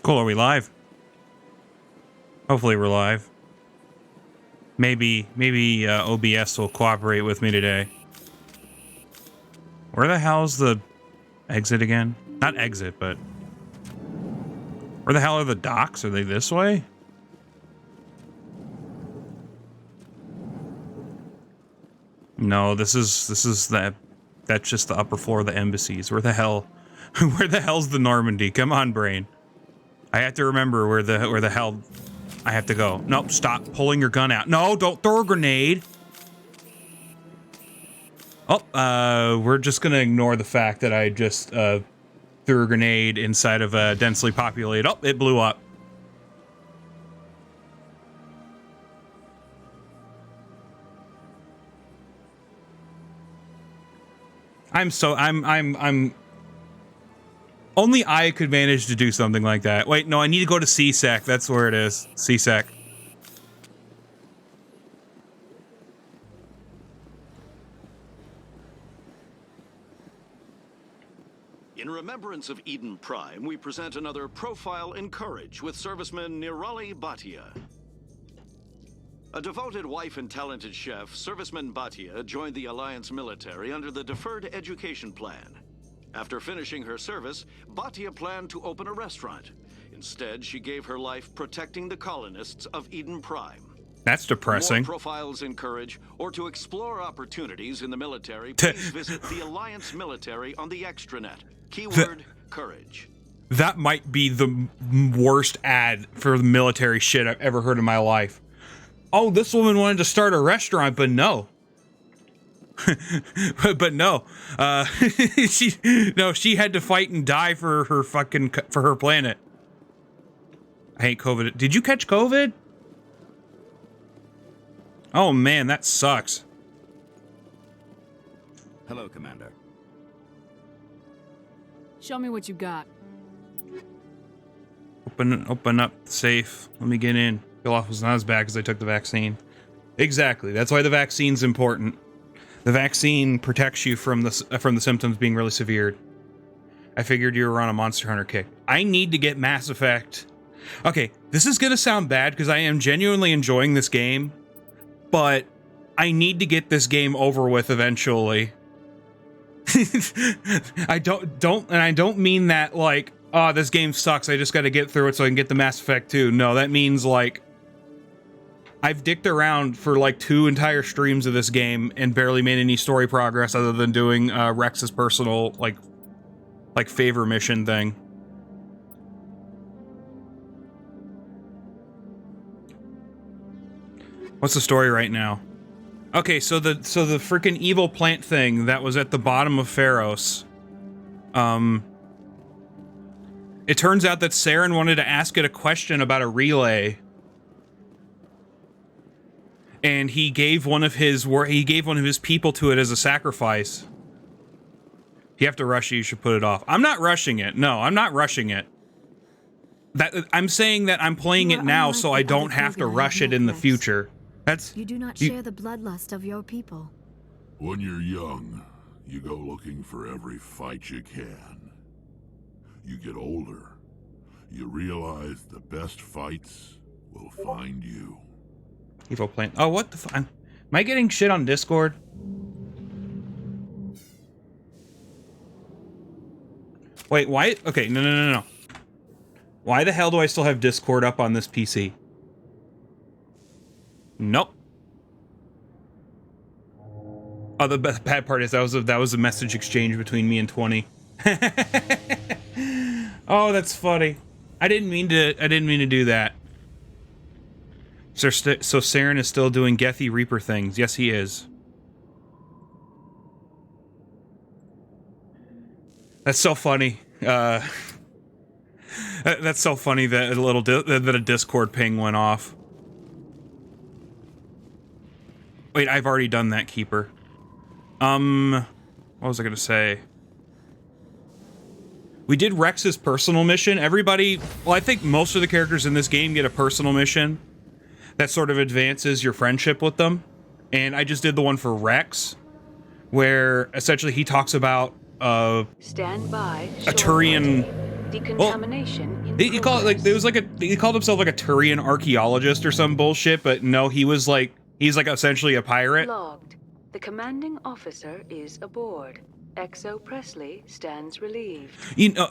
Cool, are we live? Hopefully we're live. Maybe OBS will cooperate with me today. Where the hell's the exit again? Not exit, but... Where the hell are the docks? Are they this way? No, this is that's just the upper floor of the embassies. Where the hell where the hell's the Normandy? Come on, brain. I have to remember where the hell I have to go. Nope, stop pulling your gun out. No, don't throw a grenade. Oh, we're just gonna ignore the fact that I just threw a grenade inside of a densely populated. Oh, it blew up. I'm only I could manage to do something like that. Wait, no, I need to go to CSEC. That's where it is. CSEC. In remembrance of Eden Prime, we present another profile in courage with serviceman Nirali Bhatia. A devoted wife and talented chef, serviceman Bhatia joined the Alliance military under the Deferred Education Plan. After finishing her service, Bhatia planned to open a restaurant. Instead, she gave her life protecting the colonists of Eden Prime. That's depressing. For more profiles in courage, or to explore opportunities in the military, please visit the Alliance military on the extranet. Keyword, courage. That might be the worst ad for the military shit I've ever heard in my life. Oh, this woman wanted to start a restaurant, but no. but no, she had to fight and die for her for her planet. I hate COVID. Did you catch COVID? Oh man, that sucks. Hello, Commander. Show me what you got. Open up the safe. Let me get in. Feel off was not as bad because I took the vaccine. Exactly. That's why the vaccine's important. The vaccine protects you from the symptoms being really severe. I figured you were on a Monster Hunter kick. I need to get Mass Effect. Okay, this is gonna sound bad because I am genuinely enjoying this game, but I need to get this game over with eventually. I don't mean that like, oh, this game sucks, I just gotta get through it so I can get the Mass Effect 2. No, that means like I've dicked around for like 2 entire streams of this game and barely made any story progress other than doing Rex's personal like favor mission thing. What's the story right now? Okay, so the freaking evil plant thing that was at the bottom of Pharos. It turns out that Saren wanted to ask it a question about a relay. And he gave one of his people to it as a sacrifice. If you have to rush it, you should put it off. I'm not rushing it. No, I'm not rushing it. I'm saying that I'm playing it now so I don't have to rush it in the future. You do not share the bloodlust of your people. When you're young, you go looking for every fight you can. You get older, you realize the best fights will find you. Evil plant. Oh, what the fuck? Am I getting shit on Discord? Wait, why? Okay, no. Why the hell do I still have Discord up on this PC? Nope. Oh, the bad part is that was a message exchange between me and 20. Oh, that's funny. I didn't mean to do that. So Saren is still doing Gethy Reaper things. Yes, he is. That's so funny. That's so funny that a Discord ping went off. Wait, I've already done that, Keeper. What was I gonna say? We did Rex's personal mission. Everybody, well, I think most of the characters in this game get a personal mission that sort of advances your friendship with them. And I just did the one for Rex, where essentially he talks about Stand by. a Turian Decontamination in He called it like progress. he called himself like a Turian archaeologist or some bullshit, but no, he's like essentially a pirate. Logged. The commanding officer is aboard. XO Presley stands relieved. You know,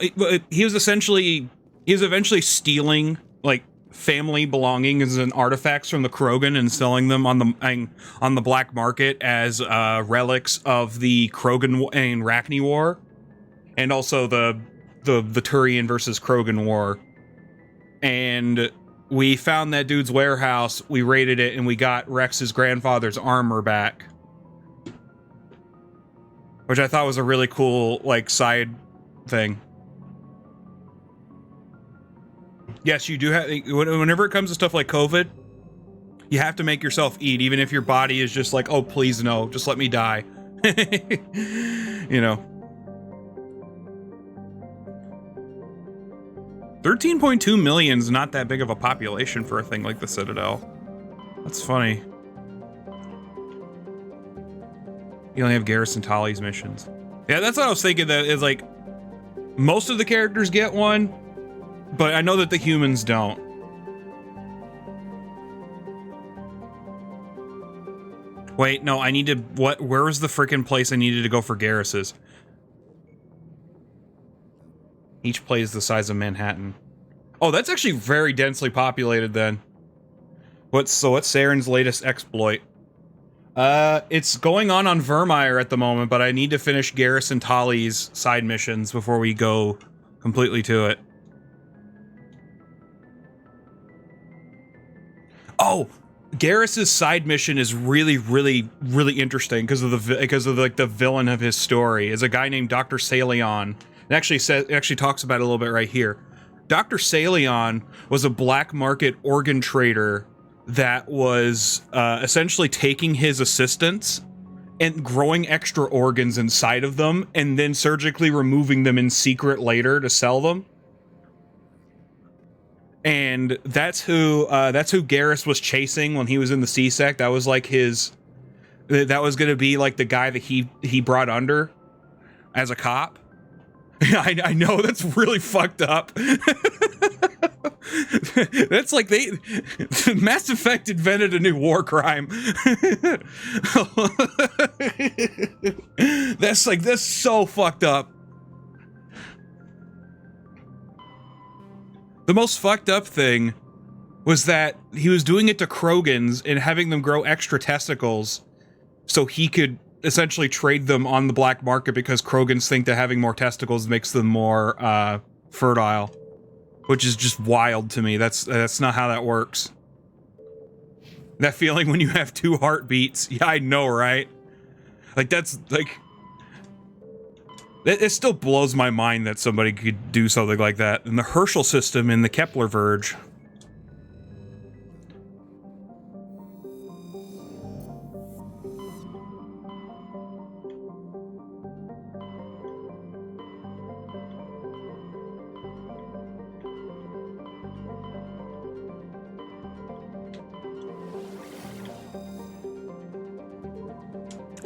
he was eventually stealing like family belongings and artifacts from the Krogan and selling them on the black market as relics of the Krogan and Rachni War, and also the Turian versus Krogan War. And we found that dude's warehouse, we raided it, and we got Rex's grandfather's armor back, which I thought was a really cool like side thing. Yes, you do have, whenever it comes to stuff like COVID, you have to make yourself eat, even if your body is just like, oh, please no, just let me die. You know. 13.2 million is not that big of a population for a thing like the Citadel. That's funny. You only have Garrison Tolly's missions. Yeah, that's what I was thinking, that is like, most of the characters get one, but I know that the humans don't. Wait, no, I need to, where was the freaking place I needed to go for Garrus's? Each plays the size of Manhattan. Oh, that's actually very densely populated then. What's Saren's latest exploit? It's going on Vermeer at the moment, but I need to finish Garrison Tolly's side missions before we go completely to it. Oh, Garrus's side mission is really, really, really interesting because of the villain of his story is a guy named Dr. Salion. It actually talks about it a little bit right here. Dr. Salion was a black market organ trader that was essentially taking his assistants and growing extra organs inside of them and then surgically removing them in secret later to sell them. And that's who Garrus was chasing when he was in the C-Sec. That was like that was going to be like the guy that he brought under as a cop. I know, that's really fucked up. That's like Mass Effect invented a new war crime. That's so fucked up. The most fucked up thing was that he was doing it to Krogans and having them grow extra testicles so he could essentially trade them on the black market, because Krogans think that having more testicles makes them more fertile, which is just wild to me. That's not how that works. That feeling when you have two heartbeats. Yeah, I know, right? Like, that's like, it still blows my mind that somebody could do something like that. And the Herschel system in the Kepler Verge.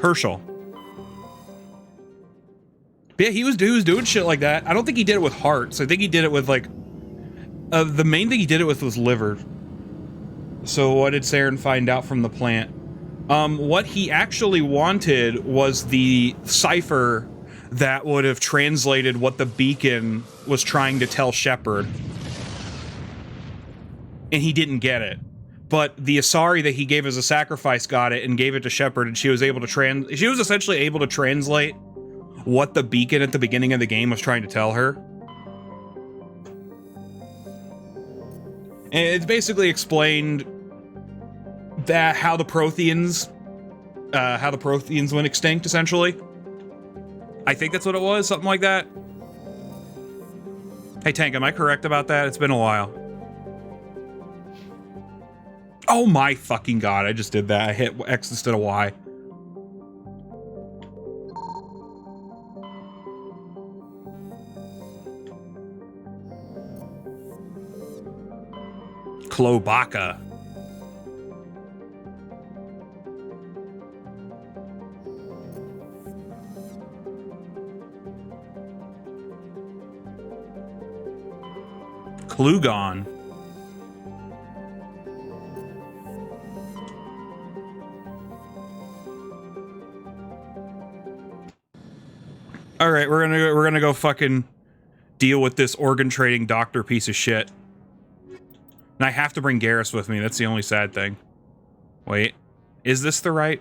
Herschel. But yeah, he was doing shit like that. I don't think he did it with hearts. I think he did it with like the main thing he did it with was liver. So what did Saren find out from the plant? What he actually wanted was the cipher that would have translated what the beacon was trying to tell Shepard. And he didn't get it. But the Asari that he gave as a sacrifice got it and gave it to Shepard, and she was essentially able to translate what the beacon at the beginning of the game was trying to tell her. And it's basically explained that how the Protheans went extinct, essentially. I think that's what it was, something like that. Hey Tank, am I correct about that? It's been a while. Oh my fucking god, I just did that. I hit X instead of Y. Klobaka. Klugon. All right, we're gonna go fucking deal with this organ trading doctor piece of shit. And I have to bring Garrus with me. That's the only sad thing. Wait, is this the right?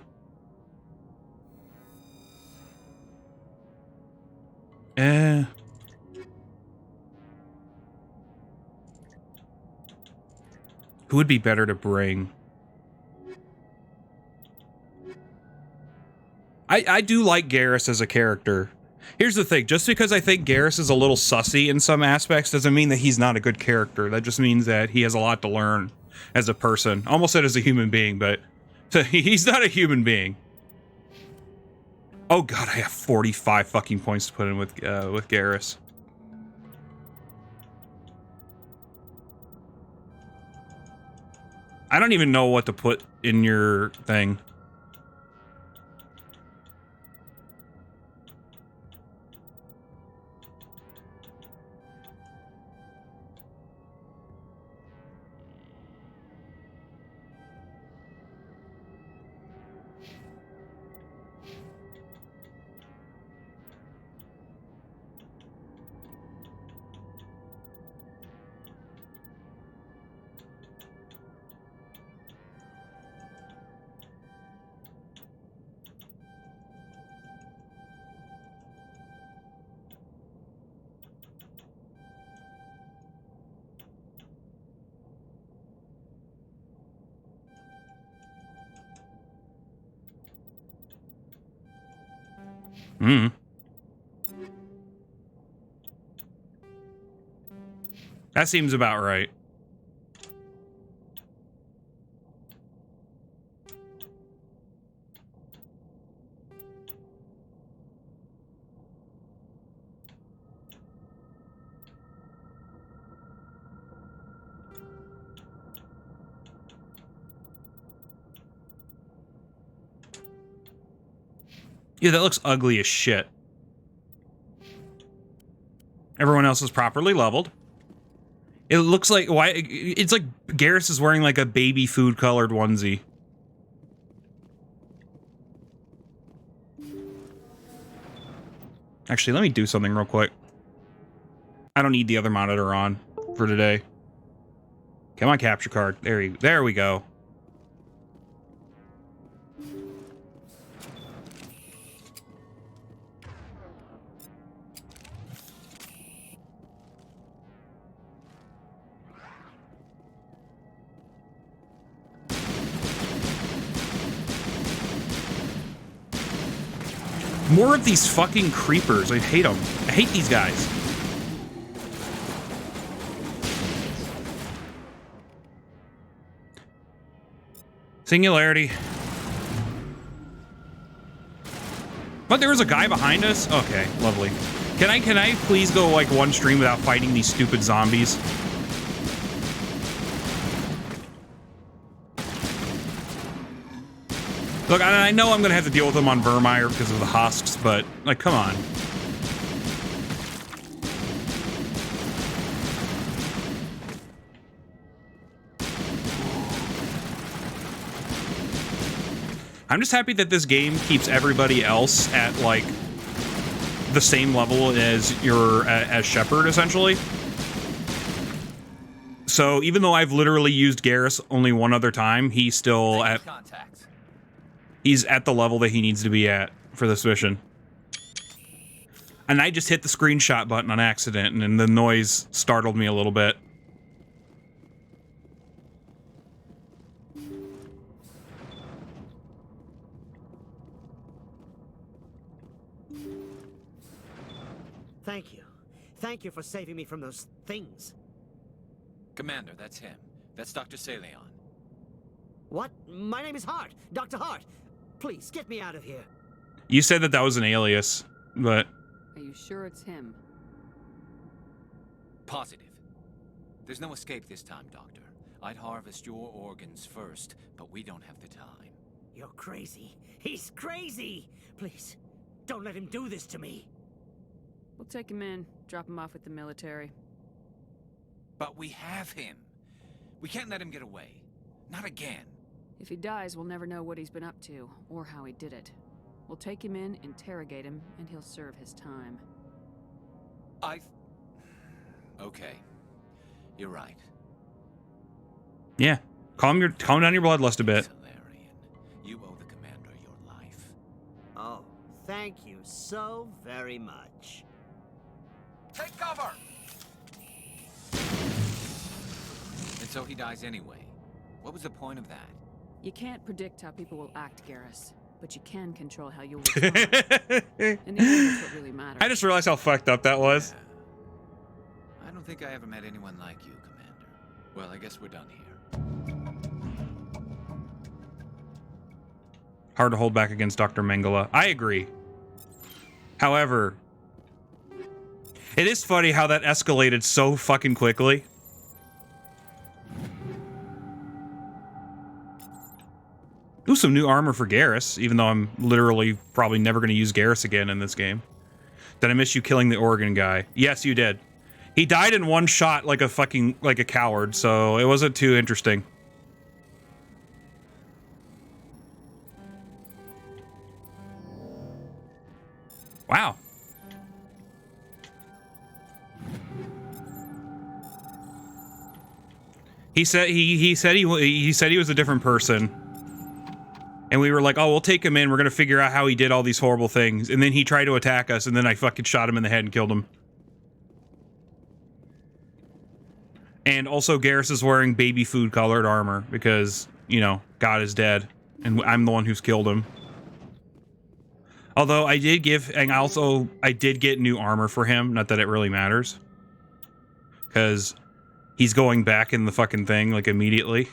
Who would be better to bring? I do like Garrus as a character. Here's the thing, just because I think Garrus is a little sussy in some aspects doesn't mean that he's not a good character. That just means that he has a lot to learn as a person. Almost said as a human being, but he's not a human being. Oh god, I have 45 fucking points to put in with Garrus. I don't even know what to put in your thing. Hmm. That seems about right. Yeah, that looks ugly as shit. Everyone else is properly leveled. It looks like it's like Garrus is wearing like a baby food colored onesie. Actually, let me do something real quick. I don't need the other monitor on for today. Come on, capture card. There we go. More of these fucking creepers. I hate them. I hate these guys. Singularity. But there was a guy behind us? Okay, lovely. Can I please go like one stream without fighting these stupid zombies? Look, I know I'm gonna have to deal with them on Vermeer because of the husks, but like, come on. I'm just happy that this game keeps everybody else at like the same level as as Shepard, essentially. So even though I've literally used Garrus only one other time, he's still at he's at the level that he needs to be at for this mission. And I just hit the screenshot button on accident, and the noise startled me a little bit. Thank you. Thank you for saving me from those things. Commander, that's him. That's Dr. Saleon. What? My name is Hart. Dr. Hart. Please, get me out of here. You said that was an alias, but... Are you sure it's him? Positive. There's no escape this time, Doctor. I'd harvest your organs first, but we don't have the time. You're crazy. He's crazy! Please, don't let him do this to me. We'll take him in, drop him off with the military. But we have him. We can't let him get away. Not again. If he dies, we'll never know what he's been up to, or how he did it. We'll take him in, interrogate him, and he'll serve his time. Okay. You're right. Yeah. Calm down your bloodlust a bit. Solarian, you owe the commander your life. Oh, thank you so very much. Take cover! And so he dies anyway. What was the point of that? You can't predict how people will act, Garrus, but you can control how you'll respond. In the end, that's what really matters. I just realized how fucked up that was. Yeah. I don't think I ever met anyone like you, Commander. Well, I guess we're done here. Hard to hold back against Dr. Mengele. I agree. However, it is funny how that escalated so fucking quickly. Ooh, some new armor for Garrus, even though I'm literally probably never going to use Garrus again in this game. Did I miss you killing the Oregon guy? Yes, you did. He died in one shot like a coward, so it wasn't too interesting. Wow. He said he said he was a different person. And we were like, oh, we'll take him in. We're going to figure out how he did all these horrible things. And then he tried to attack us, and then I fucking shot him in the head and killed him. And also, Garrus is wearing baby food colored armor because, you know, God is dead. And I'm the one who's killed him. Although I did get new armor for him. Not that it really matters. Because he's going back in the fucking thing, like, immediately.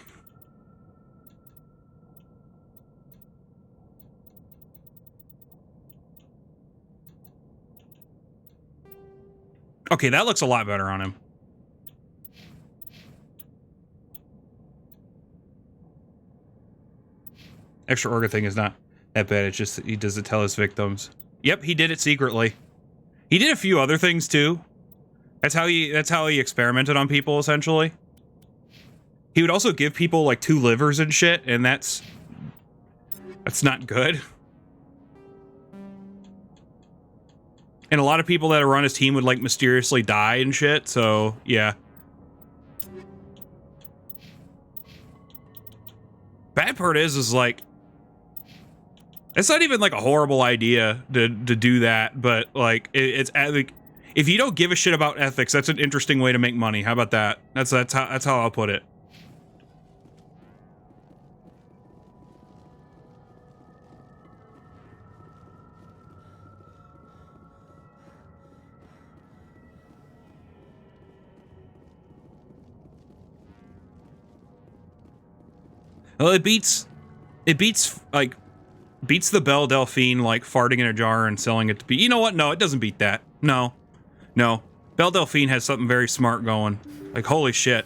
Okay, that looks a lot better on him. Extra organ thing is not that bad. It's just that he does it tell his victims. Yep, he did it secretly. He did a few other things too. That's how he experimented on people, essentially. He would also give people like 2 livers and shit, and that's not good. And a lot of people that are on his team would like mysteriously die and shit, so yeah. Bad part is like, it's not even like a horrible idea to do that, but like it's like, if you don't give a shit about ethics, that's an interesting way to make money. How about that? That's how I'll put it. Well, it beats the Belle Delphine, like, farting in a jar and selling it to be. You know what? No, it doesn't beat that. No. Belle Delphine has something very smart going. Like, holy shit.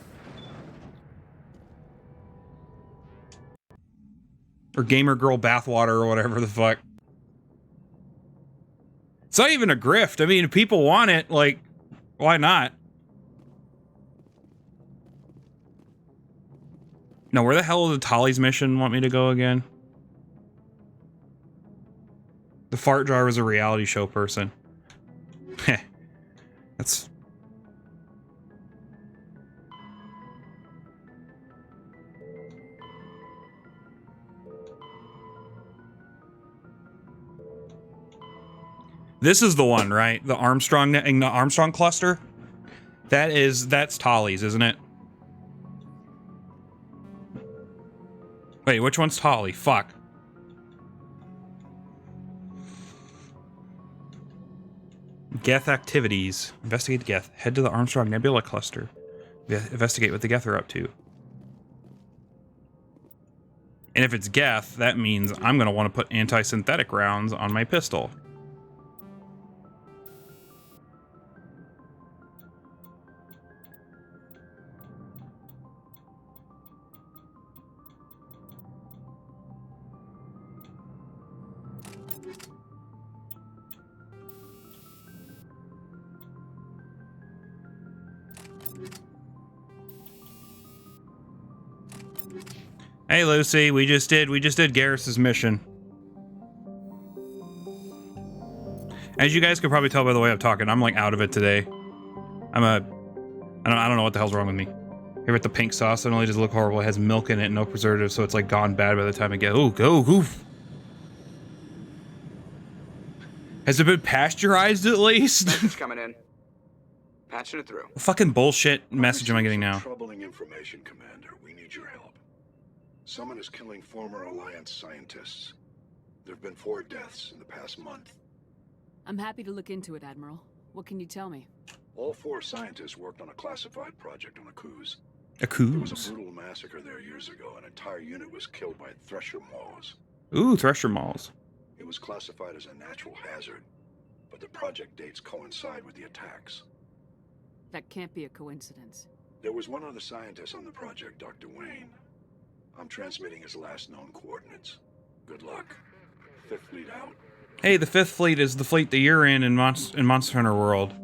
Or Gamer Girl Bathwater or whatever the fuck. It's not even a grift. I mean, if people want it, like, why not? No, where the hell did Tolly's mission want me to go again? The fart jar was a reality show person. Heh. That's... This is the one, right? The Armstrong cluster? That's Tolly's, isn't it? Wait, which one's Tolly? Fuck. Geth activities. Investigate the Geth. Head to the Armstrong Nebula cluster. Investigate what the Geth are up to. And if it's Geth, that means I'm going to want to put anti-synthetic rounds on my pistol. Hey, Lucy, we just did Garrus's mission. As you guys could probably tell by the way I'm talking, I'm like out of it today. I don't know what the hell's wrong with me. Here with the pink sauce, it only does look horrible. It has milk in it and no preservative, so it's like gone bad by the time I get. Oh, go goof. Has it been pasteurized at least? Message coming in. Patching it through. What fucking bullshit message am I getting now? Troubling information, Commander. We need your help. Someone is killing former Alliance scientists. There have been 4 deaths in the past month. I'm happy to look into it, Admiral. What can you tell me? All 4 scientists worked on a classified project on Akuz. A There was coos. a brutal massacre there years ago. An entire unit was killed by Thresher Maws. Ooh, Thresher Malls. It was classified as a natural hazard, but the project dates coincide with the attacks. That can't be a coincidence. There was one other scientist on the project, Dr. Wayne. I'm transmitting his last known coordinates. Good luck. 5th Fleet out. Hey, the 5th Fleet is the fleet that you're in Monster Hunter World.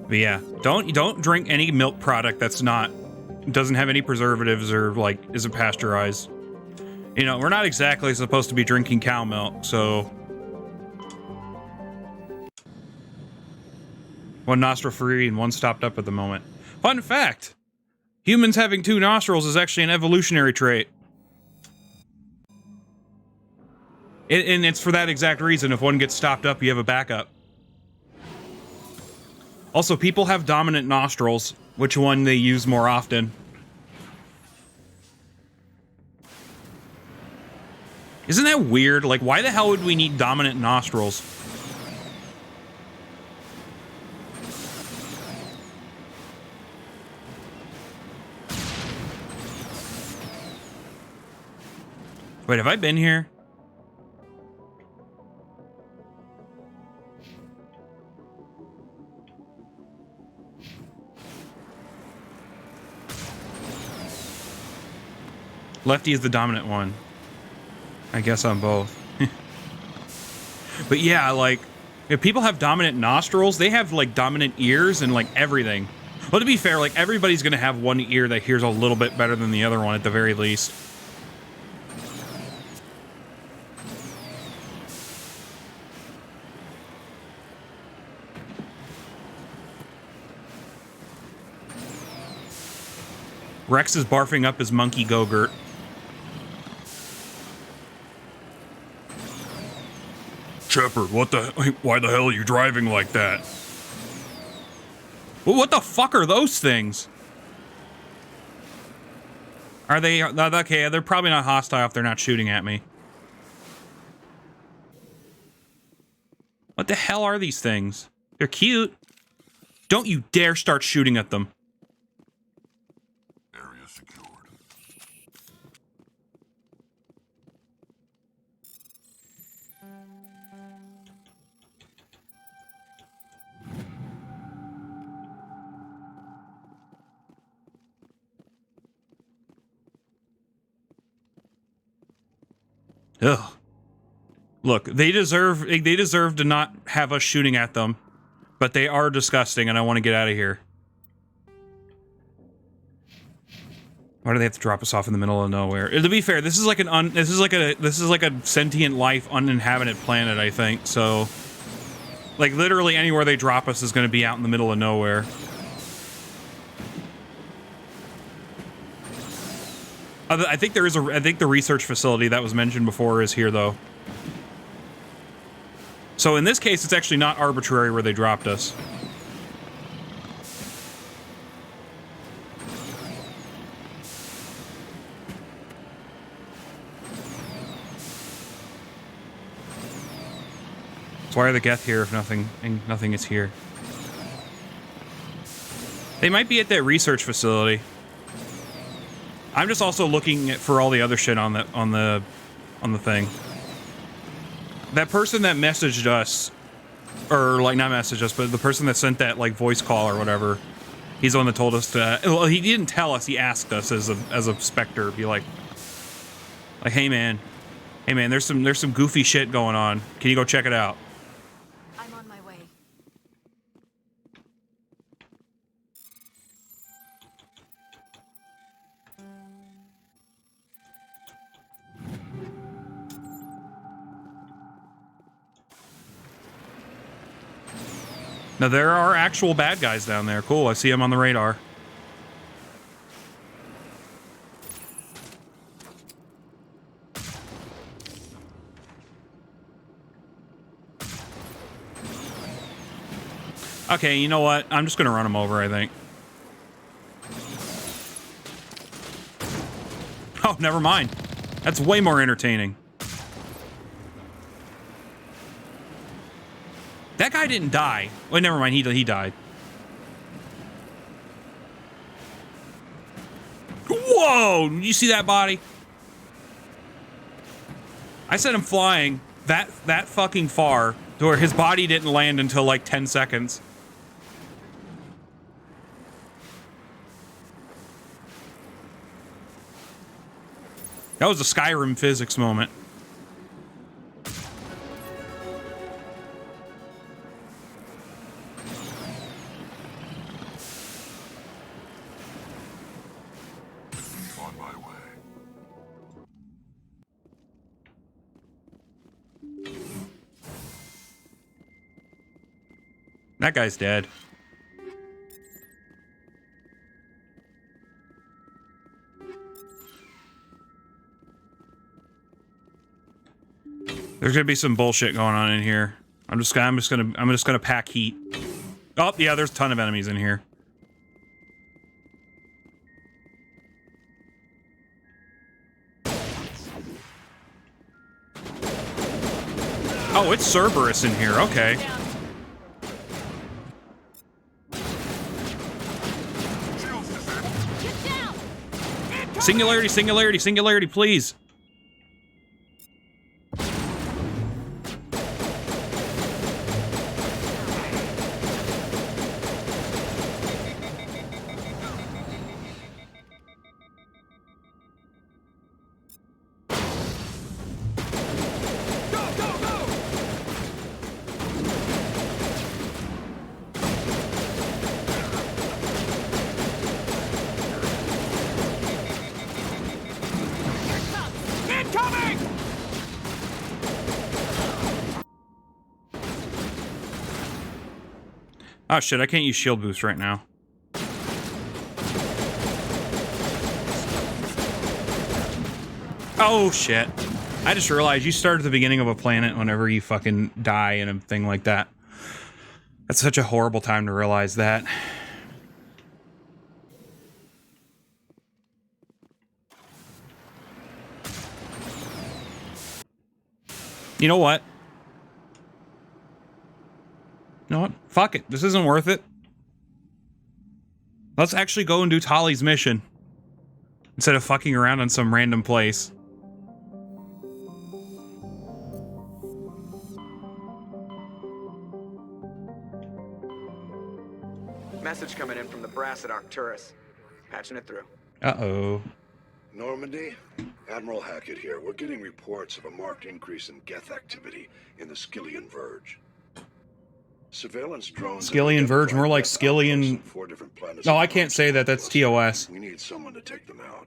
But yeah, don't drink any milk product that's doesn't have any preservatives or like isn't pasteurized. You know, we're not exactly supposed to be drinking cow milk, so one nostril free and one stopped up at the moment. Fun fact, humans having 2 nostrils is actually an evolutionary trait. And it's for that exact reason. If one gets stopped up, you have a backup. Also, people have dominant nostrils. Which one they use more often? Isn't that weird? Like, why the hell would we need dominant nostrils? Wait, have I been here? Lefty is the dominant one. I guess on both. But yeah, like, if people have dominant nostrils, they have, like, dominant ears and, like, everything. Well, to be fair, like, everybody's gonna have one ear that hears a little bit better than the other one at the very least. Rex is barfing up his monkey Go-Gurt. Shepard, why the hell are you driving like that? Well, what the fuck are those things? Are they, okay, they're probably not hostile if they're not shooting at me. What the hell are these things? They're cute. Don't you dare start shooting at them. Area secured. Ugh. Look, they deserve to not have us shooting at them, but they are disgusting, and I want to get out of here. Why do they have to drop us off in the middle of nowhere? To be fair, this is like a sentient life, uninhabited planet, I think. So, like, literally anywhere they drop us is going to be out in the middle of nowhere. I think the research facility that was mentioned before is here, though. So in this case, it's actually not arbitrary where they dropped us. So why are the Geth here if nothing is here? They might be at that research facility. I'm just also looking for all the other shit on the thing. That person that messaged us, or like not messaged us, but the person that sent that like voice call or whatever, he's the one that told us to. Well, he didn't tell us. He asked us as a specter, be like Like, hey man, there's some goofy shit going on. Can you go check it out? I'm on my way. Now there are actual bad guys down there. Cool, I see them on the radar. Okay, you know what? I'm just gonna run them over, I think. Oh, never mind. That's way more entertaining. That guy didn't die. Well, never mind. He died. Whoa! Did you see that body? I sent him flying that fucking far to where his body didn't land until like 10 seconds. That was a Skyrim physics moment. On my way. That guy's dead. There's gonna be some bullshit going on in here. I'm just gonna pack heat. Oh yeah, there's a ton of enemies in here. Oh, it's Cerberus in here. Okay. Singularity, singularity, singularity, please. Oh shit, I can't use shield boost right now. Oh shit. I just realized you start at the beginning of a planet whenever you fucking die in a thing like that. That's such a horrible time to realize that. You know what? You know what? Fuck it. This isn't worth it. Let's actually go and do Tali's mission. Instead of fucking around in some random place. Message coming in from the brass at Arcturus. Patching it through. Uh-oh. Normandy? Admiral Hackett here. We're getting reports of a marked increase in Geth activity in the Skillian Verge. Surveillance drones... Skillian Verge, more like Skillian... No, I can't say that. That's TOS. We need someone to take them out.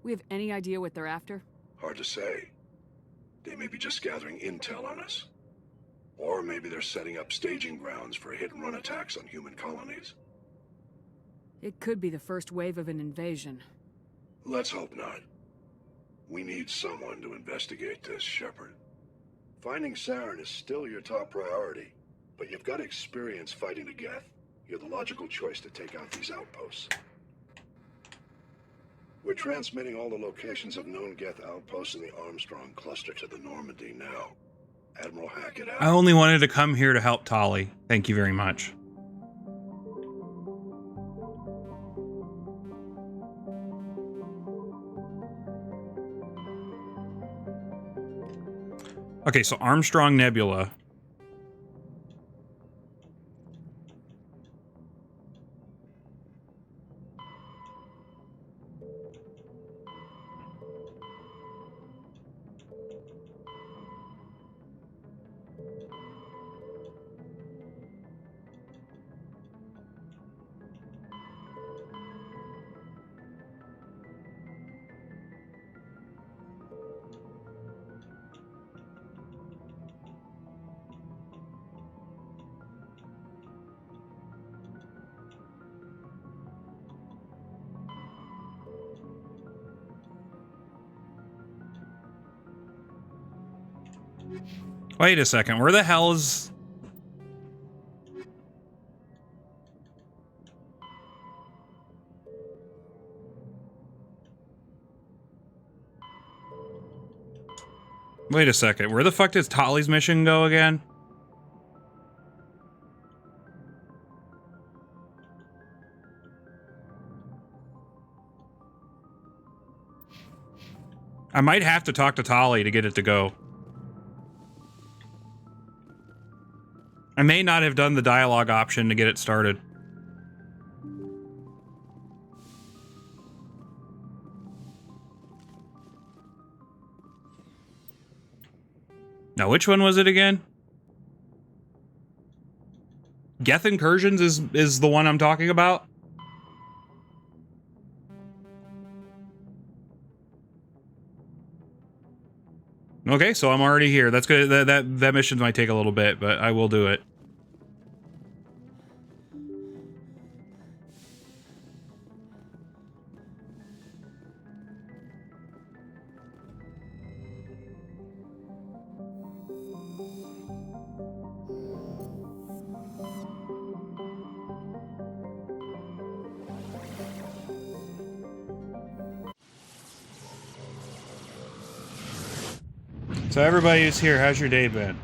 We have any idea what they're after? Hard to say. They may be just gathering intel on us. Or maybe they're setting up staging grounds for hit-and-run attacks on human colonies. It could be the first wave of an invasion. Let's hope not. We need someone to investigate this, Shepard. Finding Saren is still your top priority, but you've got experience fighting the Geth. You're the logical choice to take out these outposts. We're transmitting all the locations of known Geth outposts in the Armstrong cluster to the Normandy now. Admiral Hackett out. I only wanted to come here to help Tali. Thank you very much. Okay, so Armstrong Nebula. Wait a second, where the hell is... Wait a second, where the fuck does Tolly's mission go again? I might have to talk to Tolly to get it to go. I may not have done the dialogue option to get it started. Now, which one was it again? Geth Incursions is the one I'm talking about? Okay, so I'm already here. That's good. That mission might take a little bit, but I will do it. So everybody who's here, how's your day been?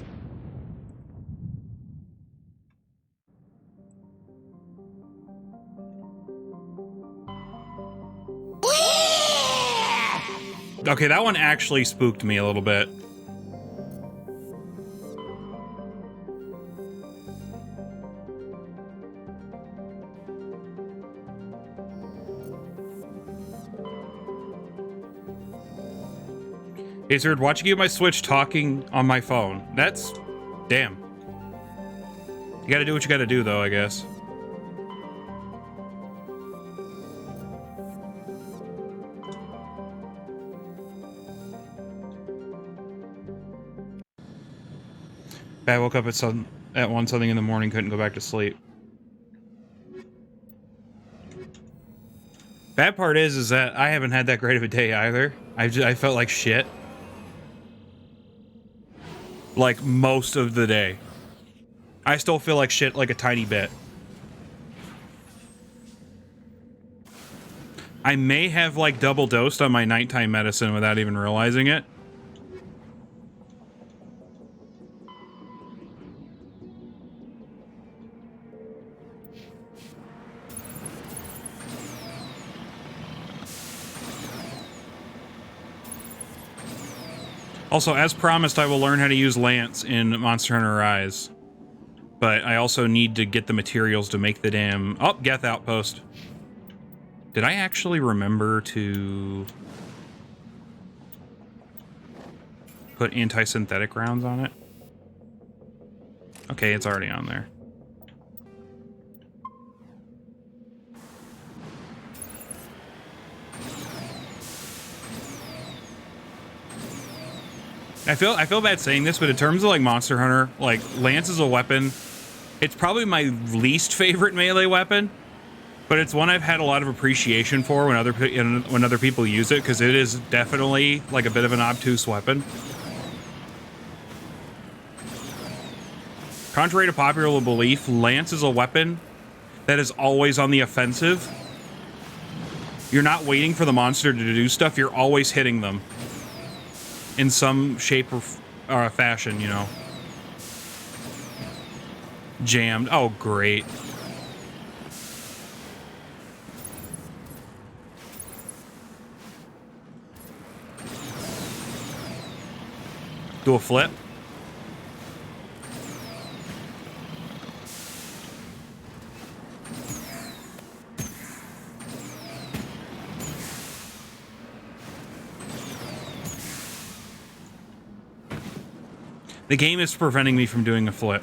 Okay, that one actually spooked me a little bit. Hey, sir, watching you on my Switch talking on my phone. That's... damn. You gotta do what you gotta do, though, I guess. I woke up at 1 something in the morning, couldn't go back to sleep. Bad part is that I haven't had that great of a day either. I felt like shit. Like, most of the day. I still feel like shit, like a tiny bit. I may have, like, double dosed on my nighttime medicine without even realizing it. Also, as promised, I will learn how to use Lance in Monster Hunter Rise. But I also need to get the materials to make the damn... Oh, Geth Outpost. Did I actually remember to... put anti-synthetic rounds on it? Okay, it's already on there. I feel bad saying this, but in terms of like Monster Hunter, like Lance is a weapon. It's probably my least favorite melee weapon, but it's one I've had a lot of appreciation for when other people use it, because it is definitely like a bit of an obtuse weapon. Contrary to popular belief, Lance is a weapon that is always on the offensive. You're not waiting for the monster to do stuff, you're always hitting them. In some shape or fashion, you know. Jammed. Oh, great. Do a flip. The game is preventing me from doing a flip.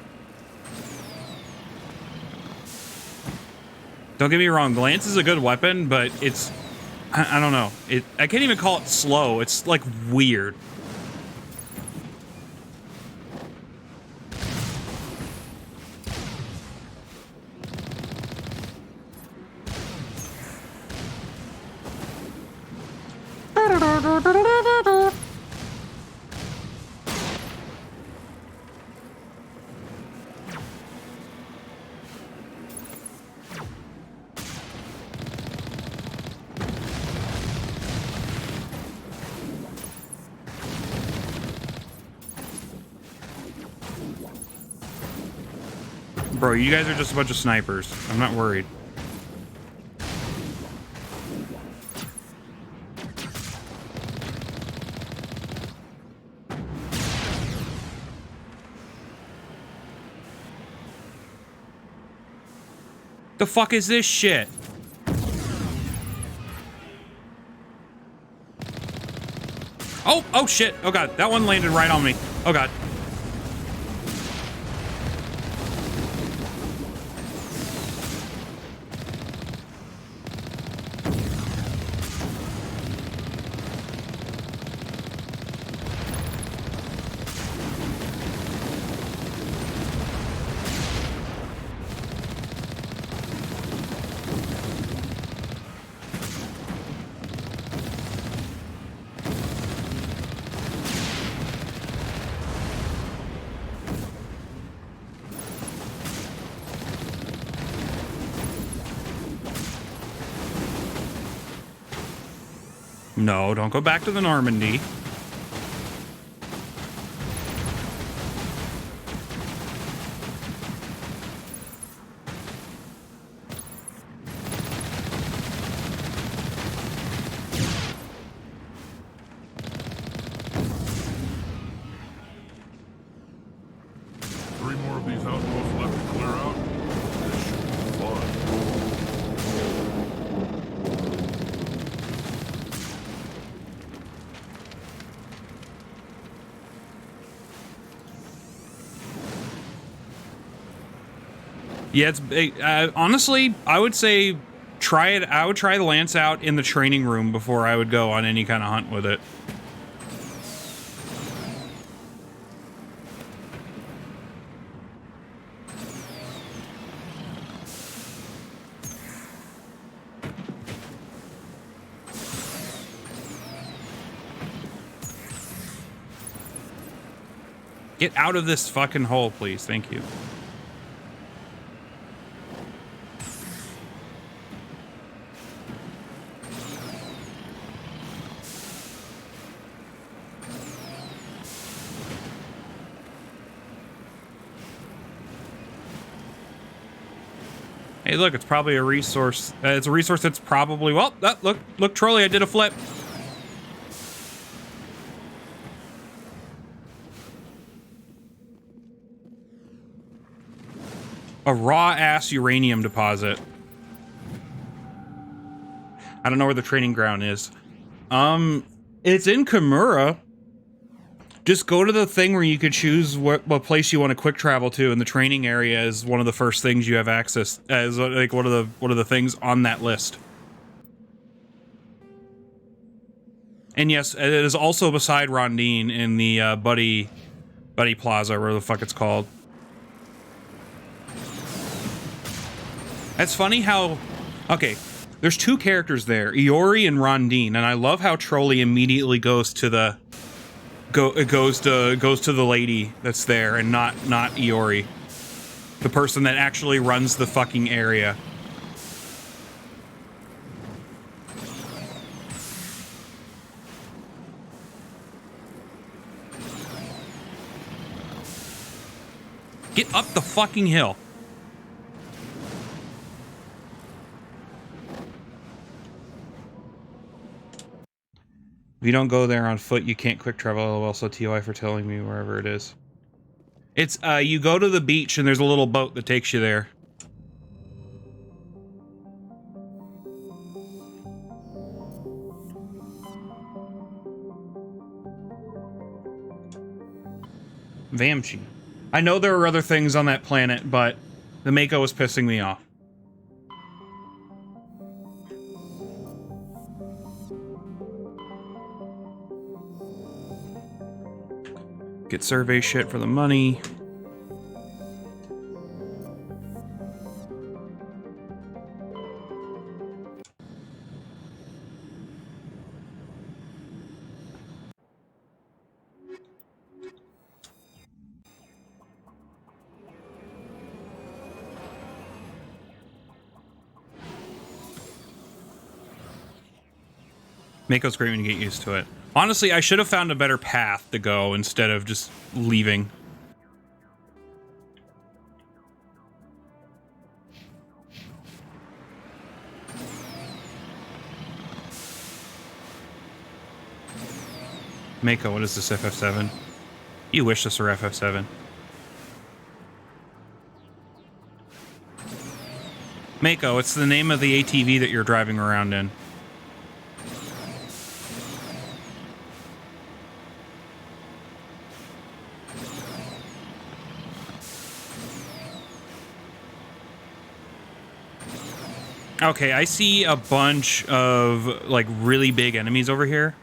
Don't get me wrong, Lance is a good weapon, but it's... I don't know. I can't even call it slow. It's, like, weird. Bro, you guys are just a bunch of snipers. I'm not worried. The fuck is this shit? Oh shit. Oh god, that one landed right on me. Oh god. No, don't go back to the Normandy. Three more of these outposts left to clear out. This should be fun. Yeah, it's honestly, I would say try it. I would try the Lance out in the training room before I would go on any kind of hunt with it. Get out of this fucking hole, please. Thank you. Hey, look, it's probably a resource. It's a resource that's probably, well, look, Trolley, I did a flip. A raw-ass uranium deposit. I don't know where the training ground is. It's in Kimura. Just go to the thing where you could choose what place you want to quick travel to, and the training area is one of the first things you have access as, like one of the things on that list. And yes, it is also beside Rondine in the Buddy Plaza, where the fuck it's called. It's funny how, okay, there's two characters there, Iori and Rondine, and I love how Trolley immediately goes to the goes to the lady that's there and not Iori, the person that actually runs the fucking area. Get up the fucking hill. If you don't go there on foot, you can't quick travel. LOL, so TOI for telling me wherever it is. It's, you go to the beach and there's a little boat that takes you there. Vamchi. I know there are other things on that planet, but the Mako was pissing me off. Get survey shit for the money. Mako's great when you get used to it. Honestly, I should have found a better path to go instead of just leaving. Mako, what is this, FF7? You wish this were FF7. Mako, it's the name of the ATV that you're driving around in. Okay, I see a bunch of, like, really big enemies over here.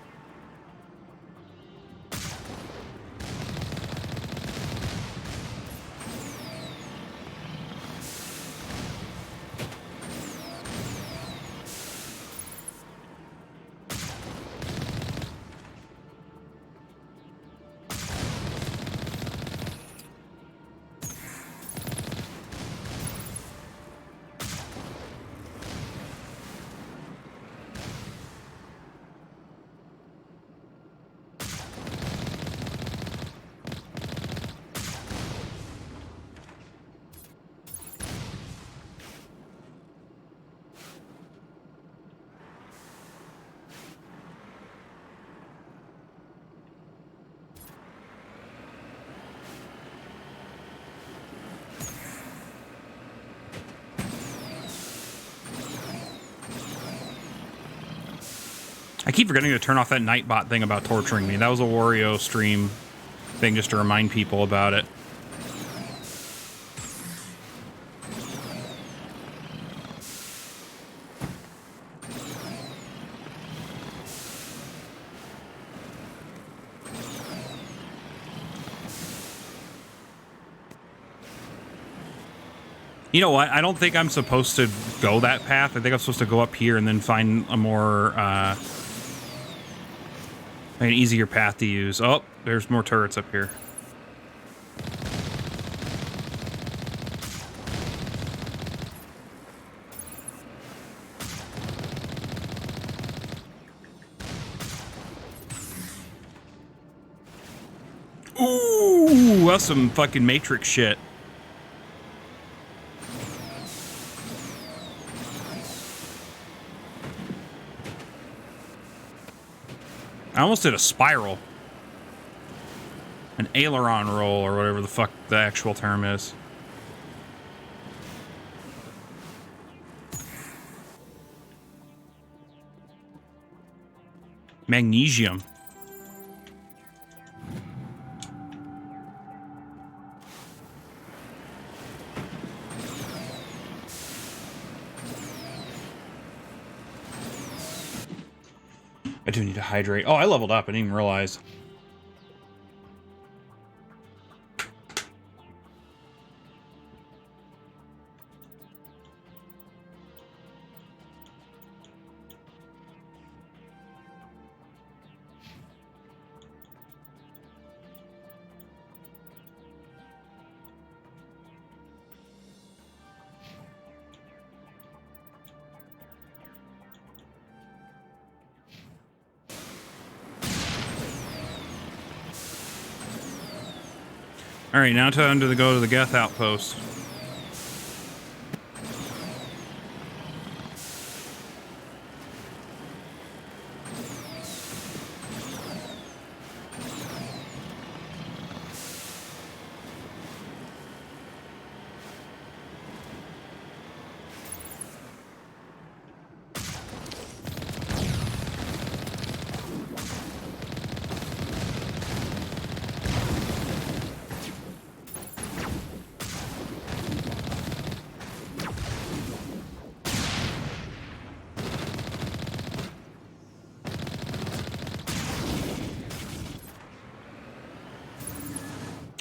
I keep forgetting to turn off that Nightbot thing about torturing me. That was a Wario stream thing just to remind people about it. You know what? I don't think I'm supposed to go that path. I think I'm supposed to go up here and then find a more, an easier path to use. Oh, there's more turrets up here. Ooh, that's some fucking Matrix shit. I almost did a spiral. An aileron roll, or whatever the fuck the actual term is. Magnesium. I do need to hydrate. Oh, I leveled up. I didn't even realize. All right, now time to go to the Geth outpost.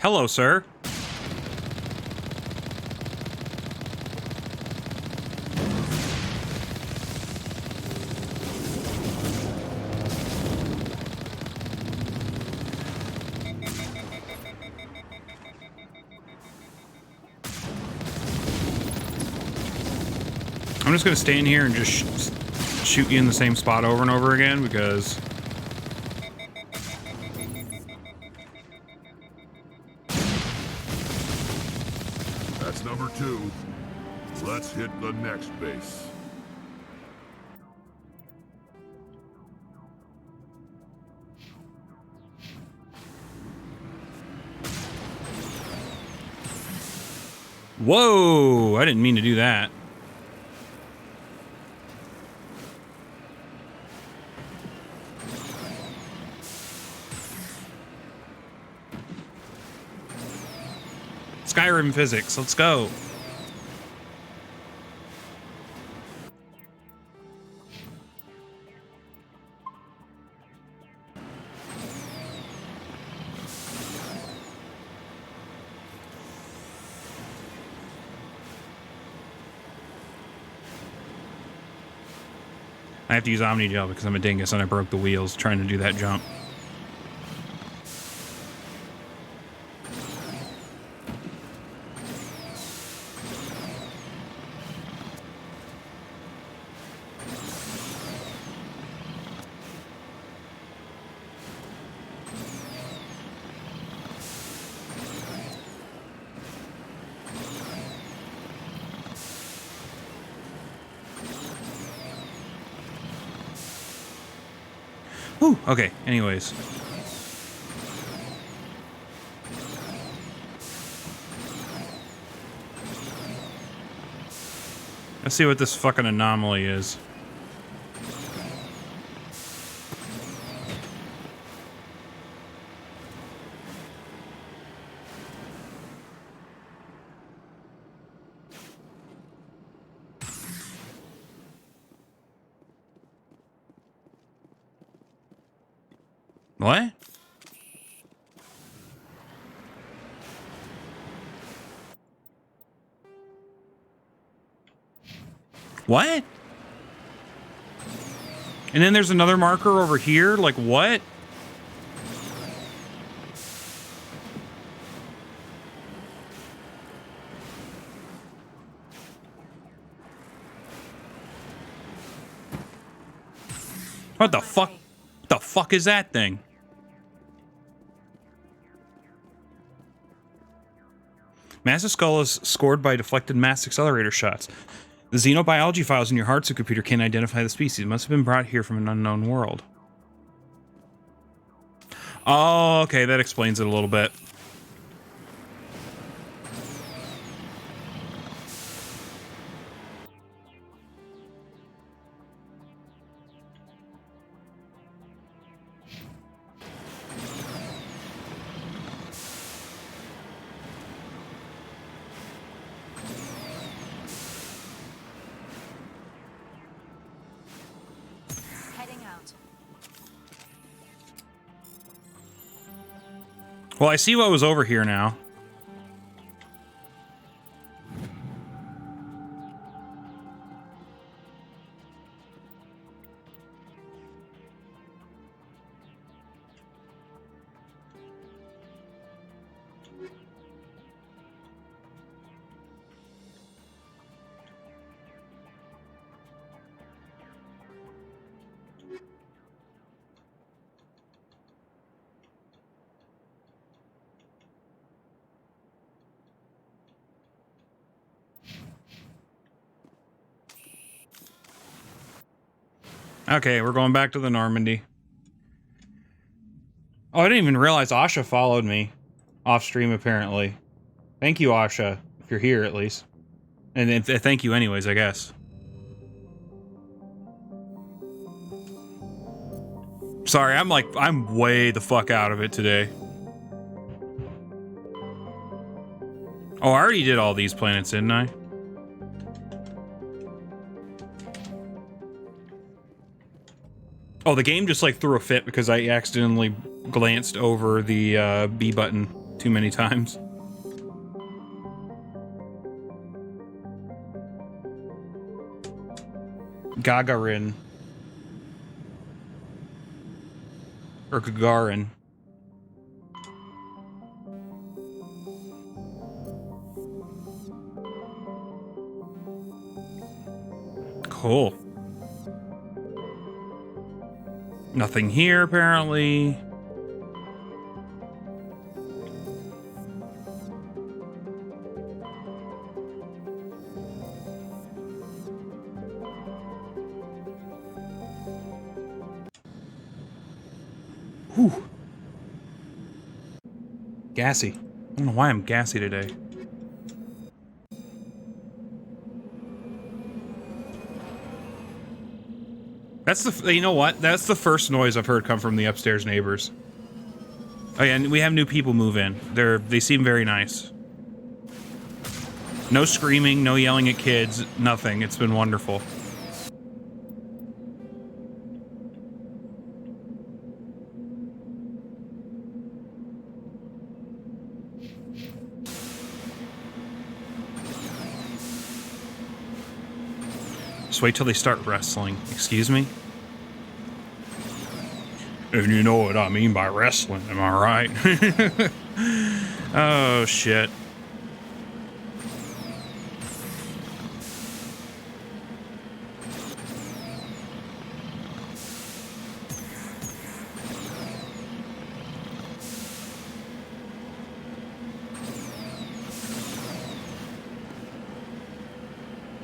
Hello, sir. I'm just gonna stay in here and just shoot you in the same spot over and over again because That's number 2. Let's hit the next base. Whoa! I didn't mean to do that. Skyrim physics, let's go. I have to use Omni Gel because I'm a dingus and I broke the wheels trying to do that jump. Whew, okay, anyways. Let's see what this fucking anomaly is. What? What? And then there's another marker over here? Like, what? What the fuck? What the fuck is that thing? Massive skull is scored by deflected mass accelerator shots. The xenobiology files in your hard supercomputer can't identify the species. It must have been brought here from an unknown world. Oh, okay, that explains it a little bit. Well, I see what was over here now. Okay, we're going back to the Normandy. Oh, I didn't even realize Asha followed me off stream, apparently. Thank you, Asha, if you're here at least. And thank you anyways, I guess. Sorry, I'm way the fuck out of it today. Oh, I already did all these planets, didn't I? Oh, the game just like threw a fit because I accidentally glanced over the B button too many times. Gagarin. Or Gagarin. Cool. Nothing here, apparently. Whew. Gassy. I don't know why I'm gassy today. That's the, you know what? That's the first noise I've heard come from the upstairs neighbors. Oh yeah, and we have new people move in. They seem very nice. No screaming, no yelling at kids, nothing. It's been wonderful. Just wait till they start wrestling. Excuse me? If you know what I mean by wrestling, am I right? Oh, shit.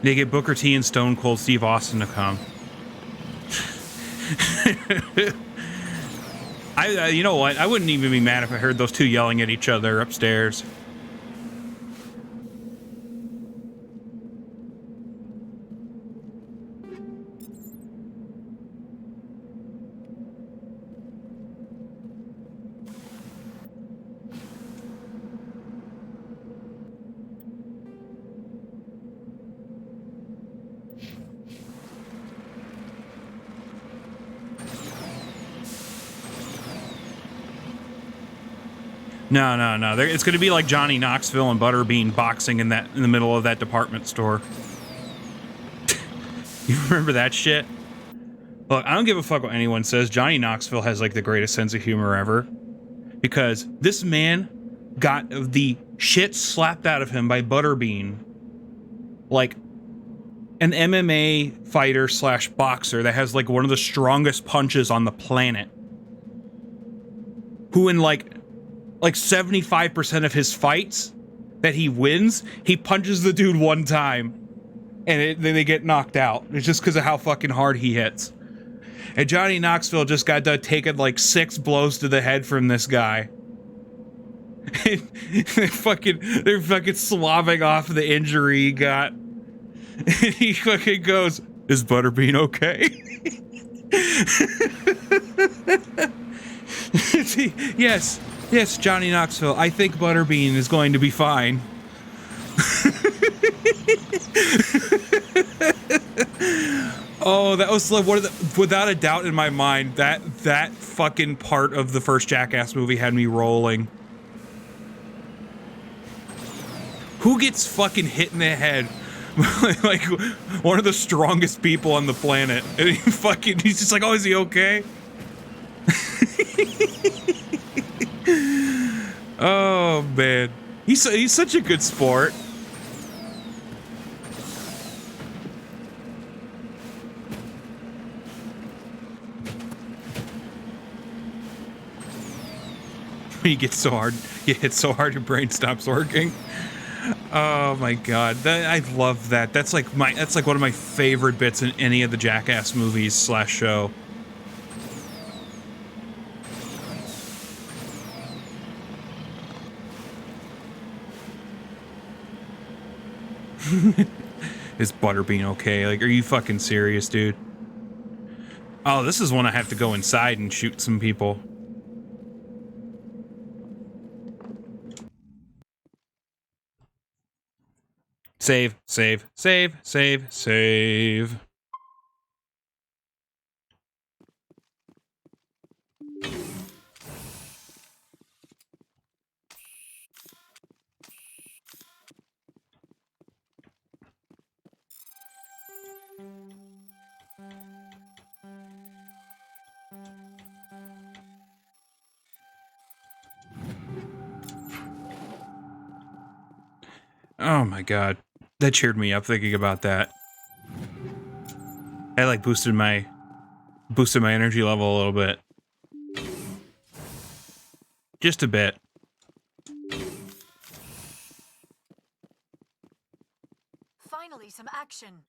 They get Booker T and Stone Cold Steve Austin to come. You know what? I wouldn't even be mad if I heard those two yelling at each other upstairs. No. It's going to be like Johnny Knoxville and Butterbean boxing in the middle of that department store. You remember that shit? Look, I don't give a fuck what anyone says. Johnny Knoxville has like the greatest sense of humor ever, because this man got the shit slapped out of him by Butterbean, like an MMA fighter slash boxer that has like one of the strongest punches on the planet, who in like 75% of his fights that he wins, he punches the dude one time and then they get knocked out. It's just because of how fucking hard he hits. And Johnny Knoxville just got done taking like 6 blows to the head from this guy. they're fucking swabbing off the injury he got. And he fucking goes, "Is Butterbean okay?" Yes, Johnny Knoxville. I think Butterbean is going to be fine. Oh, that was like one of the, without a doubt in my mind, that fucking part of the first Jackass movie had me rolling. Who gets fucking hit in the head? Like one of the strongest people on the planet. And he's just like, "Oh, is he okay?" Oh man, he's such a good sport. You get so hard, you hit so hard your brain stops working. Oh my god, I love that. That's like one of my favorite bits in any of the Jackass movies / show. Is Butterbean okay? Like, are you fucking serious, dude? Oh, this is when I have to go inside and shoot some people. Save. Oh my god. That cheered me up thinking about that. I like boosted my energy level a little bit. Just a bit. Finally, some action.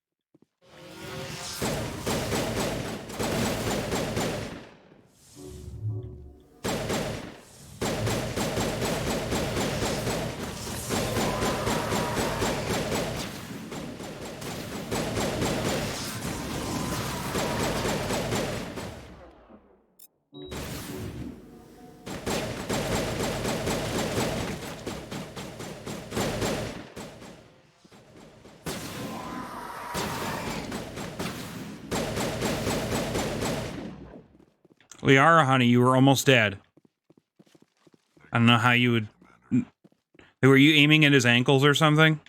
Liara, honey, you were almost dead. I don't know how you would... Were you aiming at his ankles or something?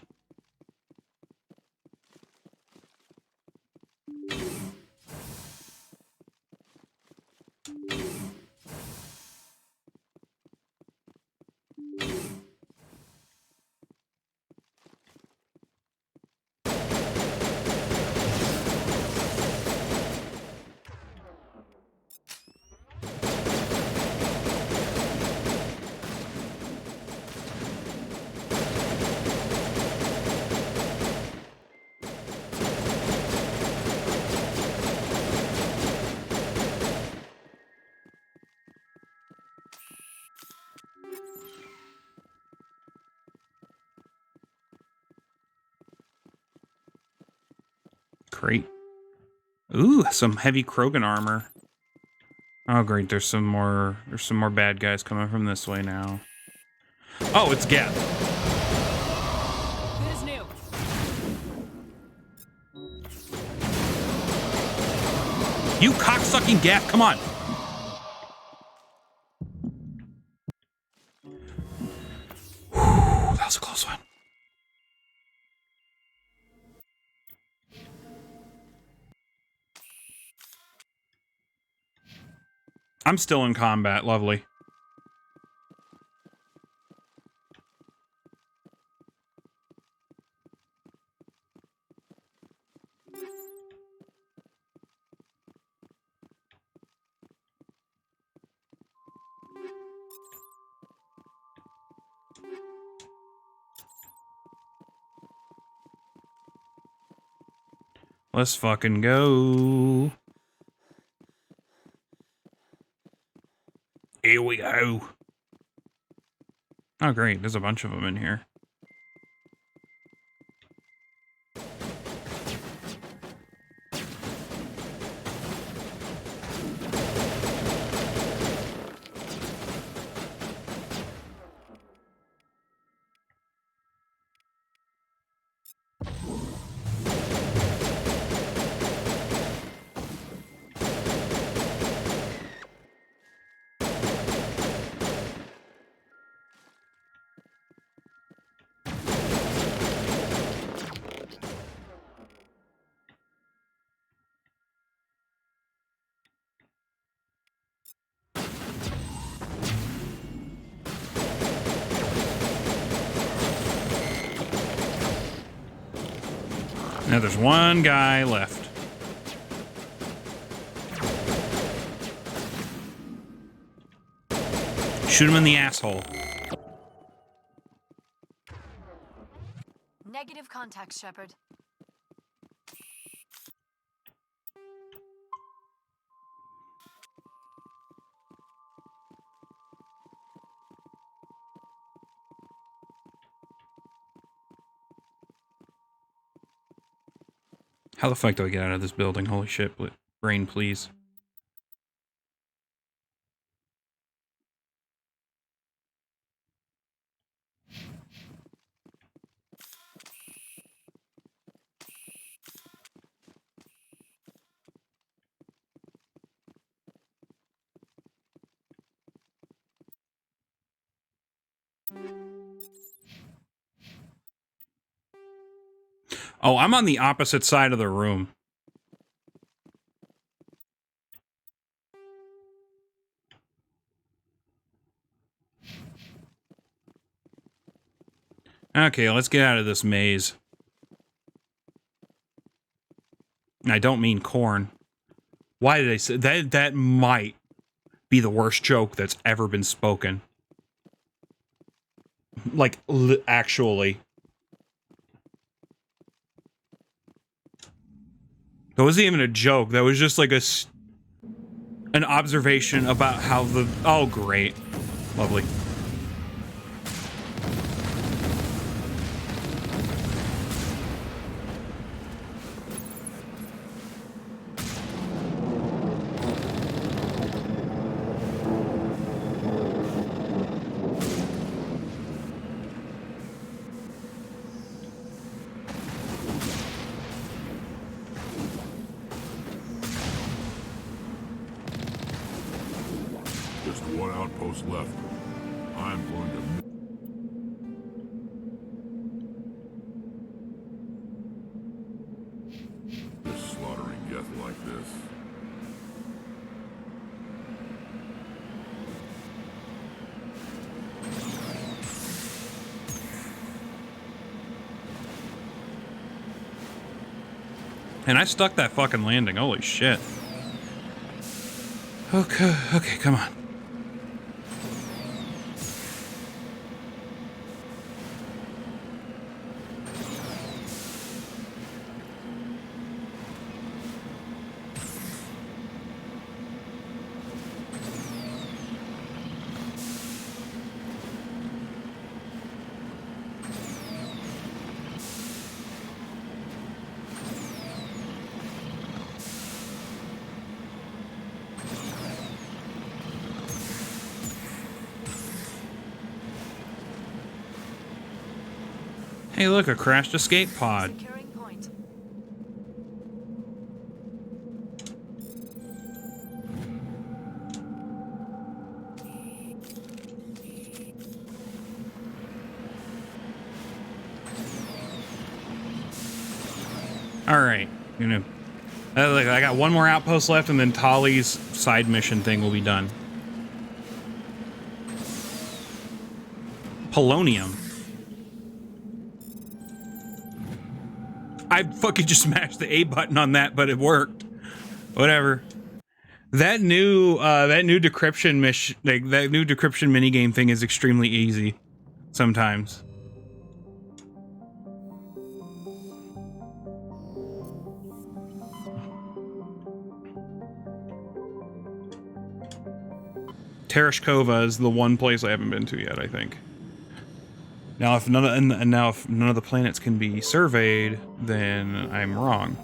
Great. Ooh, some heavy Krogan armor. Oh great, there's some more bad guys coming from this way now. Oh, it's Geth. Good as new. You cocksucking Geth, come on. Whew, that was a close one. I'm still in combat, lovely. Let's fucking go. Here we go. Oh great, there's a bunch of them in here. Now there's one guy left. Shoot him in the asshole. Negative contact, Shepard. How the fuck do I get out of this building? Holy shit, brain, please. Oh, I'm on the opposite side of the room. Okay, let's get out of this maze. I don't mean corn. Why did I say that? That might be the worst joke that's ever been spoken. Like, actually. That wasn't even a joke. That was just like an observation about how the... Oh, great. Lovely. Just one outpost left. I'm going to... Just slaughtering Geth like this. And I stuck that fucking landing. Holy shit. Okay, come on. Hey, look, a crashed escape pod. Securing point. All right, you know, like I got one more outpost left, and then Tali's side mission thing will be done. Polonium. I fucking just smashed the A button on that, but it worked. Whatever. That new decryption mission, like that new decryption minigame thing, is extremely easy. Sometimes. Tereshkova is the one place I haven't been to yet, I think. Now, if none of the planets can be surveyed, then I'm wrong.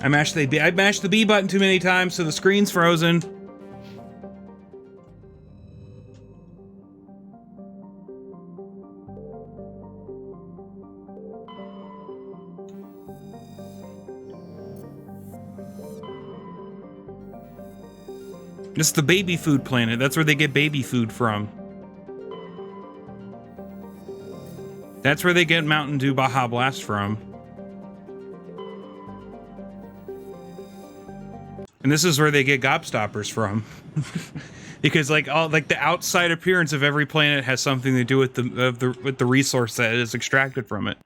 I mashed the B button too many times, so the screen's frozen. It's the baby food planet. That's where they get baby food from. That's where they get Mountain Dew Baja Blast from. And this is where they get gobstoppers from. Because like the outside appearance of every planet has something to do with the resource that is extracted from it.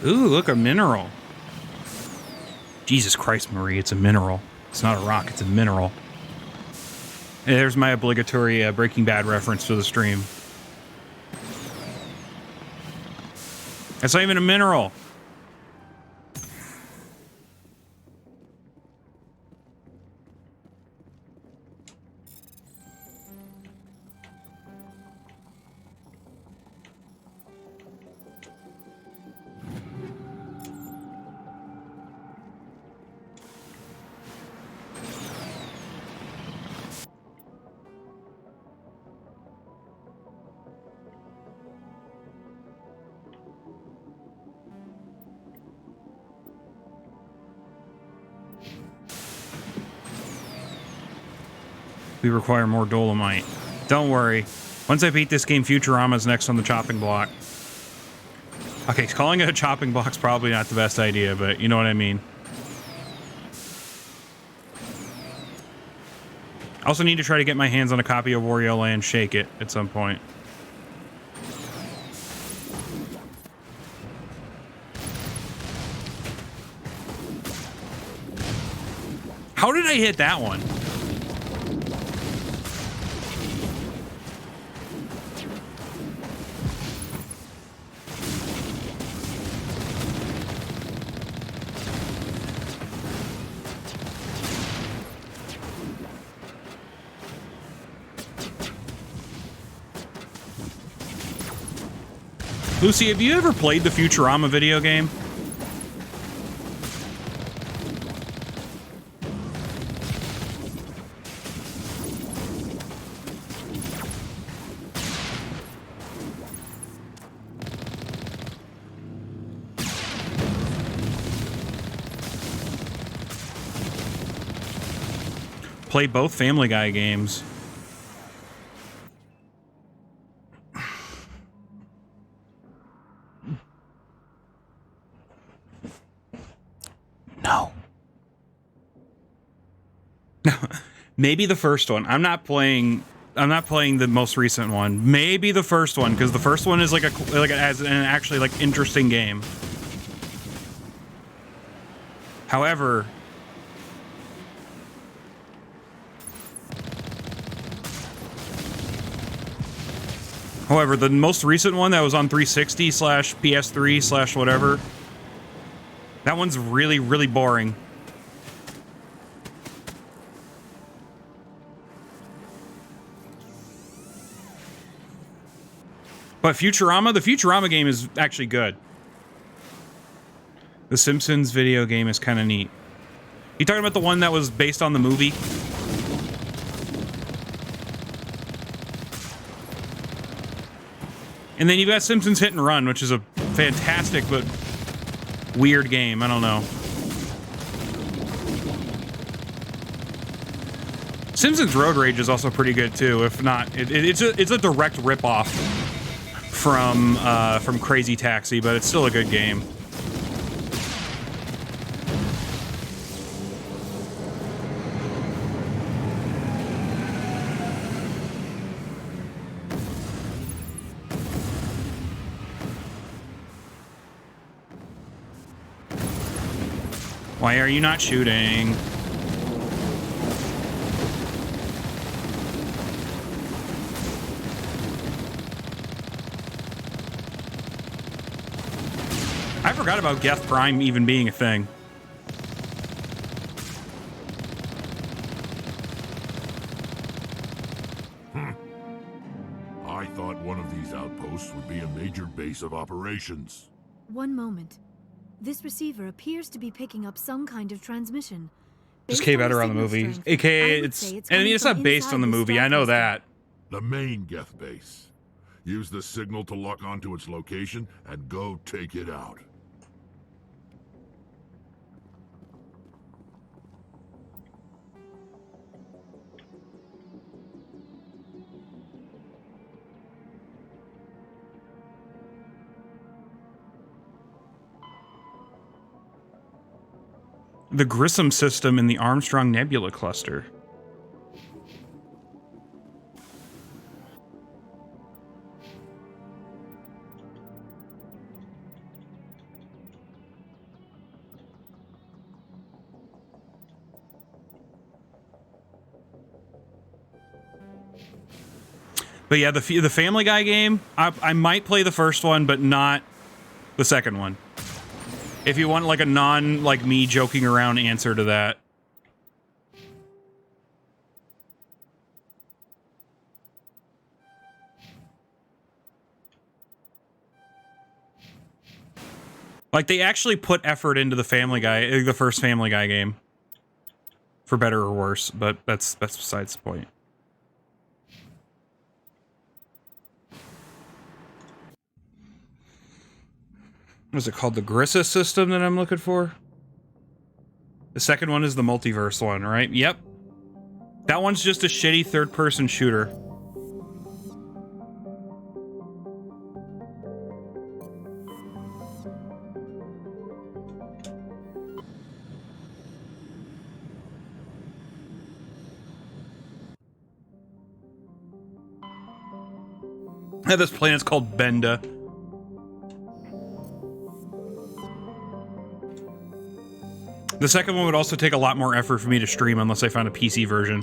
Ooh, look, a mineral. Jesus Christ, Marie, it's a mineral. It's not a rock, it's a mineral. And there's my obligatory Breaking Bad reference for the stream. That's not even a mineral. We require more dolomite. Don't worry. Once I beat this game, Futurama's next on the chopping block. Okay, calling it a chopping block's probably not the best idea, but you know what I mean. I also need to try to get my hands on a copy of Wario Land Shake It at some point. How did I hit that one? Lucy, have you ever played the Futurama video game? Play both Family Guy games. No. Maybe the first one. I'm not playing the most recent one. Maybe the first one, because the first one is like as an actually like interesting game. However, the most recent one that was on 360 / PS3 / whatever, that one's really, really boring. But the Futurama game is actually good. The Simpsons video game is kind of neat. You talking about the one that was based on the movie? And then you've got Simpsons Hit and Run, which is a fantastic but weird game. I don't know. Simpsons Road Rage is also pretty good too. If not, it's a direct ripoff from Crazy Taxi, but it's still a good game. Why are you not shooting? I forgot about Geth Prime even being a thing. I thought one of these outposts would be a major base of operations. One moment. This receiver appears to be picking up some kind of transmission. Just came out around the movie. AKA, it's not based on the movie. I know that. The main Geth base. Use the signal to lock onto its location and go take it out. The Grissom system in the Armstrong Nebula cluster. But yeah, the Family Guy game, I might play the first one, but not the second one. If you want like a non, like me joking around answer to that. Like they actually put effort into the first Family Guy game. For better or worse, but that's besides the point. What is it called? The Grissa system that I'm looking for? The second one is the multiverse one, right? Yep. That one's just a shitty third-person shooter. This planet's called Benda. The second one would also take a lot more effort for me to stream unless I found a PC version.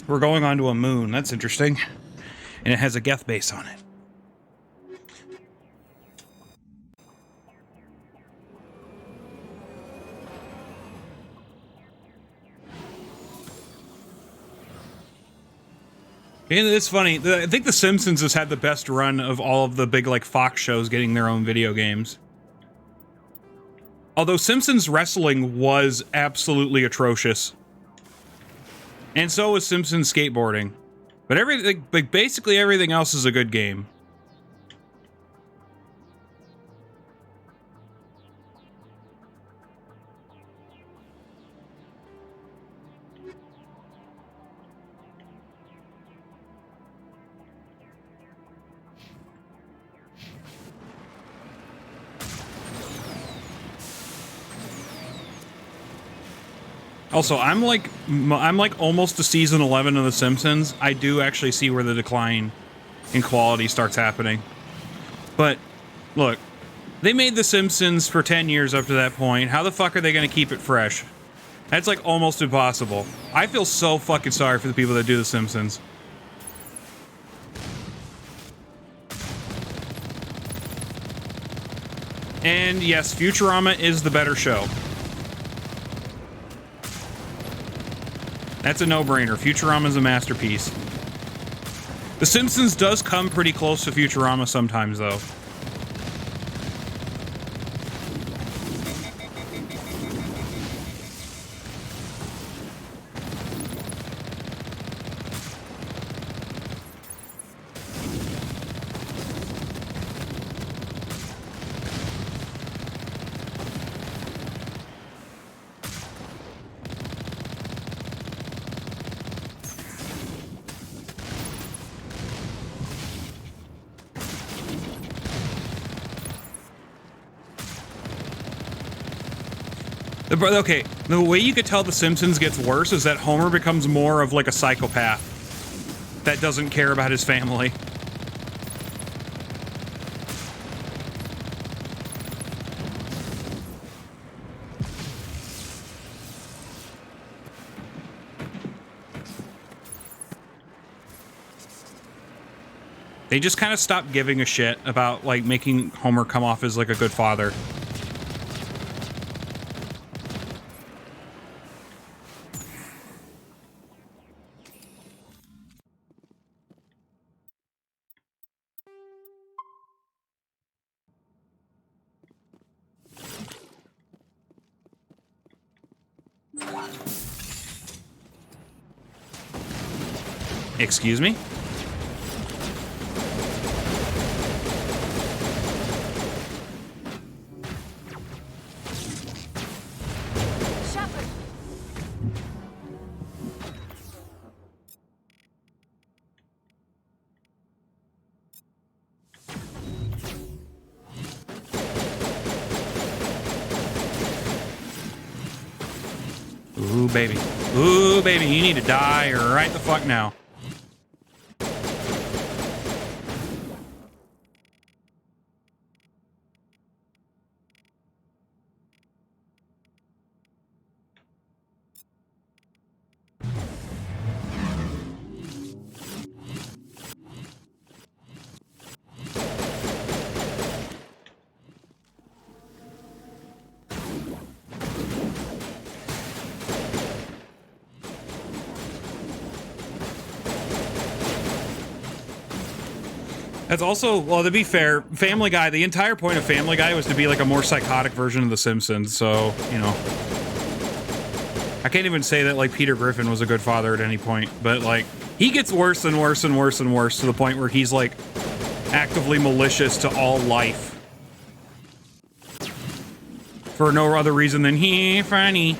We're going onto a moon. That's interesting. And it has a Geth base on it. And it's funny. I think The Simpsons has had the best run of all of the big, like, Fox shows getting their own video games. Although Simpsons wrestling was absolutely atrocious. And so was Simpsons skateboarding. But everything, like, basically everything else is a good game. Also, I'm like almost to season 11 of The Simpsons. I do actually see where the decline in quality starts happening. But, look, they made The Simpsons for 10 years up to that point. How the fuck are they going to keep it fresh? That's like almost impossible. I feel so fucking sorry for the people that do The Simpsons. And yes, Futurama is the better show. That's a no-brainer. Futurama's a masterpiece. The Simpsons does come pretty close to Futurama sometimes, though. Okay, the way you could tell The Simpsons gets worse is that Homer becomes more of like a psychopath that doesn't care about his family. They just kind of stopped giving a shit about like making Homer come off as like a good father. Excuse me? Shepard! Ooh, baby. Ooh, baby, you need to die right the fuck now. That's also, well, to be fair, Family Guy, the entire point of Family Guy was to be like a more psychotic version of The Simpsons, so, you know. I can't even say that like Peter Griffin was a good father at any point, but like he gets worse and worse and worse and worse to the point where he's like actively malicious to all life for no other reason than he funny.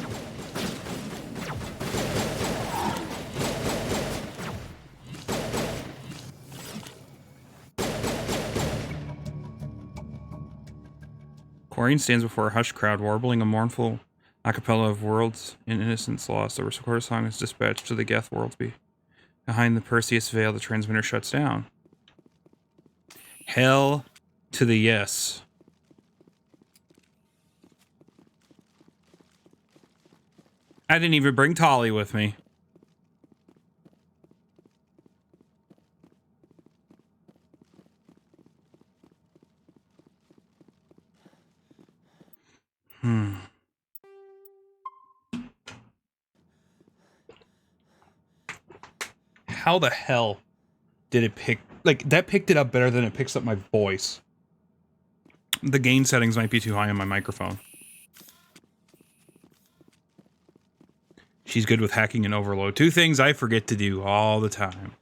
Corrine stands before a hushed crowd, warbling a mournful a cappella of worlds in innocence lost. The recorded song is dispatched to the Geth world. Behind the Perseus veil, the transmitter shuts down. Hell to the yes. I didn't even bring Tali with me. How the hell did it pick? Like, that picked it up better than it picks up my voice. The gain settings might be too high on my microphone. She's good with hacking and overload. Two things I forget to do all the time.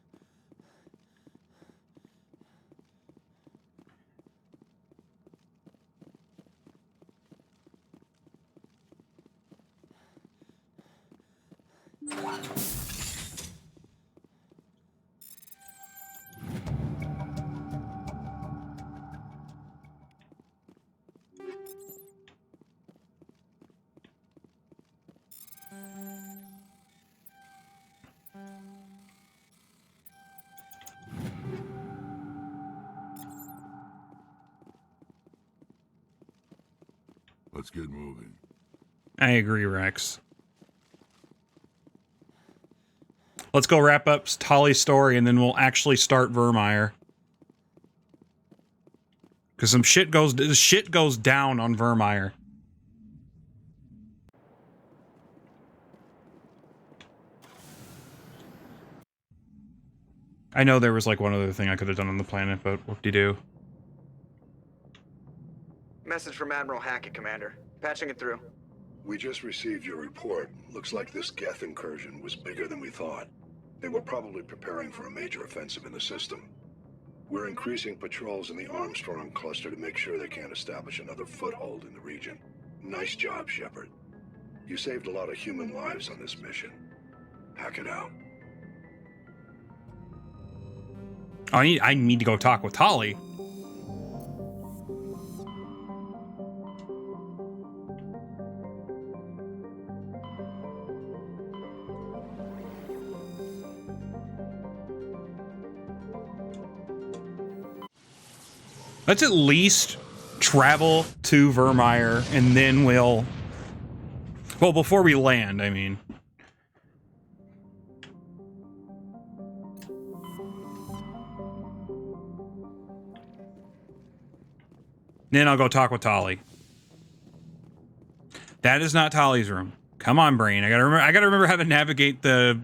Let's get moving. I agree, Rex. Let's go wrap up Tali's story and then we'll actually start Vermeer. Because some shit goes down on Vermeer. I know there was like one other thing I could have done on the planet, but whoop-de-doo. Message from Admiral Hackett, Commander. Patching it through. We just received your report. Looks like this Geth incursion was bigger than we thought. They were probably preparing for a major offensive in the system. We're increasing patrols in the Armstrong cluster to make sure they can't establish another foothold in the region. Nice job, Shepard. You saved a lot of human lives on this mission. Hack it out. I need to go talk with Tali. Let's at least travel to Vermeer, and then we'll... Well, before we land, I mean. Then I'll go talk with Tali. That is not Tali's room. Come on, brain. I gotta remember how to navigate the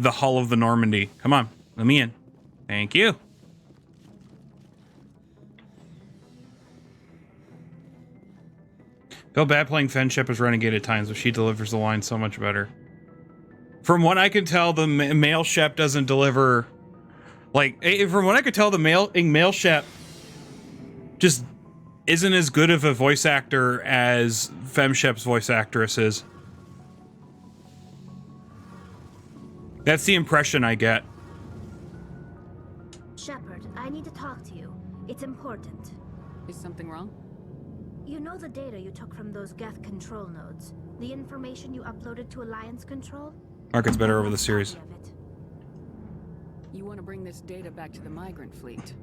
hull of the Normandy. Come on, let me in. Thank you. Feel bad playing Fenship as Renegade at times, but she delivers the line so much better. From what I can tell, the male Shep doesn't deliver... Like, from what I could tell, the male Shep just isn't as good of a voice actor as Femshep's voice actress is. That's the impression I get. Shepard, I need to talk to you. It's important. Is something wrong? You know the data you took from those Geth control nodes? The information you uploaded to Alliance Control? Market's better over the series. You want to bring this data back to the migrant fleet?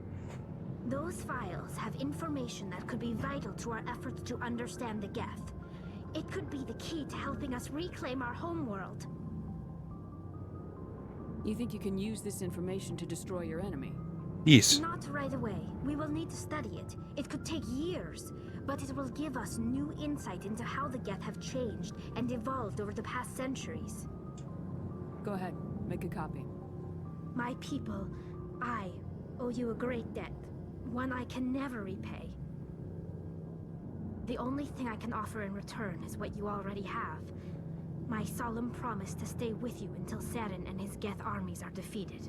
Those files have information that could be vital to our efforts to understand the Geth. It could be the key to helping us reclaim our homeworld. You think you can use this information to destroy your enemy? Yes. Not right away. We will need to study it. It could take years, but it will give us new insight into how the Geth have changed and evolved over the past centuries. Go ahead, make a copy. My people, I owe you a great debt, one I can never repay. The only thing I can offer in return is what you already have. My solemn promise to stay with you until Saren and his Geth armies are defeated.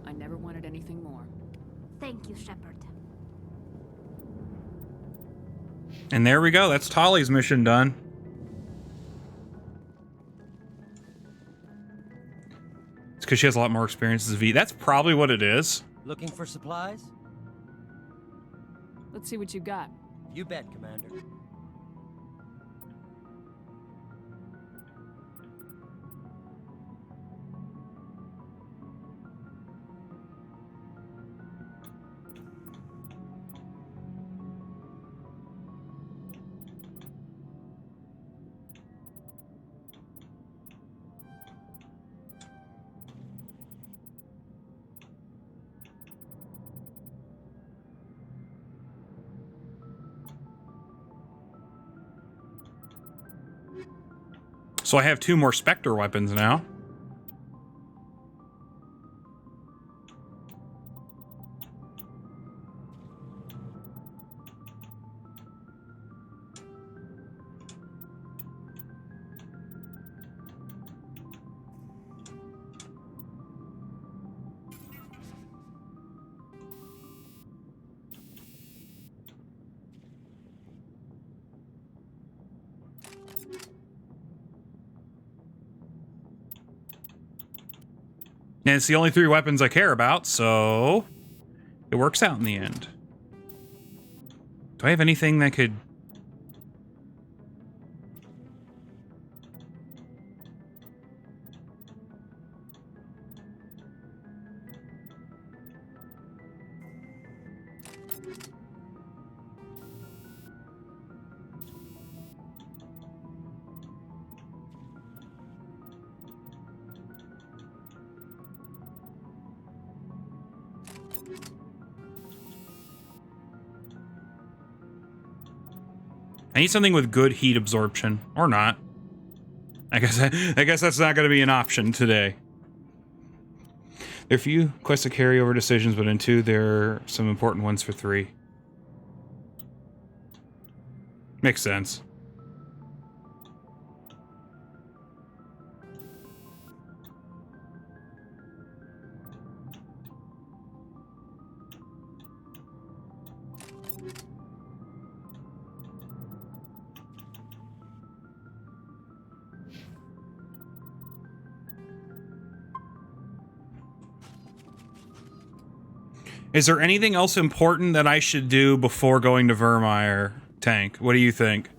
I never wanted anything more. Thank you, Shepard. And there we go. That's Tali's mission done. It's because she has a lot more experience as V. That's probably what it is. Looking for supplies? Let's see what you got. You bet, Commander. So I have 2 more Spectre weapons now. And it's the only 3 weapons I care about, so it works out in the end. Do I have anything that could... I need something with good heat absorption, or not. I guess that's not going to be an option today. There are few quests to carry over decisions, but in 2 there are some important ones for 3. Makes sense. Is there anything else important that I should do before going to Vermeer, Tank? What do you think?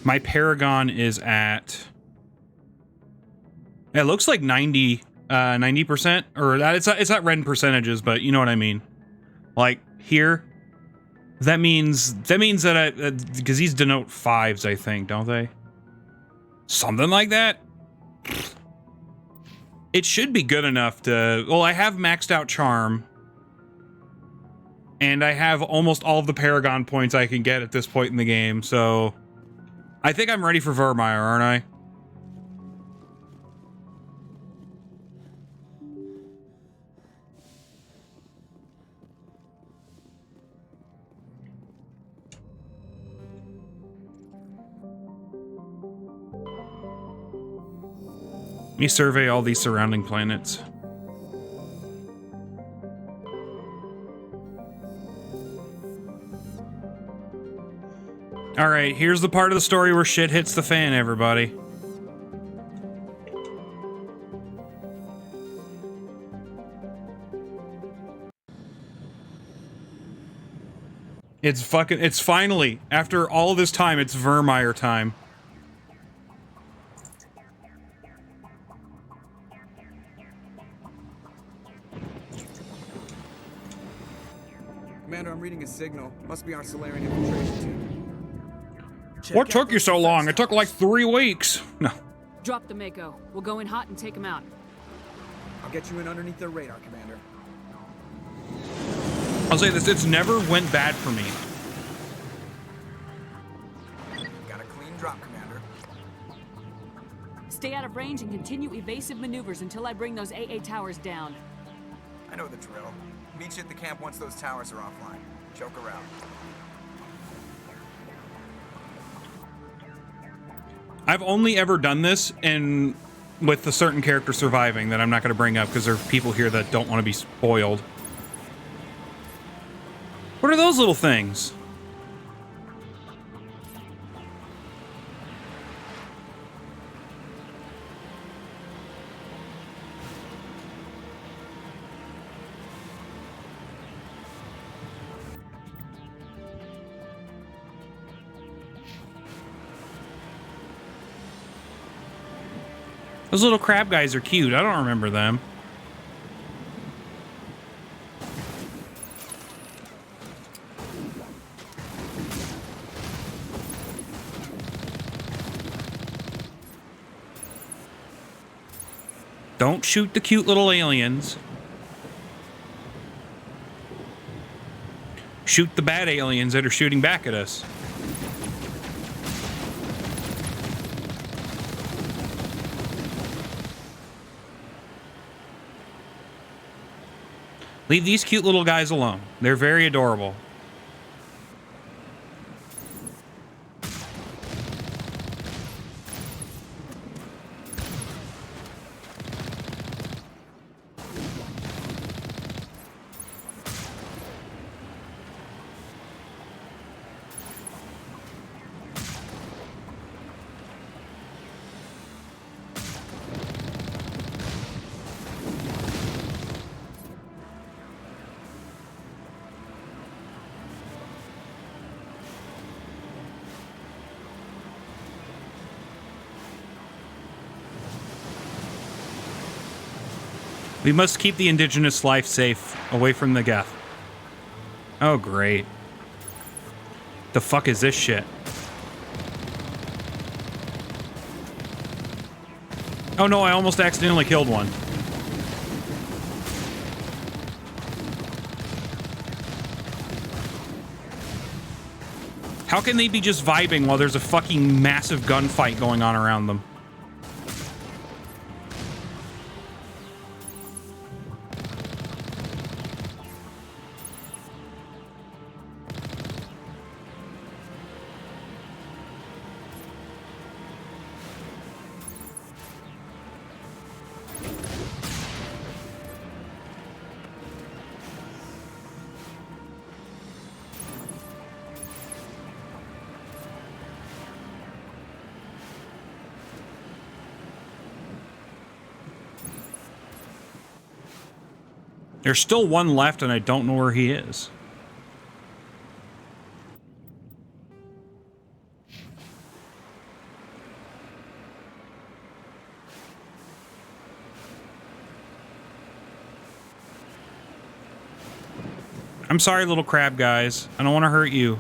My Paragon is at... It looks like 90%, or that it's not red in percentages, but you know what I mean. Like here, that means that because these denote 5s, I think, don't they? Something like that. It should be good enough to. Well, I have maxed out Charm, and I have almost all of the Paragon points I can get at this point in the game. So, I think I'm ready for Vermeer, aren't I? Let me survey all these surrounding planets. All right, here's the part of the story where shit hits the fan, everybody. It's finally, after all this time, it's Vermeer time. Commander, I'm reading a signal. Must be our Solarian infiltration team. What took you so long? It took like 3 weeks. No. Drop the Mako. We'll go in hot and take him out. I'll get you in underneath their radar, Commander. I'll say this, it's never went bad for me. Got a clean drop, Commander. Stay out of range and continue evasive maneuvers until I bring those AA towers down. I know the drill. Meet you at the camp once those towers are offline. Joke around. I've only ever done this and with a certain character surviving that I'm not going to bring up because there are people here that don't want to be spoiled. What are those little things? Those little crab guys are cute. I don't remember them. Don't shoot the cute little aliens. Shoot the bad aliens that are shooting back at us. Leave these cute little guys alone. They're very adorable. We must keep the indigenous life safe, away from the Geth. Oh, great. The fuck is this shit? Oh no, I almost accidentally killed one. How can they be just vibing while there's a fucking massive gunfight going on around them? There's still one left, and I don't know where he is. I'm sorry, little crab guys. I don't want to hurt you.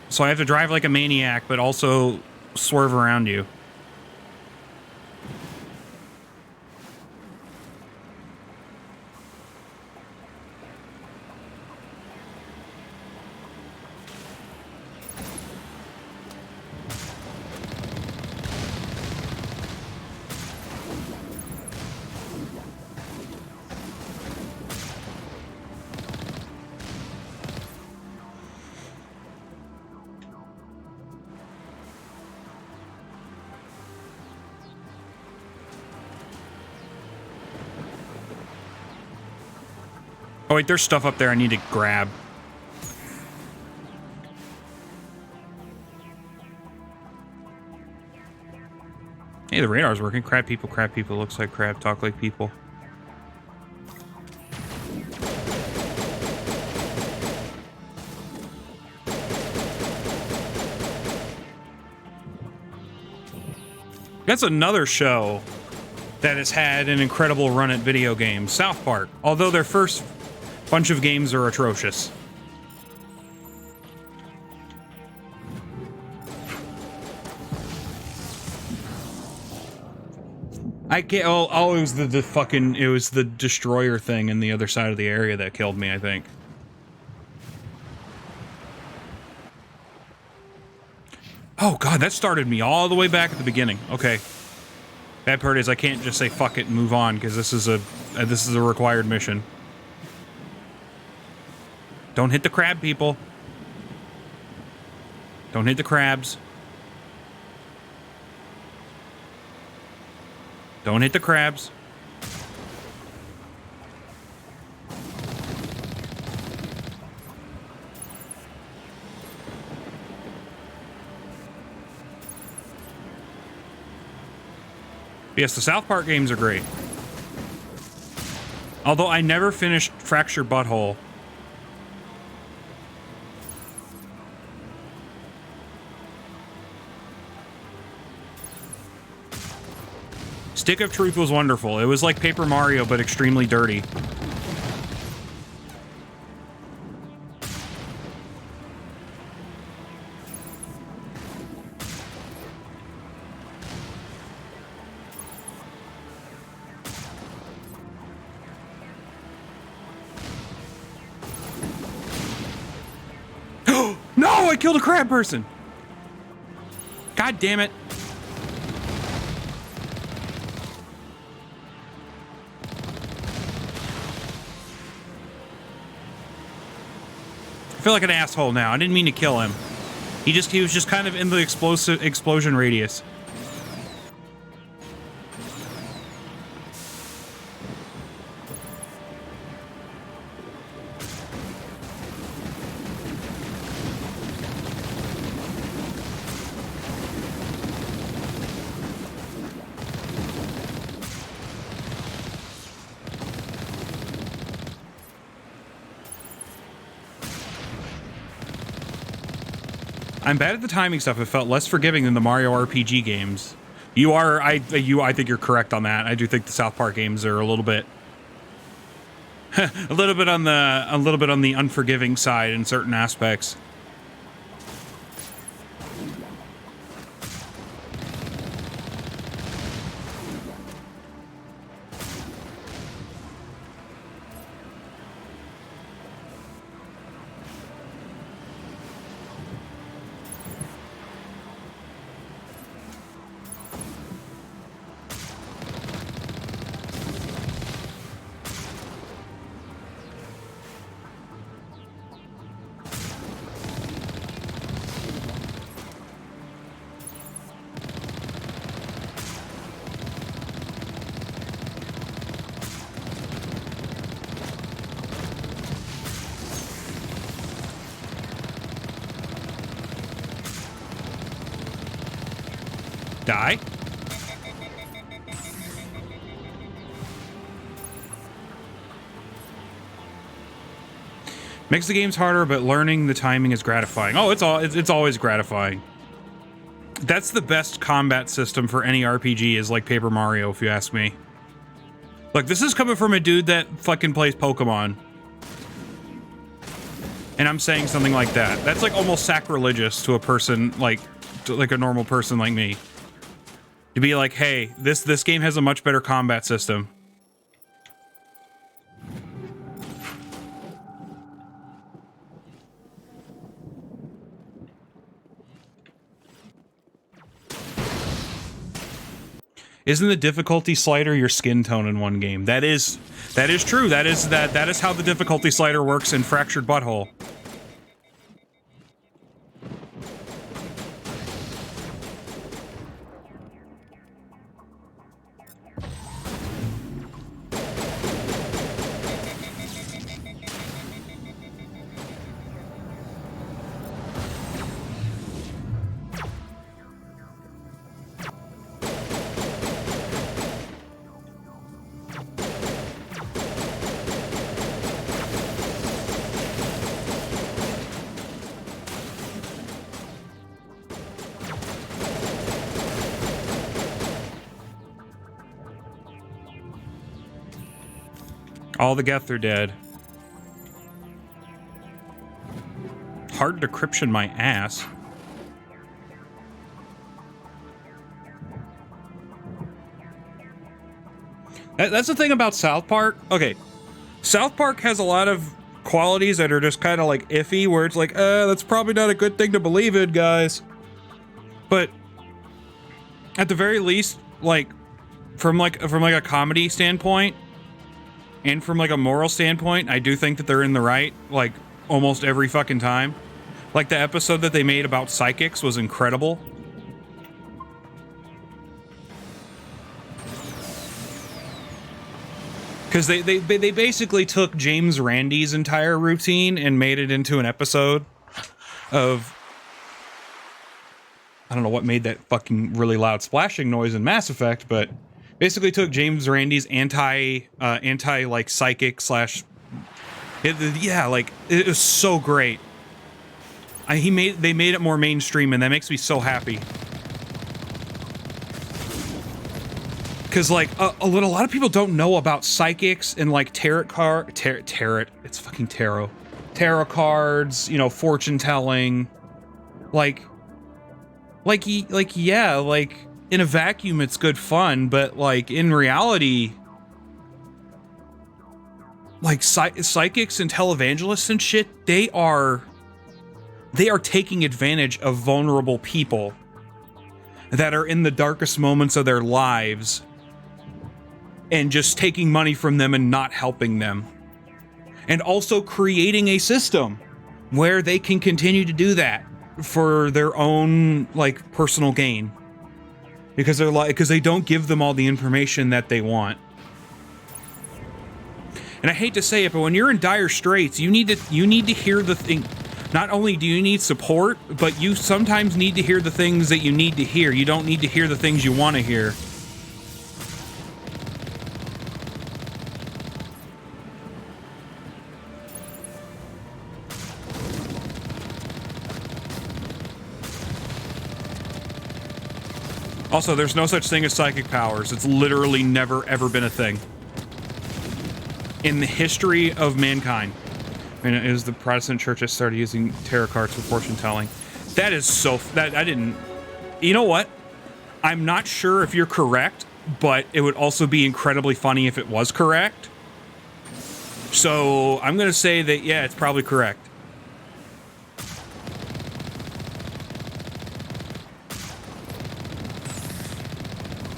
So I have to drive like a maniac, but also swerve around you. Oh wait, there's stuff up there I need to grab. Hey, the radar's working. Crab people, looks like crab, talk like people. That's another show that has had an incredible run at video games. South Park, although their first bunch of games are atrocious. I can't. Oh, it was the fucking. It was the destroyer thing in the other side of the area that killed me, I think. Oh god, that started me all the way back at the beginning. Okay. Bad part is I can't just say fuck it and move on because this is a required mission. Don't hit the crab, people. Don't hit the crabs. Don't hit the crabs. Yes, the South Park games are great. Although I never finished Fracture Butthole. Stick of Truth was wonderful. It was like Paper Mario, but extremely dirty. No, I killed a crab person. God damn it. I feel like an asshole now. I didn't mean to kill him. He was just kind of in the explosion radius. I'm bad at the timing stuff. It felt less forgiving than the Mario RPG games. I think you're correct on that. I do think the South Park games are a little bit a little bit on the unforgiving side in certain aspects. Die. Makes the games harder, but learning the timing is gratifying. Oh, it's always gratifying. That's the best combat system for any RPG is like Paper Mario, if you ask me. Look, this is coming from a dude that fucking plays Pokemon. And I'm saying something like that. That's like almost sacrilegious to a person like a normal person like me. To be like, hey, this game has a much better combat system. Isn't the difficulty slider your skin tone in one game? That is true. That is how the difficulty slider works in Fractured Butthole. All the Geth are dead. Hard decryption my ass. That's the thing about South Park. Okay, South Park has a lot of qualities that are just kind of like iffy, where it's like, that's probably not a good thing to believe in, guys. But at the very least, like from a comedy standpoint and from like a moral standpoint, I do think that they're in the right, like almost every fucking time. Like the episode that they made about psychics was incredible. Because they basically took James Randi's entire routine and made it into an episode of, I don't know what made that fucking really loud splashing noise in Mass Effect, but basically took James Randi's anti like psychic slash, yeah, like it was so great. They made it more mainstream, and that makes me so happy. Because like a lot of people don't know about psychics and like tarot, it's fucking tarot cards, you know, fortune telling, like yeah, like in a vacuum it's good fun, but like in reality, like psychics and televangelists and shit, they are taking advantage of vulnerable people that are in the darkest moments of their lives and just taking money from them and not helping them. And also creating a system where they can continue to do that for their own like personal gain. Because they don't give them all the information that they want. And I hate to say it, but when you're in dire straits, you need to hear the thing. Not only do you need support, but you sometimes need to hear the things that you need to hear. You don't need to hear the things you want to hear. Also, there's no such thing as psychic powers. It's literally never, ever been a thing in the history of mankind. I mean, it was the Protestant churches started using tarot cards for fortune telling. That is so... that I didn't... You know what? I'm not sure if you're correct, but it would also be incredibly funny if it was correct. So I'm going to say that, yeah, it's probably correct.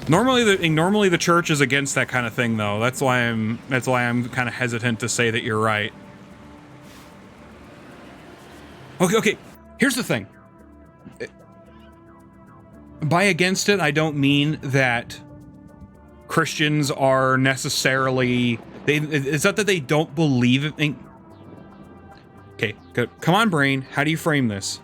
Normally the church is against that kind of thing, though. That's why I'm kind of hesitant to say that you're right. Okay. Here's the thing. By against it, I don't mean that Christians are necessarily... It's not that they don't believe in... Okay, good. Come on, brain. How do you frame this?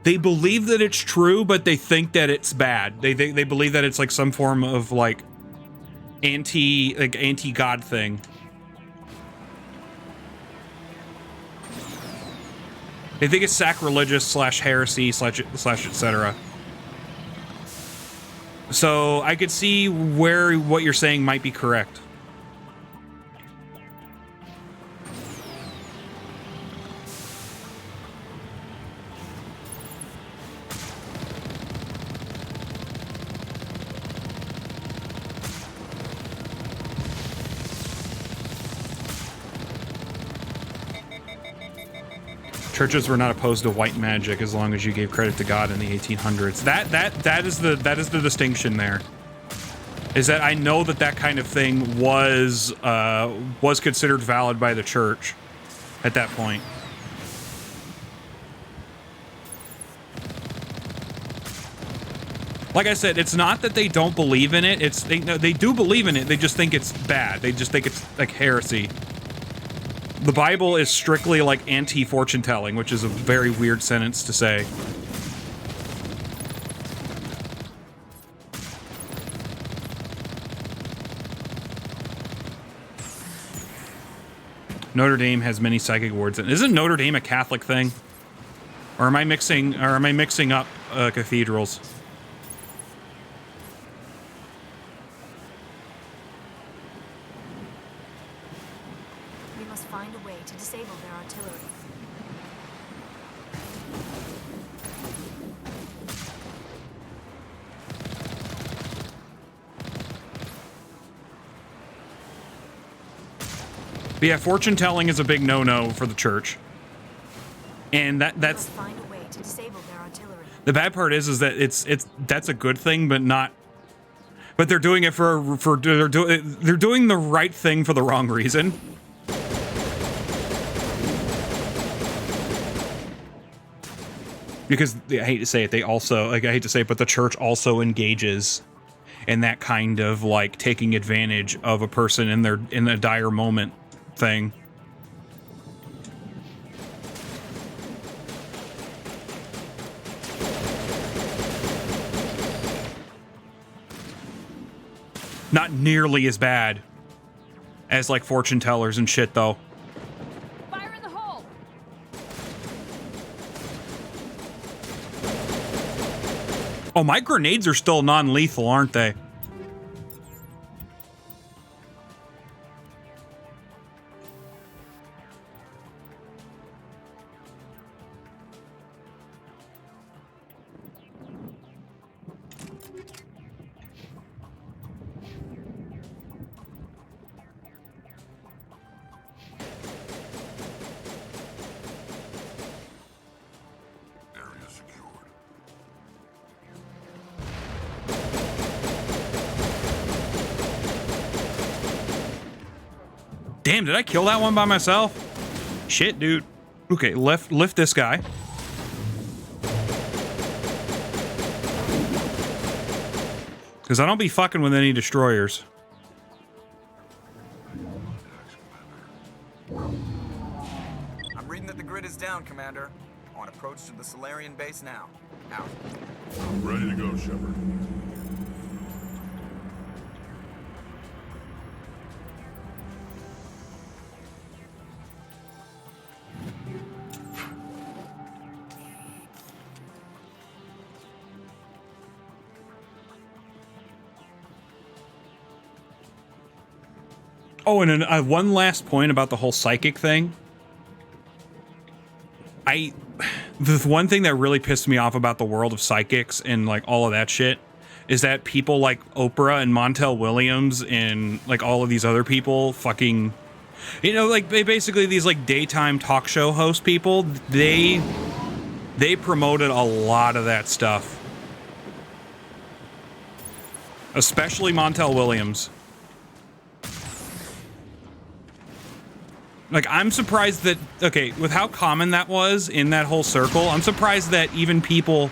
They believe that it's true, but they think that it's bad. They believe that it's like some form of like anti-God thing. They think it's sacrilegious slash heresy slash etc. So I could see where what you're saying might be correct. Churches were not opposed to white magic as long as you gave credit to God in the 1800s. That is the distinction there. Is that I know that kind of thing was considered valid by the church at that point. Like I said, it's not that they don't believe in it. It's they do believe in it. They just think it's bad. They just think it's like heresy. The Bible is strictly like anti-fortune telling, which is a very weird sentence to say. Notre Dame has many psychic wards. Isn't Notre Dame a Catholic thing? Or am I mixing up cathedrals? Find a way to disable their artillery. But yeah, fortune telling is a big no-no for the church. And that's Find a way to disable their artillery. The bad part is that that's a good thing, but not. But they're doing it they're doing the right thing for the wrong reason. Because I hate to say it, they also I hate to say it, but the church also engages in that kind of like taking advantage of a person in a dire moment thing. Not nearly as bad as like fortune tellers and shit though. Fire in the hole. Oh, my grenades are still non-lethal, aren't they? Damn, did I kill that one by myself? Shit, dude. Okay, lift this guy. Because I don't be fucking with any destroyers. I'm reading that the grid is down, Commander. On approach to the Solarian base now. Out. Ready to go, Shepard. Oh, and one last point about the whole psychic thing. The one thing that really pissed me off about the world of psychics and like all of that shit is that people like Oprah and Montel Williams and like all of these other people fucking, you know, like basically these like daytime talk show host people, they promoted a lot of that stuff. Especially Montel Williams. Like, I'm surprised that, okay, with how common that was in that whole circle, I'm surprised that even people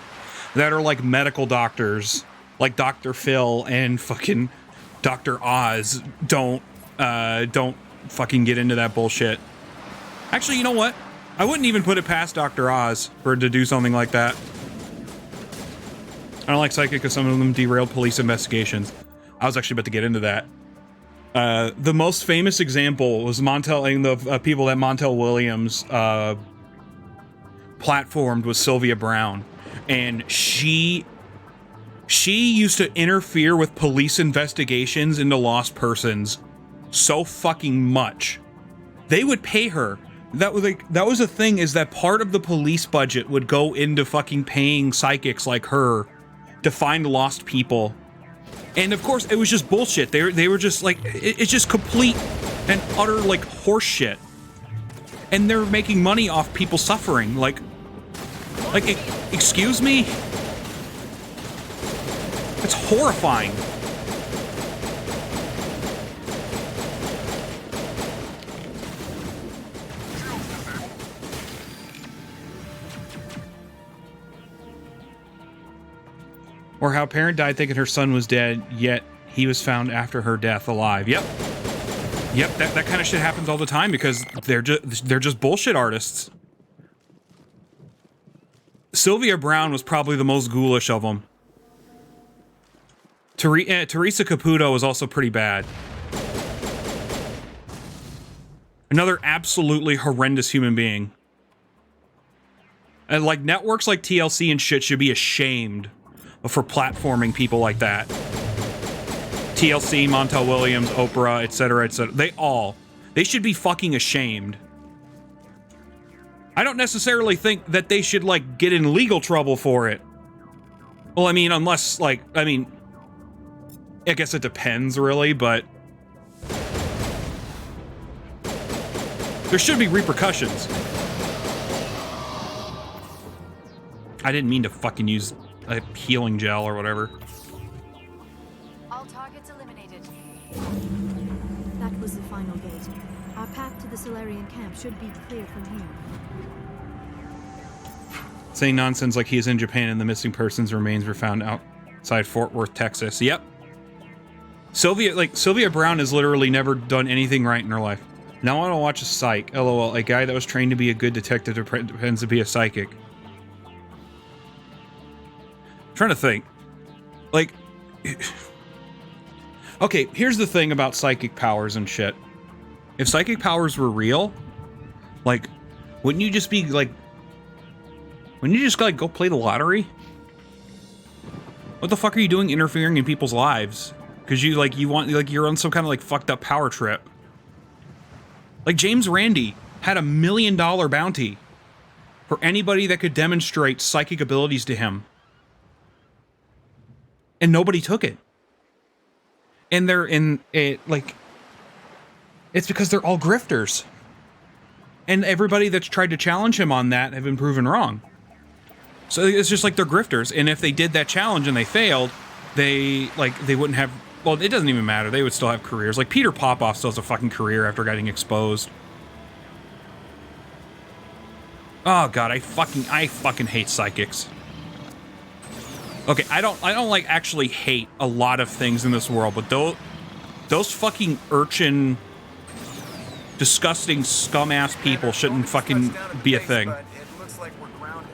that are like medical doctors, like Dr. Phil and fucking Dr. Oz, don't fucking get into that bullshit. Actually, you know what? I wouldn't even put it past Dr. Oz for to do something like that. I don't like psychic because some of them derailed police investigations. I was actually about to get into that. The most famous example was the people that Montel Williams platformed was Sylvia Brown, and she used to interfere with police investigations into lost persons so fucking much. They would pay her. That was a thing, is that part of the police budget would go into fucking paying psychics like her to find lost people. And of course, it was just bullshit. They were just like, it's just complete and utter like horse shit. And they're making money off people suffering. Like, excuse me? It's horrifying. Or how a parent died thinking her son was dead, yet he was found after her death alive. Yep, that kind of shit happens all the time because they're just bullshit artists. Sylvia Brown was probably the most ghoulish of them. Teresa Caputo was also pretty bad. Another absolutely horrendous human being. And like networks like TLC and shit should be ashamed for platforming people like that. TLC, Montel Williams, Oprah, etc., etc. They should be fucking ashamed. I don't necessarily think that they should like get in legal trouble for it. Well, I mean, unless like, I guess it depends really, but there should be repercussions. I didn't mean to fucking use a healing gel or whatever. All targets eliminated. That was the final gate. Our path to the Solarian camp should be clear from here. Saying nonsense like he is in Japan and the missing person's remains were found outside Fort Worth, Texas. Yep. Sylvia Brown has literally never done anything right in her life. Now I want to watch a psych. LOL. A guy that was trained to be a good detective depends to be a psychic. I'm trying to think. Like, okay, here's the thing about psychic powers and shit. If psychic powers were real, like, wouldn't you just be like, wouldn't you just like go play the lottery? What the fuck are you doing interfering in people's lives? Because you you're on some kind of like fucked up power trip. Like James Randi had $1 million bounty for anybody that could demonstrate psychic abilities to him. And nobody took it. And they're in it, like, it's because they're all grifters. And everybody that's tried to challenge him on that have been proven wrong. So it's just like they're grifters. And if they did that challenge and they failed, they wouldn't have, well, it doesn't even matter. They would still have careers. Like Peter Popoff still has a fucking career after getting exposed. Oh god, I fucking hate psychics. Okay, I don't like actually hate a lot of things in this world, but those fucking urchin, disgusting scum-ass people shouldn't fucking be a thing. But it looks like we're grounded.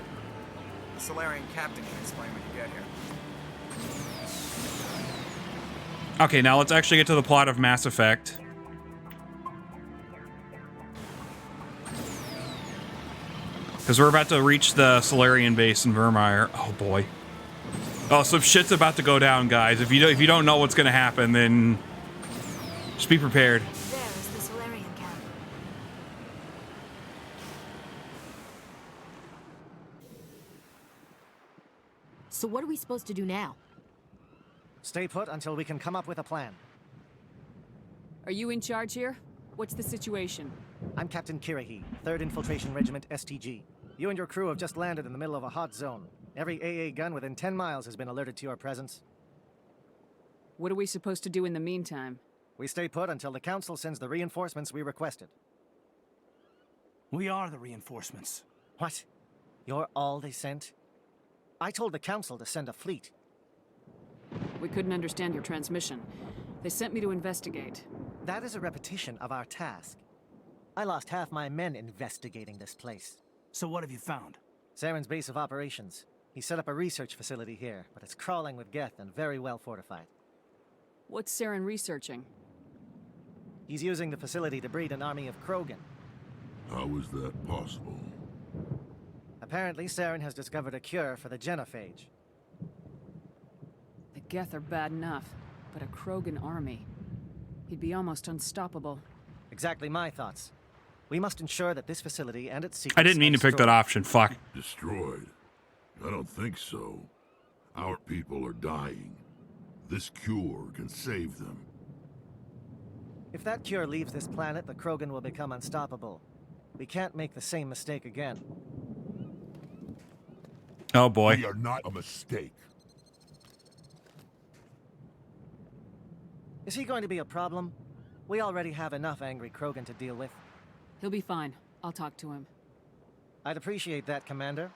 The Solarian captain can explain when you get here. Okay, now let's actually get to the plot of Mass Effect. Because we're about to reach the Solarian base in Vermeer. Oh boy. Oh, some shit's about to go down, guys. If you don't know what's gonna happen, then just be prepared. There is the Solarian camp. So what are we supposed to do now? Stay put until we can come up with a plan. Are you in charge here? What's the situation? I'm Captain Kirahi, 3rd Infiltration Regiment STG. You and your crew have just landed in the middle of a hot zone. Every AA gun within 10 miles has been alerted to your presence. What are we supposed to do in the meantime? We stay put until the Council sends the reinforcements we requested. We are the reinforcements. What? You're all they sent? I told the Council to send a fleet. We couldn't understand your transmission. They sent me to investigate. That is a repetition of our task. I lost half my men investigating this place. So what have you found? Saren's base of operations. He set up a research facility here, but it's crawling with Geth and very well fortified. What's Saren researching? He's using the facility to breed an army of Krogan. How is that possible? Apparently, Saren has discovered a cure for the genophage. The Geth are bad enough, but a Krogan army. He'd be almost unstoppable. Exactly my thoughts. We must ensure that this facility and its secrets I didn't mean to pick that option. Fuck. Destroyed? I don't think so. Our people are dying. This cure can save them. If that cure leaves this planet, the Krogan will become unstoppable. We can't make the same mistake again. Oh boy. We are not a mistake. Is he going to be a problem? We already have enough angry Krogan to deal with. He'll be fine. I'll talk to him. I'd appreciate that, Commander.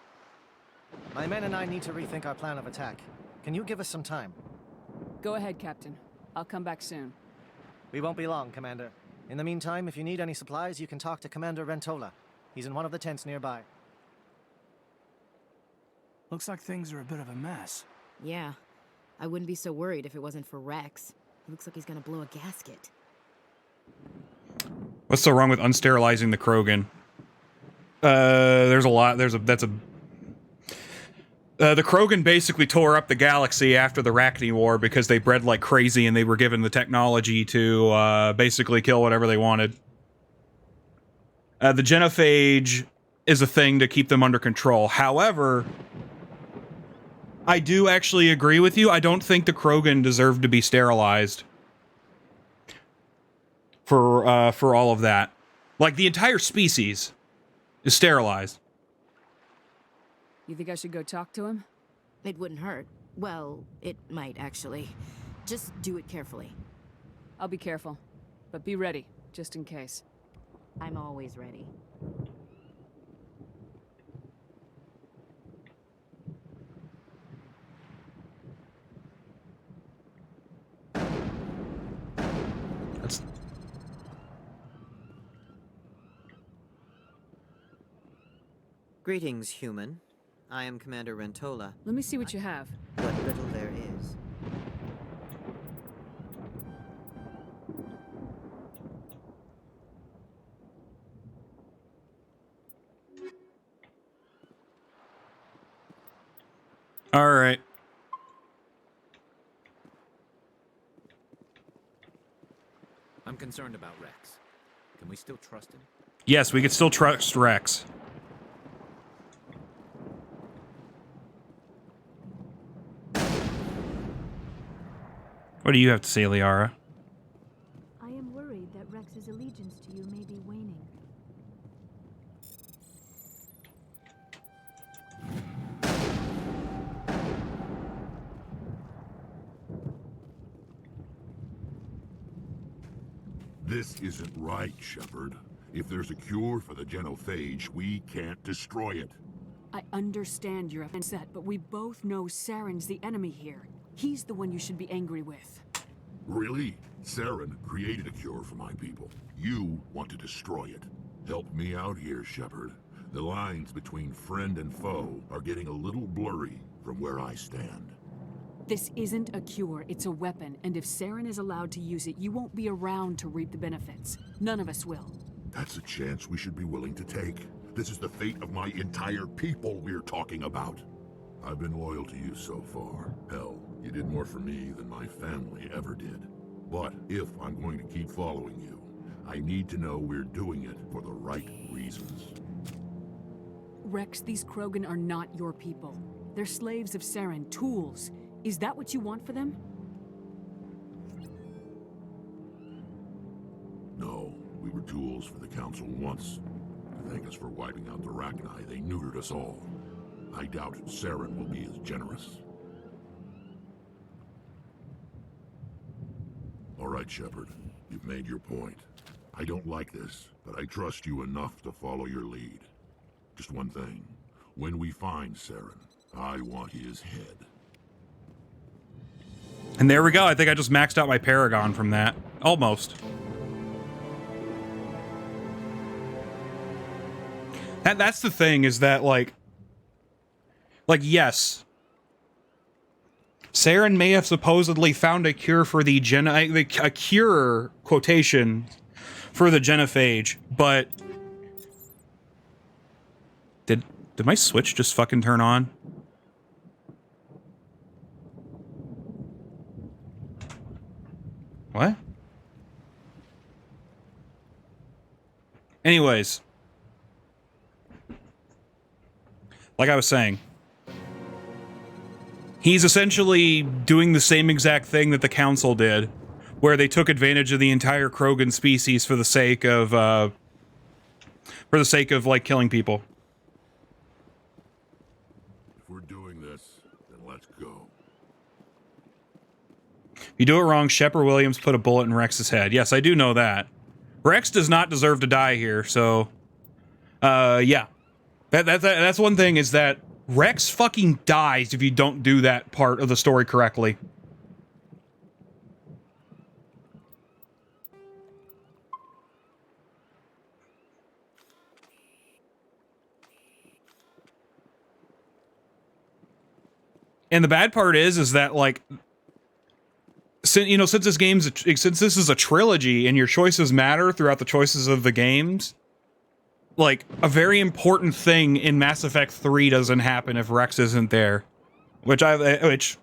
My men and I need to rethink our plan of attack. Can you give us some time? Go ahead, Captain. I'll come back soon. We won't be long, Commander. In the meantime, if you need any supplies, you can talk to Commander Rentola. He's in one of the tents nearby. Looks like things are a bit of a mess. Yeah. I wouldn't be so worried if it wasn't for Rex. He looks like he's gonna blow a gasket. What's so wrong with unsterilizing the Krogan? There's a lot. The Krogan basically tore up the galaxy after the Rachni War because they bred like crazy and they were given the technology to basically kill whatever they wanted. The genophage is a thing to keep them under control. However, I do actually agree with you. I don't think the Krogan deserve to be sterilized for all of that. Like, the entire species is sterilized. You think I should go talk to him? It wouldn't hurt. Well, it might, actually. Just do it carefully. I'll be careful. But be ready, just in case. I'm always ready. That's... Greetings, human. I am Commander Rentola. Let me see what you have. What little there is. All right. I'm concerned about Rex. Can we still trust him? Yes, we could still trust Rex. What do you have to say, Liara? I am worried that Rex's allegiance to you may be waning. This isn't right, Shepard. If there's a cure for the genophage, we can't destroy it. I understand you're upset, but we both know Saren's the enemy here. He's the one you should be angry with. Really? Saren created a cure for my people. You want to destroy it. Help me out here, Shepard. The lines between friend and foe are getting a little blurry from where I stand. This isn't a cure, it's a weapon, and if Saren is allowed to use it, you won't be around to reap the benefits. None of us will. That's a chance we should be willing to take. This is the fate of my entire people we're talking about. I've been loyal to you so far. Hell, you did more for me than my family ever did. But if I'm going to keep following you, I need to know we're doing it for the right reasons. Rex, these Krogan are not your people. They're slaves of Saren, tools. Is that what you want for them? No, we were tools for the Council once. To thank us for wiping out the Rachni, they neutered us all. I doubt Saren will be as generous. All right, Shepard. You've made your point. I don't like this, but I trust you enough to follow your lead. Just one thing. When we find Saren, I want his head. And there we go. I think I just maxed out my Paragon from that. Almost. That's the thing, is that, like, yes. Saren may have supposedly found a cure for the a cure, quotation, for the genophage, but... Did my Switch just fucking turn on? What? Anyways. Like I was saying. He's essentially doing the same exact thing that the Council did, where they took advantage of the entire Krogan species for the sake of, like, killing people. If we're doing this, then let's go. If you do it wrong, Shepard Williams put a bullet in Rex's head. Yes, I do know that. Rex does not deserve to die here, so... yeah. That's one thing, is that Rex fucking dies if you don't do that part of the story correctly. And the bad part is that, like, since this is a trilogy and your choices matter throughout the choices of the games, like, a very important thing in Mass Effect 3 doesn't happen if Rex isn't there. Which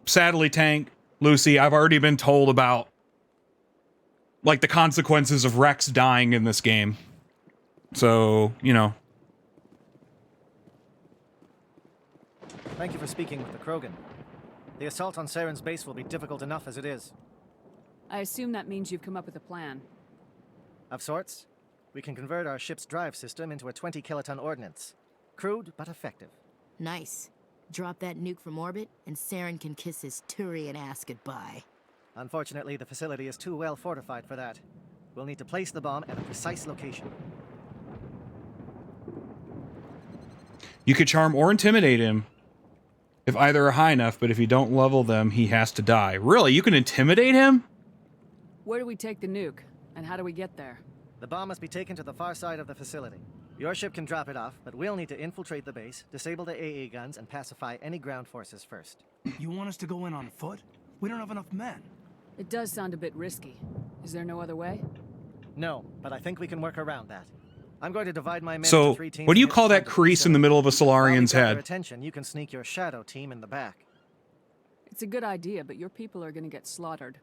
sadly, Tank, Lucy, I've already been told about, like, the consequences of Rex dying in this game. So, you know. Thank you for speaking with the Krogan. The assault on Saren's base will be difficult enough as it is. I assume that means you've come up with a plan. Of sorts. We can convert our ship's drive system into a 20-kiloton ordnance. Crude, but effective. Nice. Drop that nuke from orbit, and Saren can kiss his Turian ass goodbye. Unfortunately, the facility is too well fortified for that. We'll need to place the bomb at a precise location. You could charm or intimidate him if either are high enough, but if you don't level them, he has to die. Really? You can intimidate him? Where do we take the nuke? And how do we get there? The bomb must be taken to the far side of the facility. Your ship can drop it off, but we'll need to infiltrate the base, disable the AA guns, and pacify any ground forces first. You want us to go in on foot? We don't have enough men. It does sound a bit risky. Is there no other way? No, but I think we can work around that. I'm going to divide my men So, into 3 teams. what do you call that crease in the middle of a Solarian's While we gather head? attention, you can sneak your shadow team in the back. It's a good idea, but your people are gonna get slaughtered.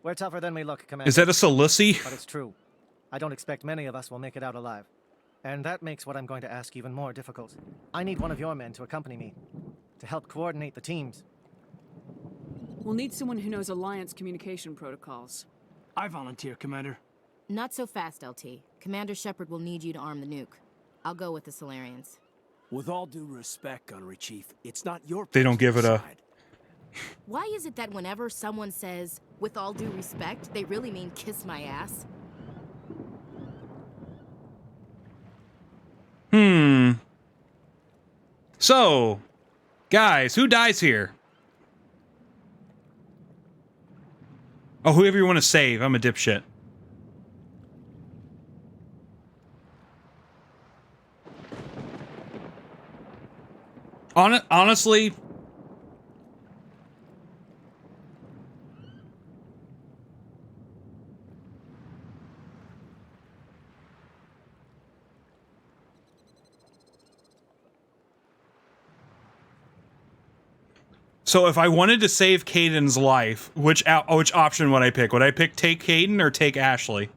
We're tougher than we look, Commander. Is that a Salissi? But it's true. I don't expect many of us will make it out alive. And that makes what I'm going to ask even more difficult. I need one of your men to accompany me, to help coordinate the teams. We'll need someone who knows Alliance communication protocols. I volunteer, Commander. Not so fast, LT. Commander Shepard will need you to arm the nuke. I'll go with the Solarians. With all due respect, Gunnery Chief, it's not your They don't give it a... Why is it that whenever someone says, with all due respect, they really mean kiss my ass? So, guys, who dies here? Oh, whoever you want to save. I'm a dipshit. Honestly... So if I wanted to save Caden's life, which option would I pick? Would I pick take Caden or take Ashley?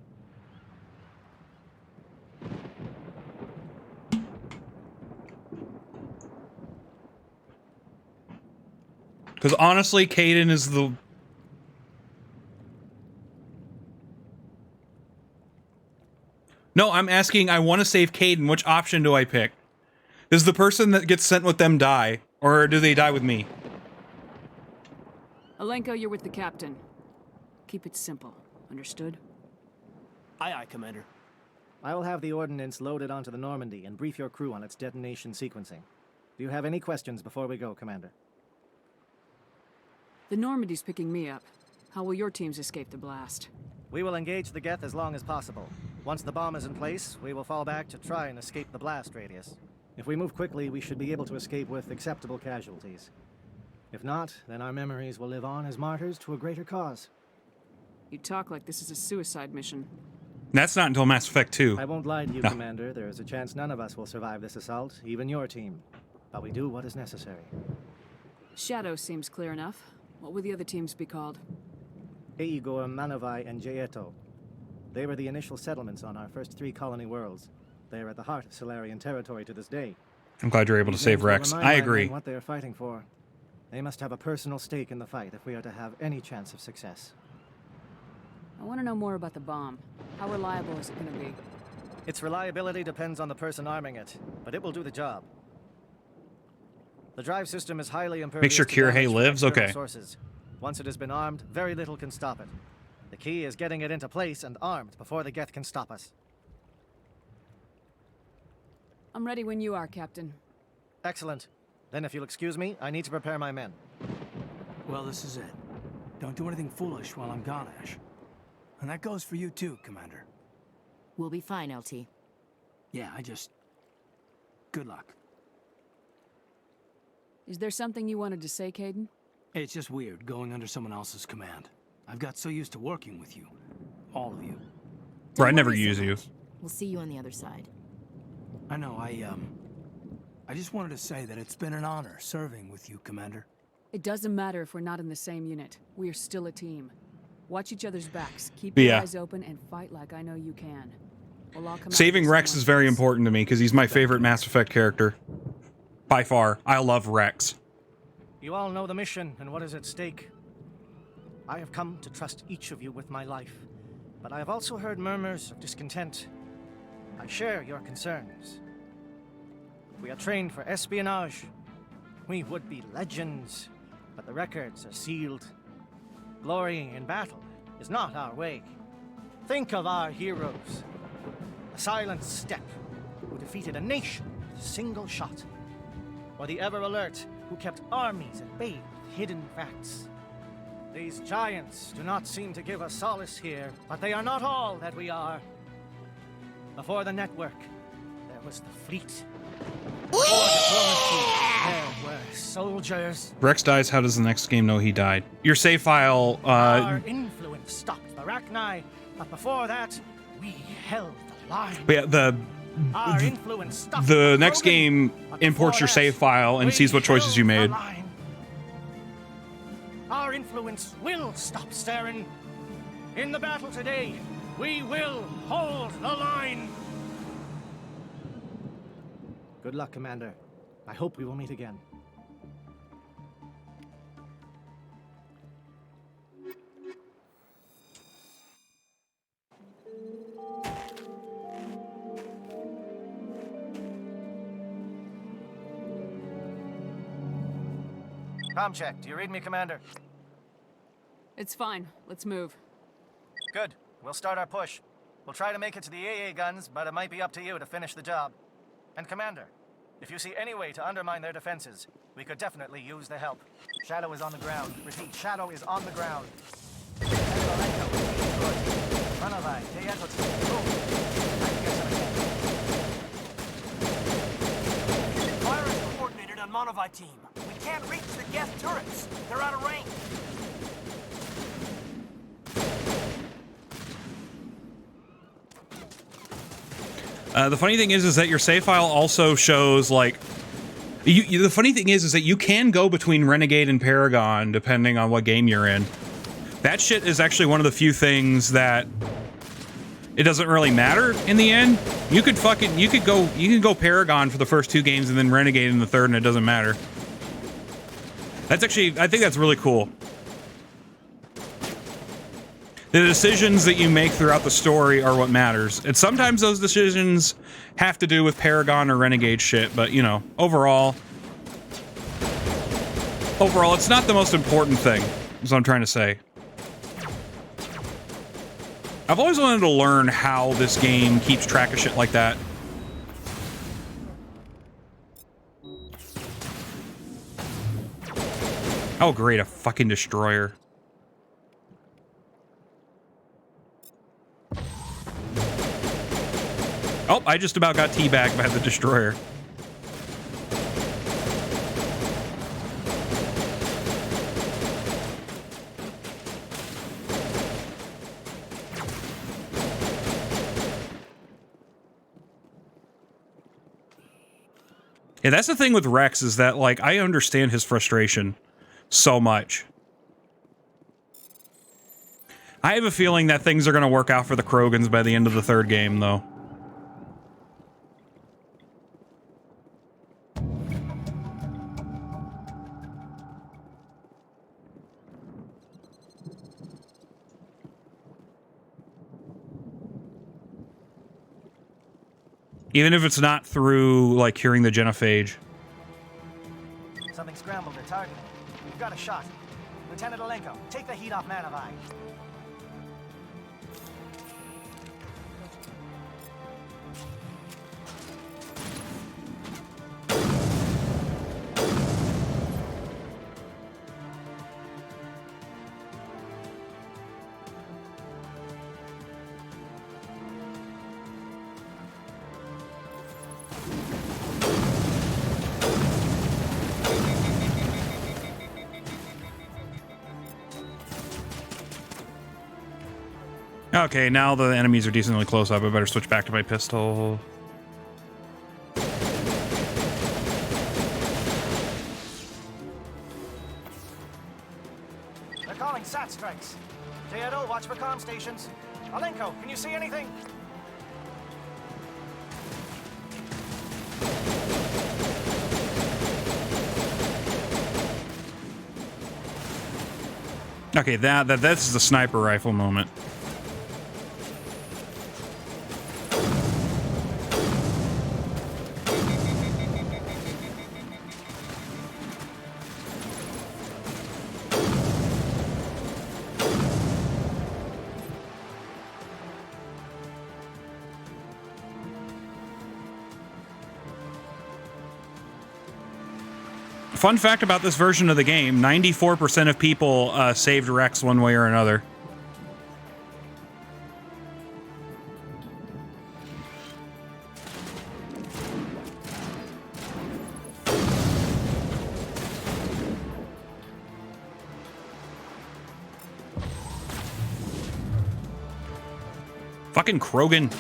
Because honestly, Caden is the... No, I'm asking, I want to save Caden. Which option do I pick? Does the person that gets sent with them die? Or do they die with me? Alenko, you're with the captain. Keep it simple. Understood? Aye, aye, Commander. I will have the ordnance loaded onto the Normandy and brief your crew on its detonation sequencing. Do you have any questions before we go, Commander? The Normandy's picking me up. How will your teams escape the blast? We will engage the Geth as long as possible. Once the bomb is in place, we will fall back to try and escape the blast radius. If we move quickly, we should be able to escape with acceptable casualties. If not, then our memories will live on as martyrs to a greater cause. You talk like this is a suicide mission. That's not until Mass Effect 2. I won't lie to you, No. Commander. There is a chance none of us will survive this assault, even your team. But we do what is necessary. Shadow seems clear enough. What will the other teams be called? Eigor, Manavai, and Jaeto. They were the initial settlements on our first 3 colony worlds. They are at the heart of Solarian territory to this day. I'm glad you're able to These save names will Rex. remind I my men agree. what they are fighting for. They must have a personal stake in the fight if we are to have any chance of success. I want to know more about the bomb. How reliable is it going to be? Its reliability depends on the person arming it, but it will do the job. The drive system is highly impervious Make sure to Kirihei damage from lives? external Okay. sources. Once it has been armed, very little can stop it. The key is getting it into place and armed before the Geth can stop us. I'm ready when you are, Captain. Excellent. Then if you'll excuse me, I need to prepare my men. Well, this is it. Don't do anything foolish while I'm gone, Ash. And that goes for you too, Commander. We'll be fine, LT. Yeah, good luck. Is there something you wanted to say, Caden? It's just weird going under someone else's command. I've got so used to working with you. All of you. Bro, I Don't never worry so use you. much. We'll see you on the other side. I know, I just wanted to say that it's been an honor serving with you, Commander. It doesn't matter if we're not in the same unit. We are still a team. Watch each other's backs. Keep your Yeah. eyes open and fight like I know you can. We'll all come out of Saving this Rex in is one very piece. important to me because he's my favorite Mass Effect character. By far. I love Rex. You all know the mission and what is at stake. I have come to trust each of you with my life, but I have also heard murmurs of discontent. I share your concerns. We are trained for espionage. we would be legends, but the records are sealed. Glorying in battle is not our way. Think of our heroes. A silent step who defeated a nation with a single shot. Or the ever-alert who kept armies at bay with hidden facts. These giants do not seem to give us solace here, but they are not all that we are. Before the network, there was the fleet. Before diplomacy, there were soldiers. Rex dies. How does the next game know he died? Your save file. Our influence stopped the Arachni, but before that, we held the line. But yeah, Our influence stopped the next game imports your save file and sees what choices you made. Our influence will stop Saren. In the battle today, we will hold the line. Good luck, Commander. I hope we will meet again. Com check. Do you read me, Commander? It's fine. Let's move. Good. We'll start our push. We'll try to make it to the AA guns, but it might be up to you to finish the job. And Commander, if you see any way to undermine their defenses, we could definitely use the help. Shadow is on the ground. Repeat, Shadow is on the ground. Fire is coordinated on Monovi team. We can't reach the Geth turrets. They're out of range. The funny thing is that your save file also shows like the funny thing is that you can go between Renegade and Paragon depending on what game you're in. That shit is actually one of the few things that it doesn't really matter in the end. You could go Paragon for the first 2 games and then Renegade in the third, and it doesn't matter. That's actually, I think that's really cool. The decisions that you make throughout the story are what matters. And sometimes those decisions have to do with Paragon or Renegade shit, but, you know, overall, it's not the most important thing, is what I'm trying to say. I've always wanted to learn how this game keeps track of shit like that. Oh, great, a fucking destroyer. Oh, I just about got teabagged by the destroyer. Yeah, that's the thing with Rex, is that, like, I understand his frustration so much. I have a feeling that things are going to work out for the Krogans by the end of the 3rd game, though. Even if it's not through, like, curing the genophage. Something scrambled their target. We've got a shot. Lieutenant Alenko, take the heat off Manovi. Okay, now the enemies are decently close up. I better switch back to my pistol. They're calling SAT strikes. Teodo, watch for comm stations. Alenko, can you see anything? Okay, that's the sniper rifle moment. Fun fact about this version of the game, 94% of people saved Rex one way or another. Fucking Krogan.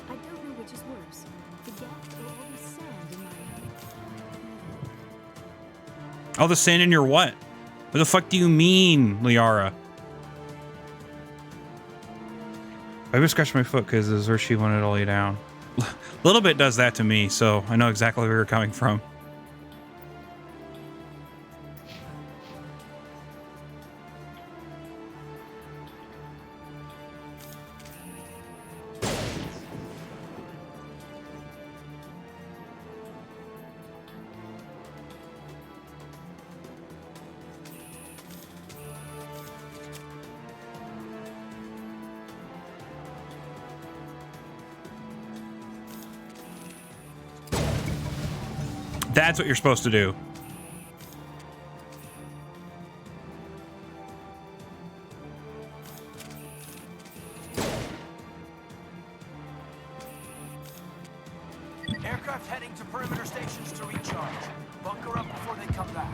I don't know which is worse, the gap or all the sand in my All the sand in your what? What the fuck do you mean, Liara? I just scratched my foot because this is where she wanted to lay down. A little bit does that to me, so I know exactly where you're coming from. That's what you're supposed to do. Aircraft heading to perimeter stations to recharge. Bunker up before they come back.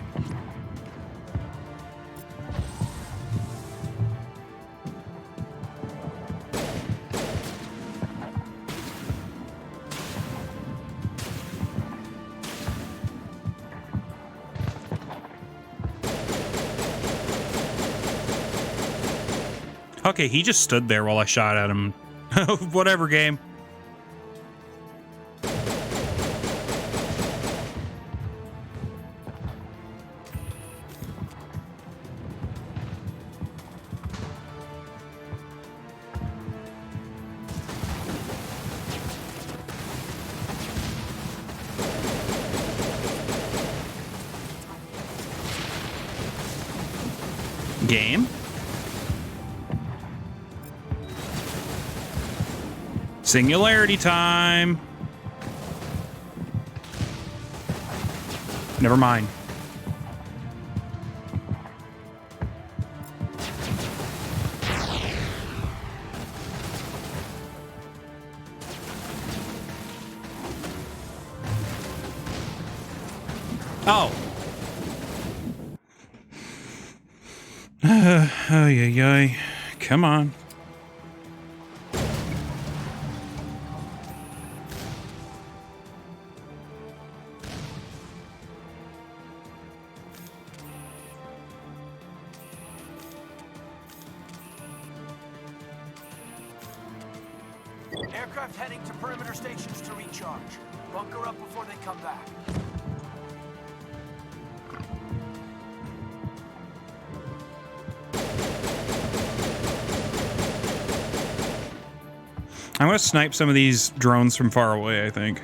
Okay, he just stood there while I shot at him. Whatever, game. Game? Singularity time. Never mind. Oh. Oh, yeah. Come on. Aircraft heading to perimeter stations to recharge. Bunker up before they come back. I'm gonna snipe some of these drones from far away, I think.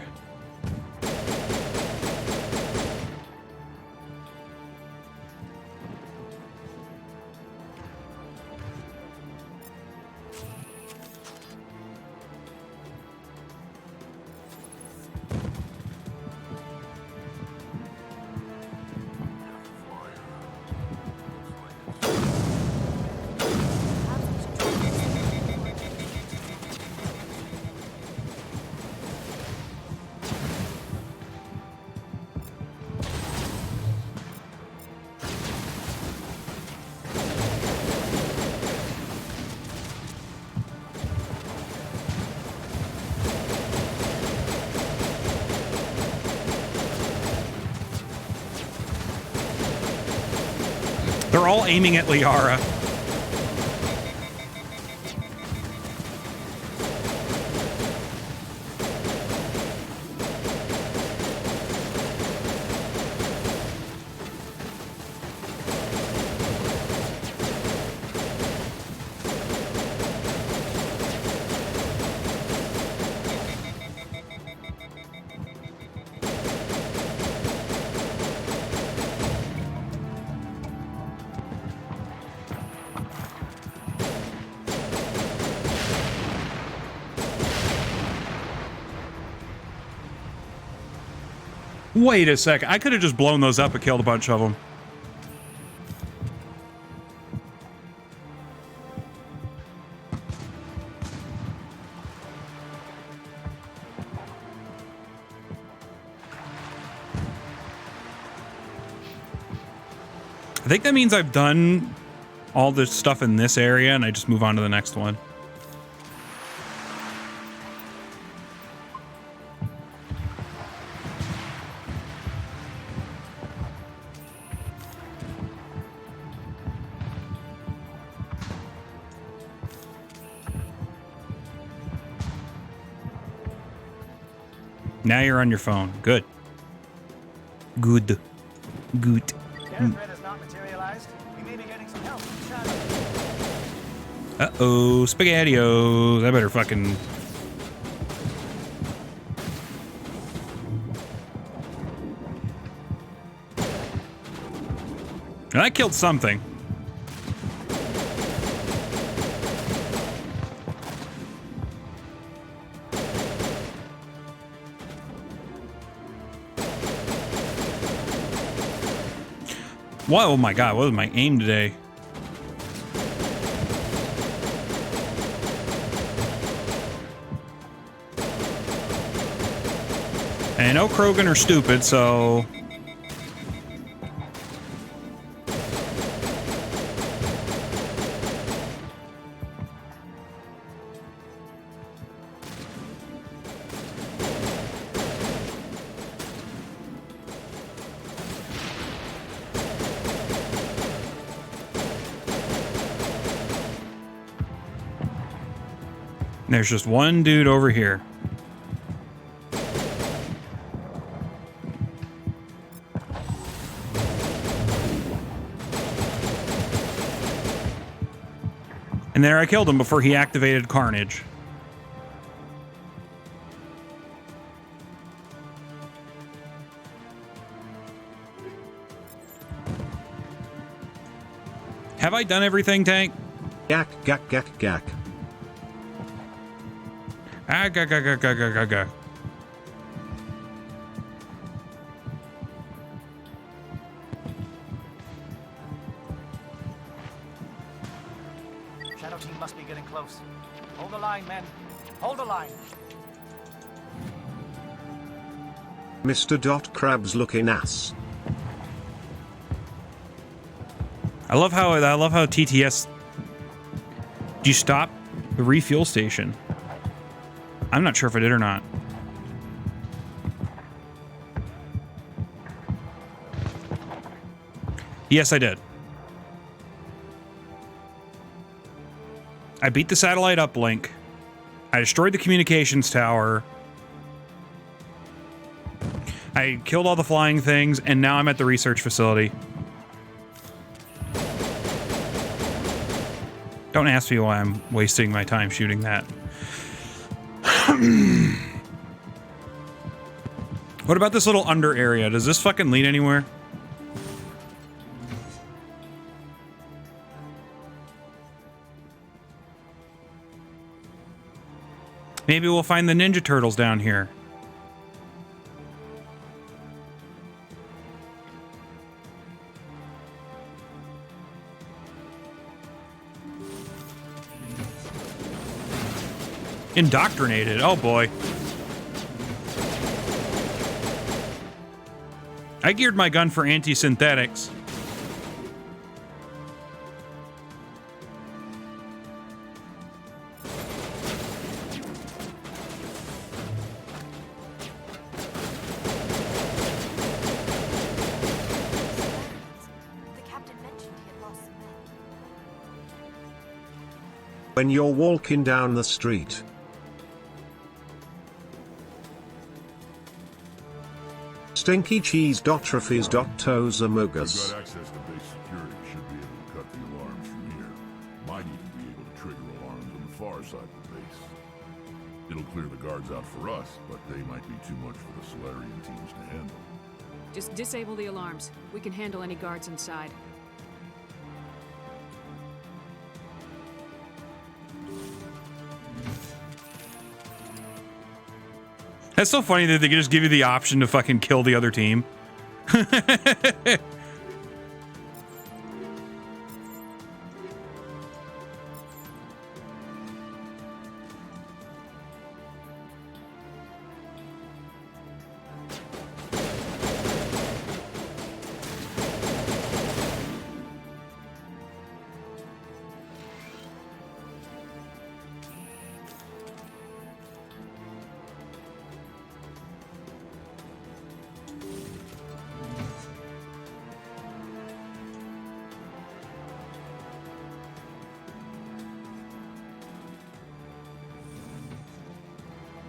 They're all aiming at Liara. Wait a second. I could have just blown those up and killed a bunch of them. I think that means I've done all the stuff in this area and I just move on to the next one. Now you're on your phone. Good. Good. Good. Uh-oh, SpaghettiOs. I better fucking... I killed something. Whoa, oh my god, what was my aim today? And I know Krogan are stupid, so... There's just one dude over here. And there I killed him before he activated Carnage. Have I done everything, Tank? Gak, gak, gak, gak. Ah, ga, ga, ga, ga, ga, ga, ga. Shadow team must be getting close. Hold the line, men. Hold the line. Mr. Dot Crab's looking ass. I love how TTS. Did you stop the refuel station? I'm not sure if I did or not. Yes, I did. I beat the satellite uplink. I destroyed the communications tower. I killed all the flying things, and now I'm at the research facility. Don't ask me why I'm wasting my time shooting that. What about this little under area? Does this fucking lead anywhere? Maybe we'll find the Ninja Turtles down here. Indoctrinated. Oh boy. I geared my gun for anti-synthetics. When you're walking down the street. Stinky cheese. Trophies. Toes amugas. Got access to base security. Should be able to cut the alarms from here. Might even be able to trigger alarms on the far side of the base. It'll clear the guards out for us, but they might be too much for the Solarian teams to handle. Just disable the alarms. We can handle any guards inside. That's so funny that they can just give you the option to fucking kill the other team.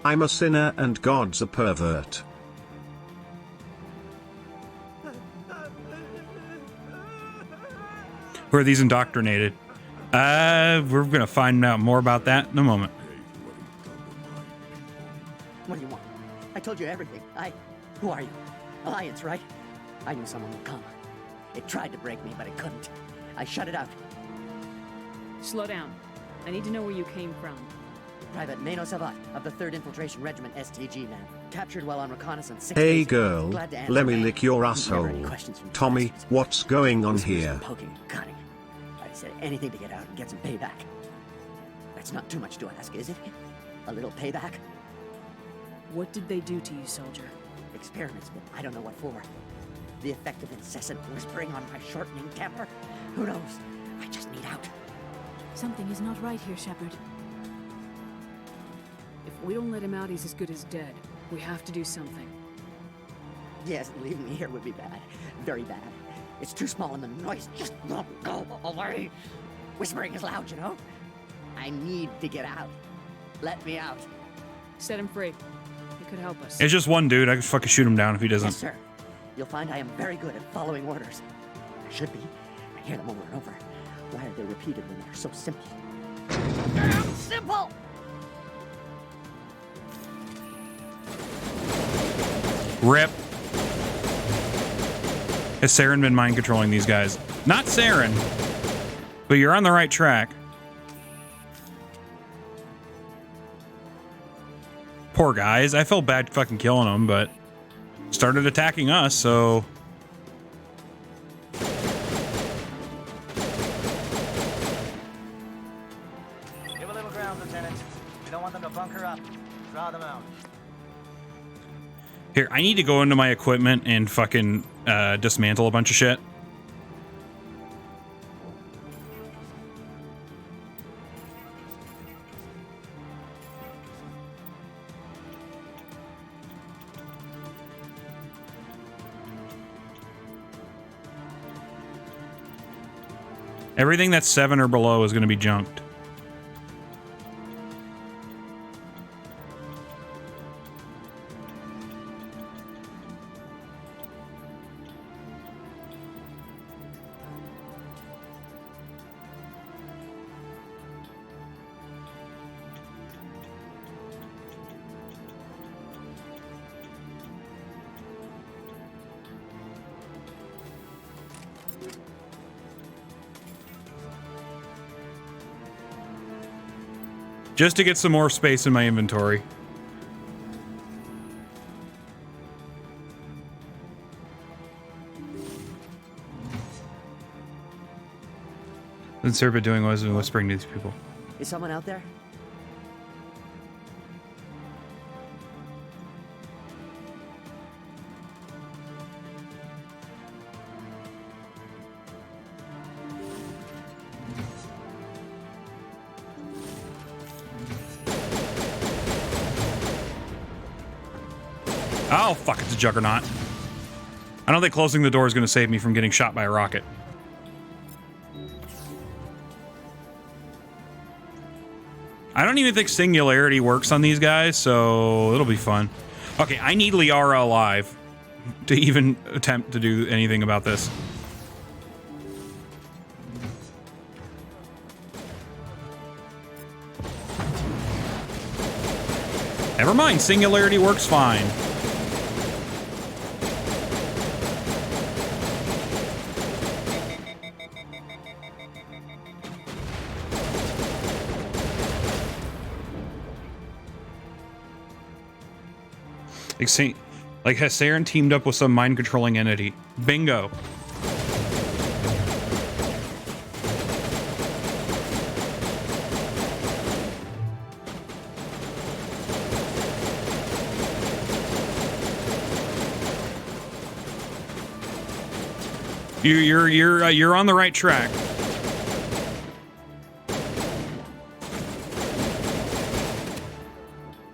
I'm a sinner and God's a pervert. Who are these indoctrinated? We're gonna find out more about that in a moment. What do you want? I told you everything. Who are you? Alliance, right? I knew someone would come. It tried to break me, but it couldn't. I shut it out. Slow down. I need to know where you came from. Private Mano Savat of the 3rd Infiltration Regiment STG, man. Captured while on reconnaissance 6 Hey days ago. girl, Glad to answer, let me man. lick your Never any asshole. questions from you Tommy, bastards. what's going on Whispers here? and poking and cutting. I said anything to get out and get some payback. That's not too much to ask, is it? A little payback? What did they do to you, soldier? Experiments, but I don't know what for. The effect of incessant whispering on my shortening temper? Who knows? I just need out. Something is not right here, Shepard. If we don't let him out, he's as good as dead. We have to do something. Yes, leaving me here would be bad. Very bad. It's too small and the noise just won't go away. Whispering is loud, you know? I need to get out. Let me out. Set him free. He could help us. It's just one dude. I can fucking shoot him down if he doesn't. Yes, sir. You'll find I am very good at following orders. I should be. I hear them over and over. Why are they repeated when they're so simple? Damn simple! Rip. Has Saren been mind controlling these guys? Not Saren, but you're on the right track. Poor guys. I felt bad fucking killing them, but started attacking us, so... Give a little ground, Lieutenant. We don't want them to bunker up. Draw them out. Here, I need to go into my equipment and fucking dismantle a bunch of shit. Everything that's 7 or below is going to be junked. Just to get some more space in my inventory. Then Serba doing was whispering to these people. Is someone out there? Oh, fuck, it's a juggernaut. I don't think closing the door is going to save me from getting shot by a rocket. I don't even think Singularity works on these guys, so it'll be fun. Okay, I need Liara alive to even attempt to do anything about this. Never mind, Singularity works fine. Like has Saren teamed up with some mind controlling entity? Bingo. You're on the right track.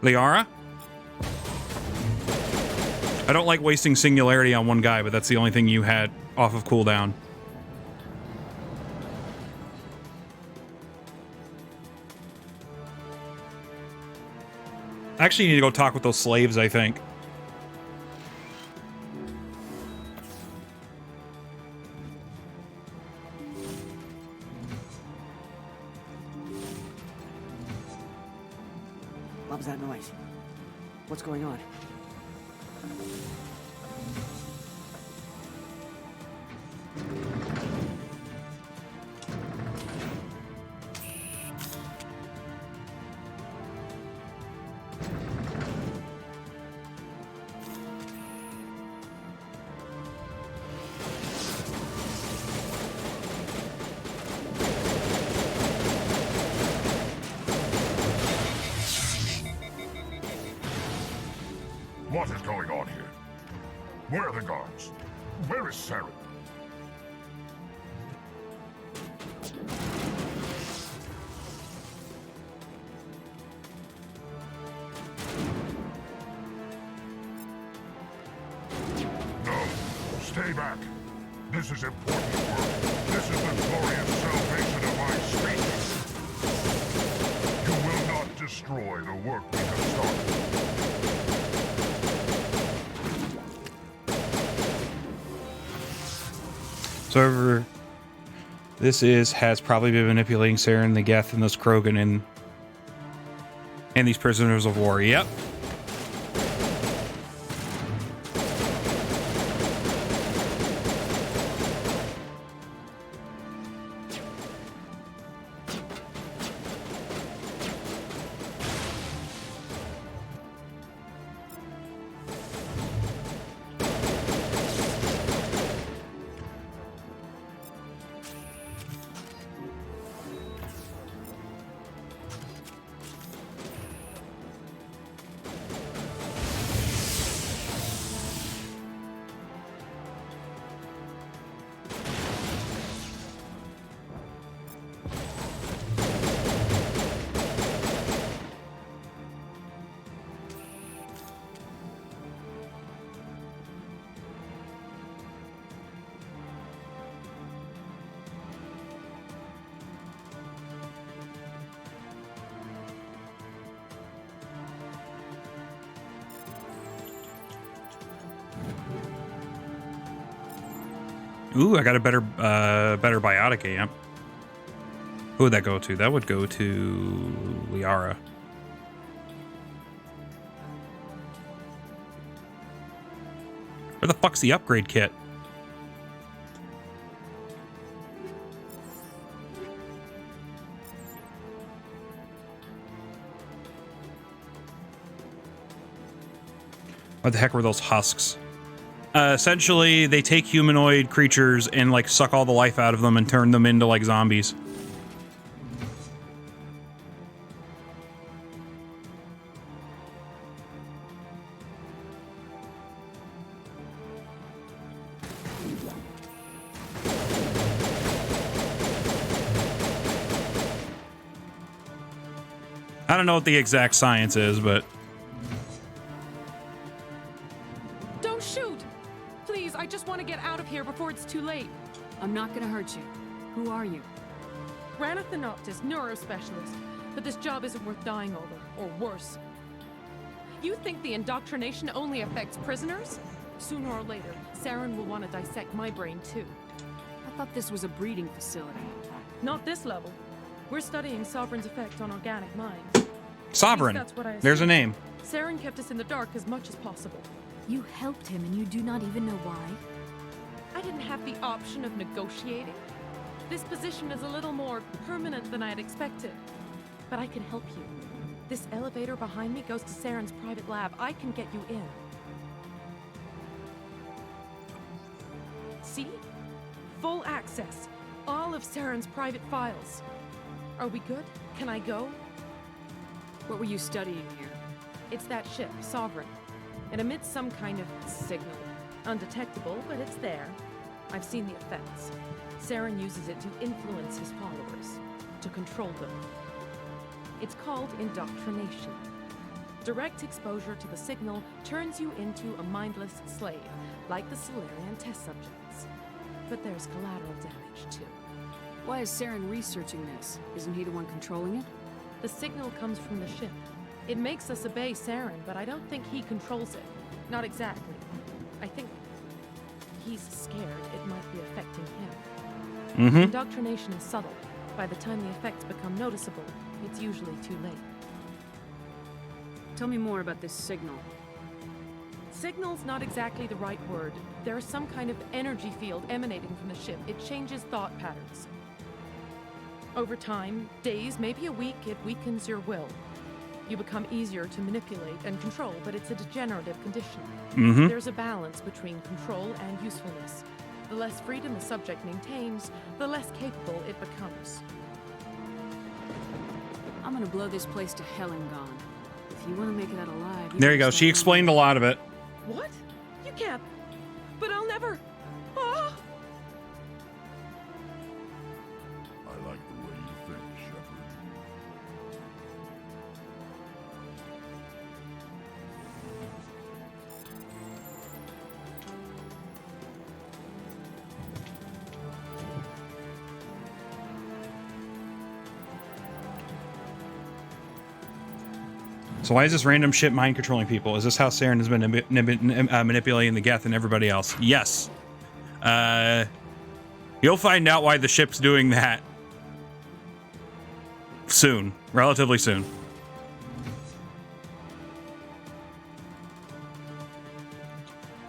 Liara? I don't like wasting singularity on one guy, but that's the only thing you had off of cooldown. I actually need to go talk with those slaves, I think. What was that noise? What's going on? What is going on here? Where are the guards? Where is Saren? No, stay back. This is important work. This is the glorious salvation of my species. You will not destroy the work we have started. So whoever this has probably been manipulating Saren, the Geth, and those Krogan and these prisoners of war. Yep. Ooh, I got a better biotic amp. Who would that go to? That would go to Liara. Where the fuck's the upgrade kit? What the heck were those husks? Essentially, they take humanoid creatures and like suck all the life out of them and turn them into like zombies. I don't know what the exact science is, but Don't shoot! Please, I just want to get out of here before it's too late. I'm not gonna hurt you. Who are you? Ranathanoptis, neurospecialist. But this job isn't worth dying over, or worse. You think the indoctrination only affects prisoners? Sooner or later, Saren will want to dissect my brain too. I thought this was a breeding facility. Not this level. We're studying Sovereign's effect on organic minds. Sovereign. That's what I There's a assumed. name. Saren kept us in the dark as much as possible. You helped him and you do not even know why? I didn't have the option of negotiating. This position is a little more permanent than I had expected. But I can help you. This elevator behind me goes to Saren's private lab. I can get you in. See? Full access. All of Saren's private files. Are we good? Can I go? What were you studying here? It's that ship, Sovereign. It emits some kind of signal. Undetectable, but it's there. I've seen the effects. Saren uses it to influence his followers, to control them. It's called indoctrination. Direct exposure to the signal turns you into a mindless slave, like the Solarian test subjects. But there's collateral damage, too. Why is Saren researching this? Isn't he the one controlling it? The signal comes from the ship. It makes us obey Saren, but I don't think he controls it. Not exactly. I think he's scared it might be affecting him. Indoctrination is subtle. By the time the effects become noticeable, it's usually too late. Tell me more about this signal. Signal's not exactly the right word. There's some kind of energy field emanating from the ship. It changes thought patterns. Over time, days, maybe a week, it weakens your will. You become easier to manipulate and control, but it's a degenerative condition. There's a balance between control and usefulness. The less freedom the subject maintains, the less capable it becomes. I'm gonna blow this place to hell and gone. If you want to make it out alive... There you go. She explained a lot of it. What? You can't. But I'll never... Ah! I like the way you think, Shepard. So why is this random ship mind controlling people? Is this how Saren has been manipulating the Geth and everybody else? Yes. You'll find out why the ship's doing that soon, relatively soon.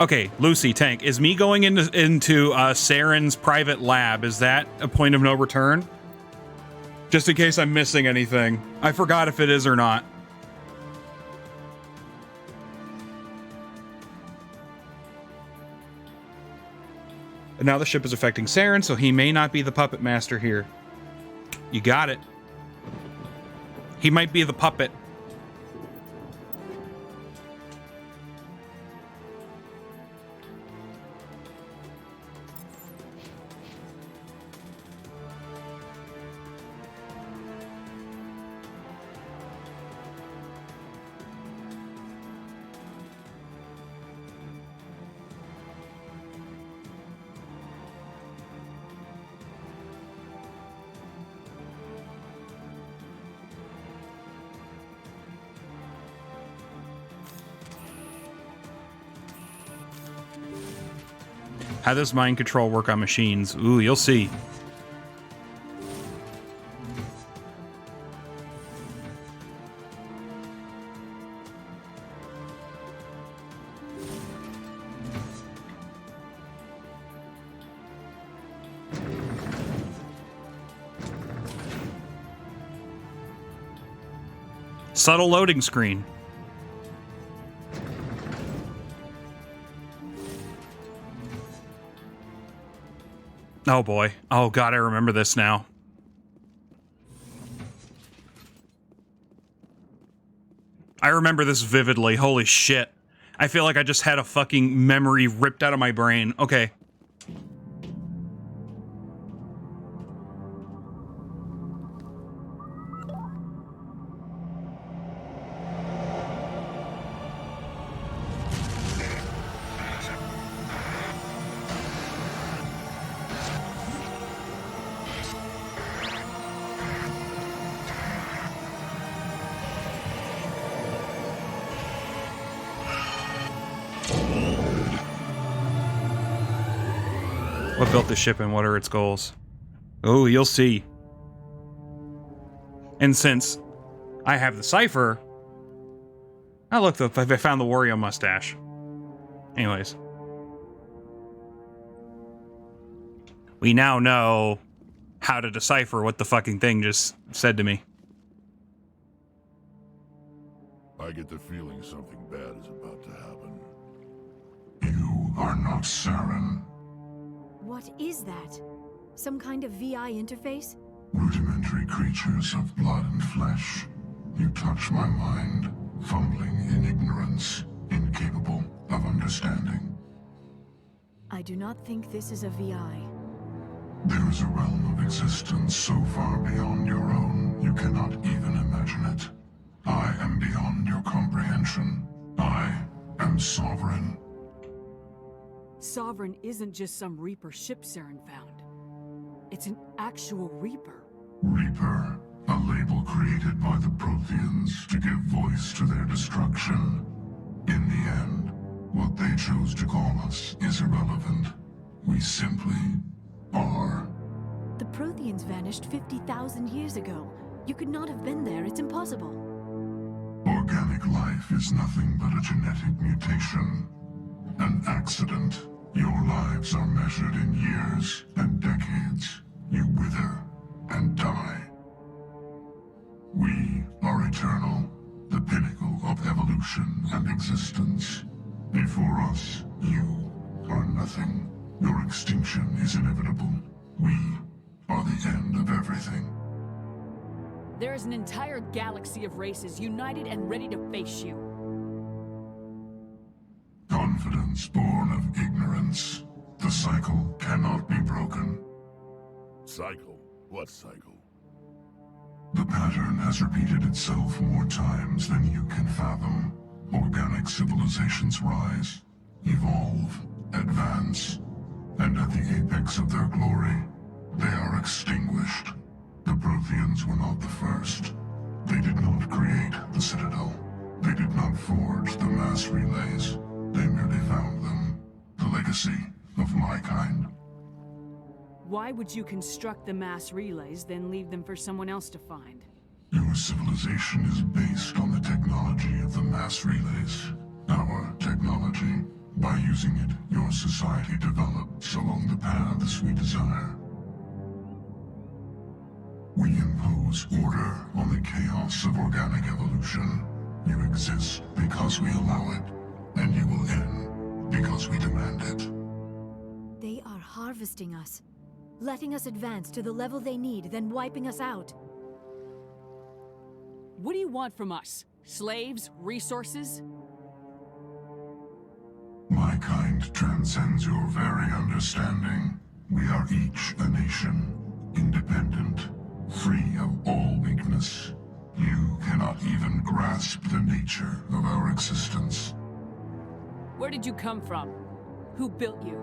Okay, Lucy, Tank, is me going into Saren's private lab, is that a point of no return? Just in case I'm missing anything. I forgot if it is or not. And now the ship is affecting Saren, so he may not be the puppet master here. You got it. He might be the puppet. How does mind control work on machines? Ooh, you'll see. Subtle loading screen. Oh boy. Oh god, I remember this now. I remember this vividly. Holy shit. I feel like I just had a fucking memory ripped out of my brain. Okay. What built the ship and what are its goals? Oh, you'll see. And since I have the cipher... Oh, look, I found the Wario mustache. Anyways. We now know how to decipher what the fucking thing just said to me. I get the feeling something bad is about to happen. You are not Saren. What is that? Some kind of VI interface? Rudimentary creatures of blood and flesh. You touch my mind, fumbling in ignorance, incapable of understanding. I do not think this is a VI. There is a realm of existence so far beyond your own, you cannot even imagine it. I am beyond your comprehension. I am sovereign. Sovereign isn't just some Reaper ship Saren found. It's an actual Reaper. Reaper, a label created by the Protheans to give voice to their destruction. In the end, what they chose to call us is irrelevant. We simply are. The Protheans vanished 50,000 years ago. You could not have been there. It's impossible. Organic life is nothing but a genetic mutation. An accident. Your lives are measured in years and decades. You wither and die. We are eternal, the pinnacle of evolution and existence. Before us, you are nothing. Your extinction is inevitable. We are the end of everything. There is an entire galaxy of races united and ready to face you. Confidence born of ignorance. The cycle cannot be broken. Cycle? What cycle? The pattern has repeated itself more times than you can fathom. Organic civilizations rise, evolve, advance, and at the apex of their glory, they are extinguished. The Protheans were not the first. They did not create the Citadel. They did not forge the mass relays. They merely found them. The legacy of my kind. Why would you construct the mass relays, then leave them for someone else to find? Your civilization is based on the technology of the mass relays. Our technology. By using it, your society develops along the paths we desire. We impose order on the chaos of organic evolution. You exist because we allow it, and you will end because we demand it. They are harvesting us, letting us advance to the level they need, then wiping us out. What do you want from us? Slaves? Resources? My kind transcends your very understanding. We are each a nation, independent, free of all weakness. You cannot even grasp the nature of our existence. Where did you come from? Who built you?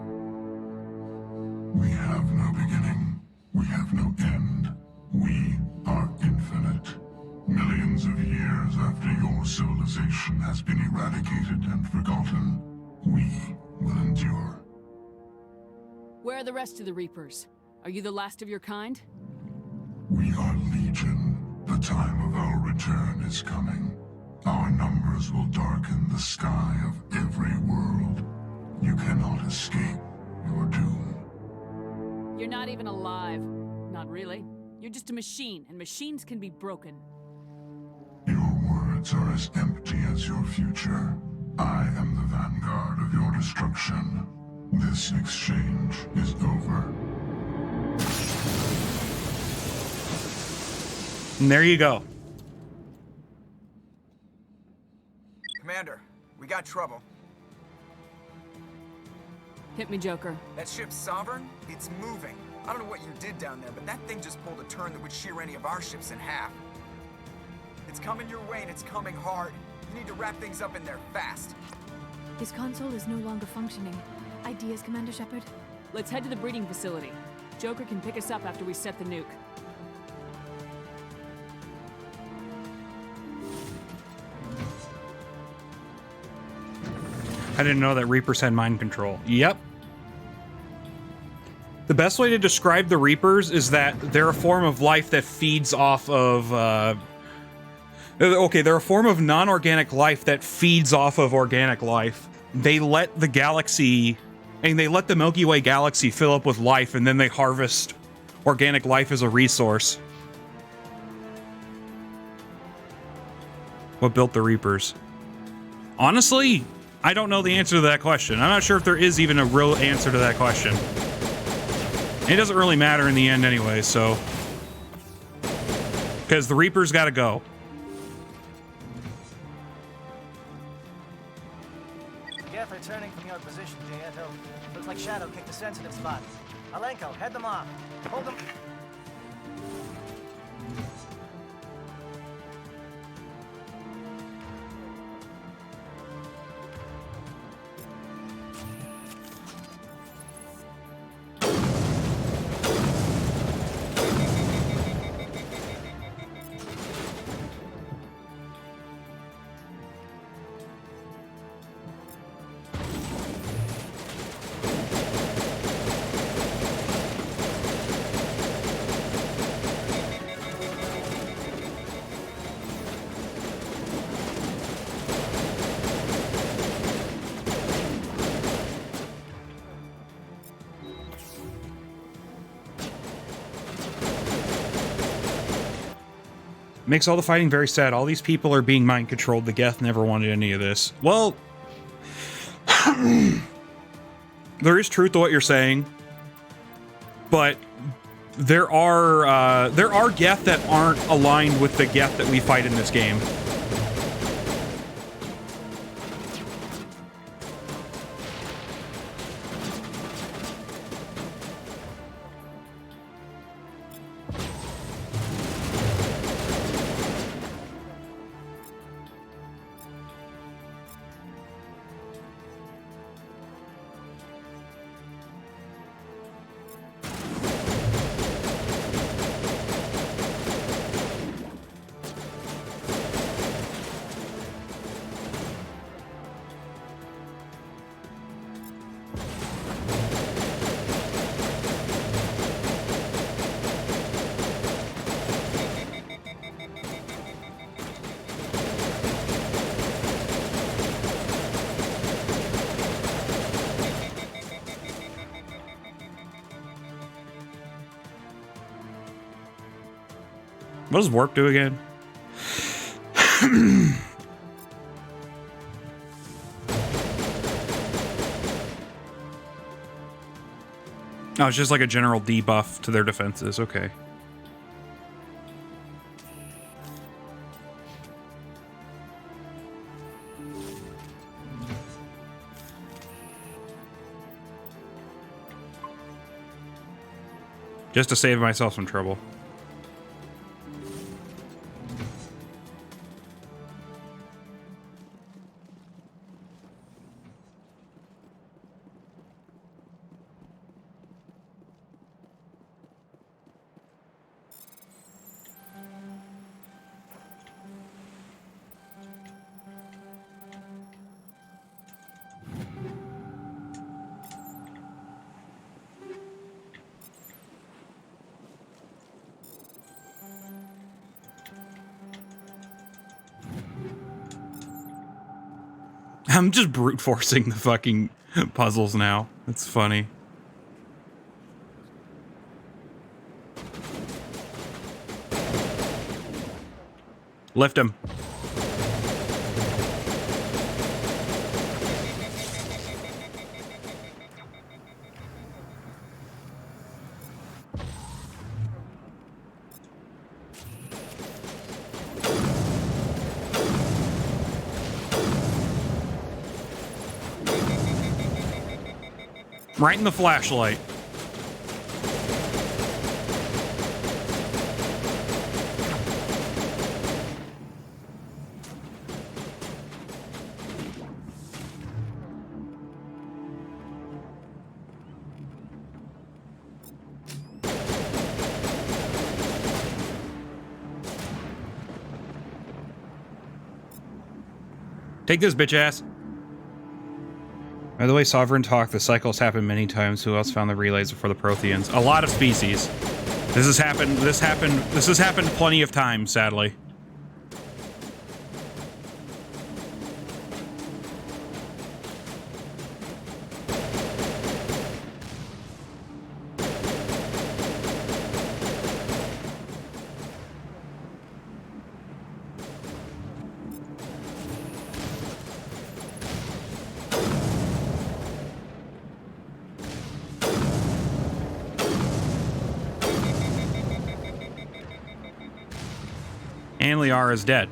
We have no beginning. We have no end. We are infinite. Millions of years after your civilization has been eradicated and forgotten, we will endure. Where are the rest of the Reapers? Are you the last of your kind? We are legion. The time of our return is coming. Our numbers will darken the sky of every world. You cannot escape your doom. You're not even alive. Not really. You're just a machine, and machines can be broken. Your words are as empty as your future. I am the vanguard of your destruction. This exchange is over. And there you go. Commander, we got trouble. Hit me, Joker. That ship's Sovereign? It's moving. I don't know what you did down there, but that thing just pulled a turn that would shear any of our ships in half. It's coming your way, and it's coming hard. You need to wrap things up in there fast. His console is no longer functioning. Ideas, Commander Shepard? Let's head to the breeding facility. Joker can pick us up after we set the nuke. I didn't know that Reapers had mind control. Yep. The best way to describe the Reapers is that they're a form of life that feeds off of, okay, they're a form of non-organic life that feeds off of organic life. They let the galaxy, and they let the Milky Way galaxy fill up with life, and then they harvest organic life as a resource. What built the Reapers? Honestly, I don't know the answer to that question. I'm not sure if there is even a real answer to that question. It doesn't really matter in the end anyway, so... Because the Reaper's gotta go. Geth are turning from your position, Jayento. Looks like Shadow kicked a sensitive spot. Alenko, head them off. Hold them... Makes all the fighting very sad. All these people are being mind controlled. The Geth never wanted any of this. Well, there is truth to what you're saying, but there are Geth that aren't aligned with the Geth that we fight in this game. What does warp do again? Oh, it's just like a general debuff to their defenses. Okay. Just to save myself some trouble. I'm just brute forcing the fucking puzzles now. It's funny. Lift him. Right in the flashlight. Take this, bitch ass. By the way, Sovereign talk, the cycles happened many times. Who else found the relays before the Protheans? A lot of species. This has happened plenty of times, sadly. And Liara is dead.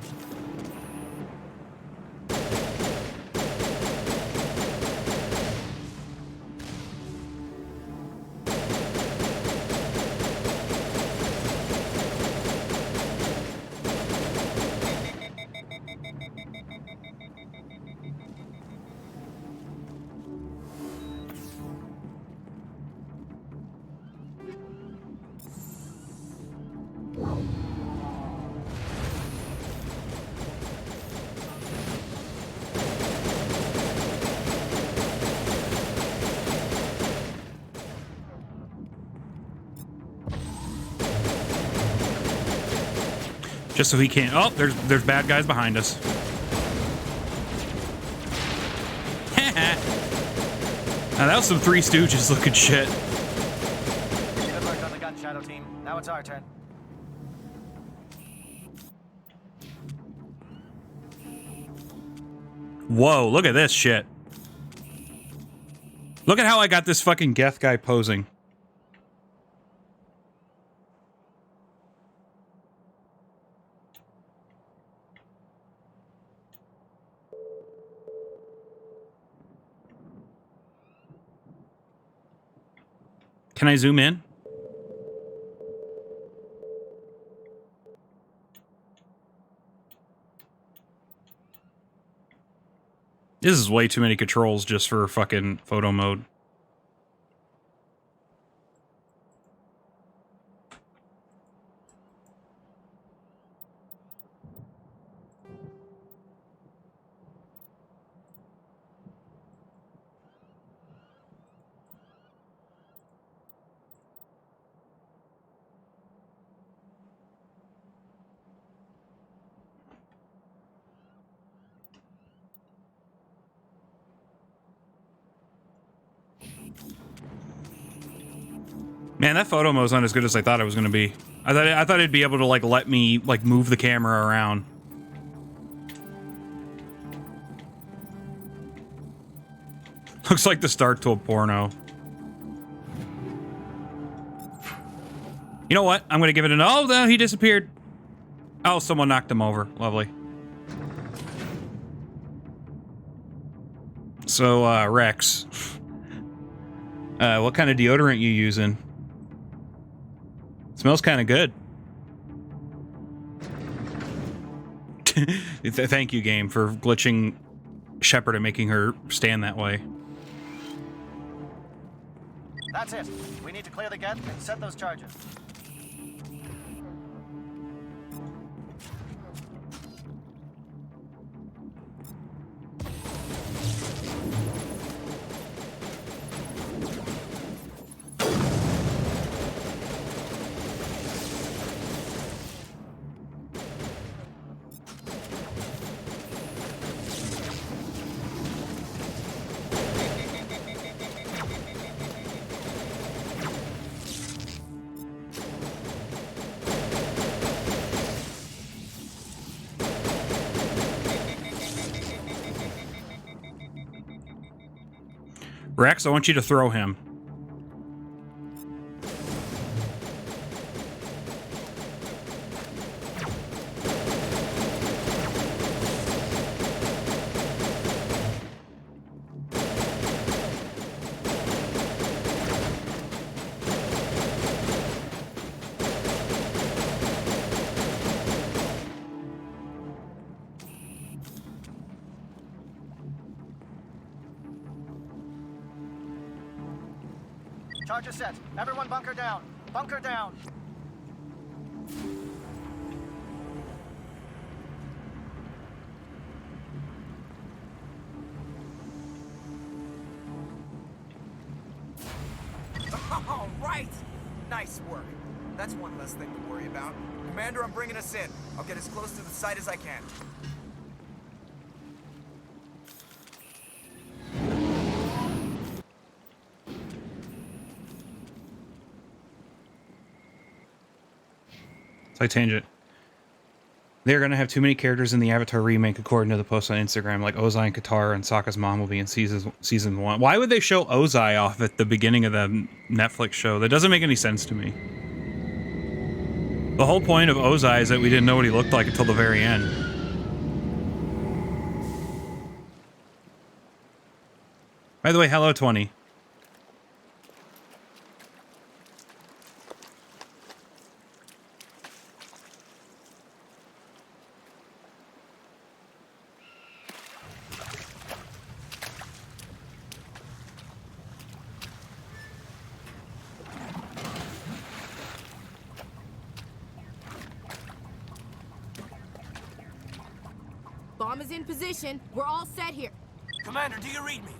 Just so he can't. Oh, there's bad guys behind us. Now that was some Three Stooges looking shit. Good work on the gun, Shadow Team. Now it's our turn. Whoa, look at this shit. Look at how I got this fucking Geth guy posing. Can I zoom in? This is way too many controls just for fucking photo mode. Man, that photo mode's not as good as I thought it was going to be. I thought it'd be able to like let me like move the camera around. Looks like the start to a porno. You know what? I'm going to give it an... Oh, no, he disappeared. Oh, someone knocked him over. Lovely. So, Rex. What kind of deodorant you using? Smells kind of good. Thank you, game, for glitching Shepard and making her stand that way. That's it. We need to clear the Geth and set those charges. Rex, I want you to throw him. Charges set. Everyone bunker down. Bunker down. All right! Nice work. That's one less thing to worry about. Commander, I'm bringing us in. I'll get as close to the site as I can. Slight tangent. They're going to have too many characters in the Avatar remake, according to the post on Instagram, like Ozai and Katara, and Sokka's mom will be in season 1. Why would they show Ozai off at the beginning of the Netflix show? That doesn't make any sense to me. The whole point of Ozai is that we didn't know what he looked like until the very end. By the way, hello 20. Bomb is in position. We're all set here. Commander, do you read me?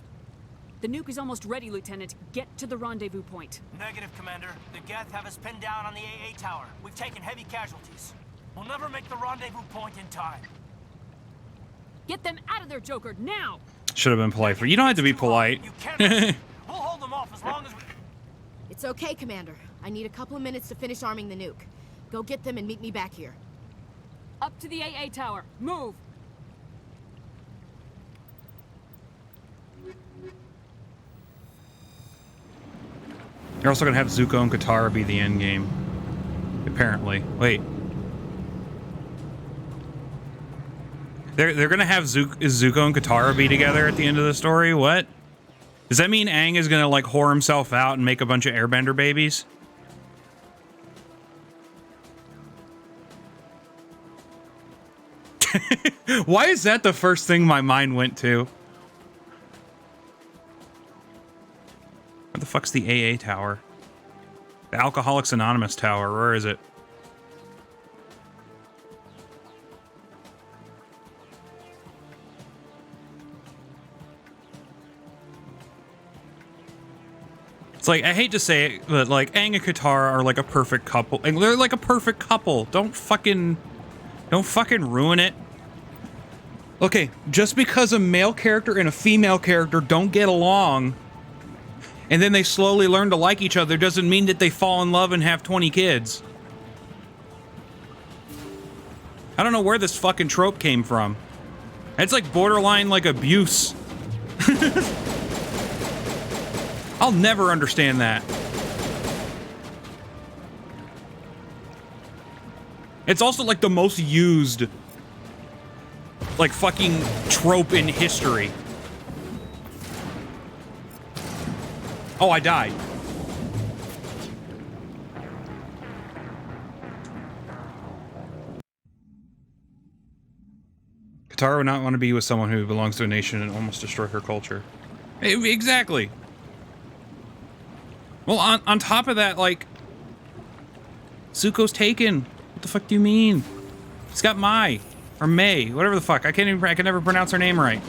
The nuke is almost ready, Lieutenant. Get to the rendezvous point. Negative, Commander. The Geth have us pinned down on the AA tower. We've taken heavy casualties. We'll never make the rendezvous point in time. Get them out of there, Joker, now! Should have been polite. You don't have to be polite. We'll hold them off as long as we... It's okay, Commander. I need a couple of minutes to finish arming the nuke. Go get them and meet me back here. Up to the AA tower. Move! You're also gonna have Zuko and Katara be the end game. Apparently. Wait. They're gonna have Zuko and Katara be together at the end of the story? What? Does that mean Aang is gonna, like, whore himself out and make a bunch of airbender babies? Why is that the first thing my mind went to? Where the fuck's the AA tower? The Alcoholics Anonymous tower, where is it? It's like, I hate to say it, but like Aang and Katara are like a perfect couple. And they're like a perfect couple. Don't fucking ruin it. Okay, just because a male character and a female character don't get along and then they slowly learn to like each other doesn't mean that they fall in love and have 20 kids. I don't know where this fucking trope came from. It's like borderline like abuse. I'll never understand that. It's also like the most used like fucking trope in history. Oh, I died. Katara would not want to be with someone who belongs to a nation and almost destroy her culture. Exactly. Well, on top of that, like, Zuko's taken. What the fuck do you mean? He's got Mai. Or May. Whatever the fuck. I can never pronounce her name right.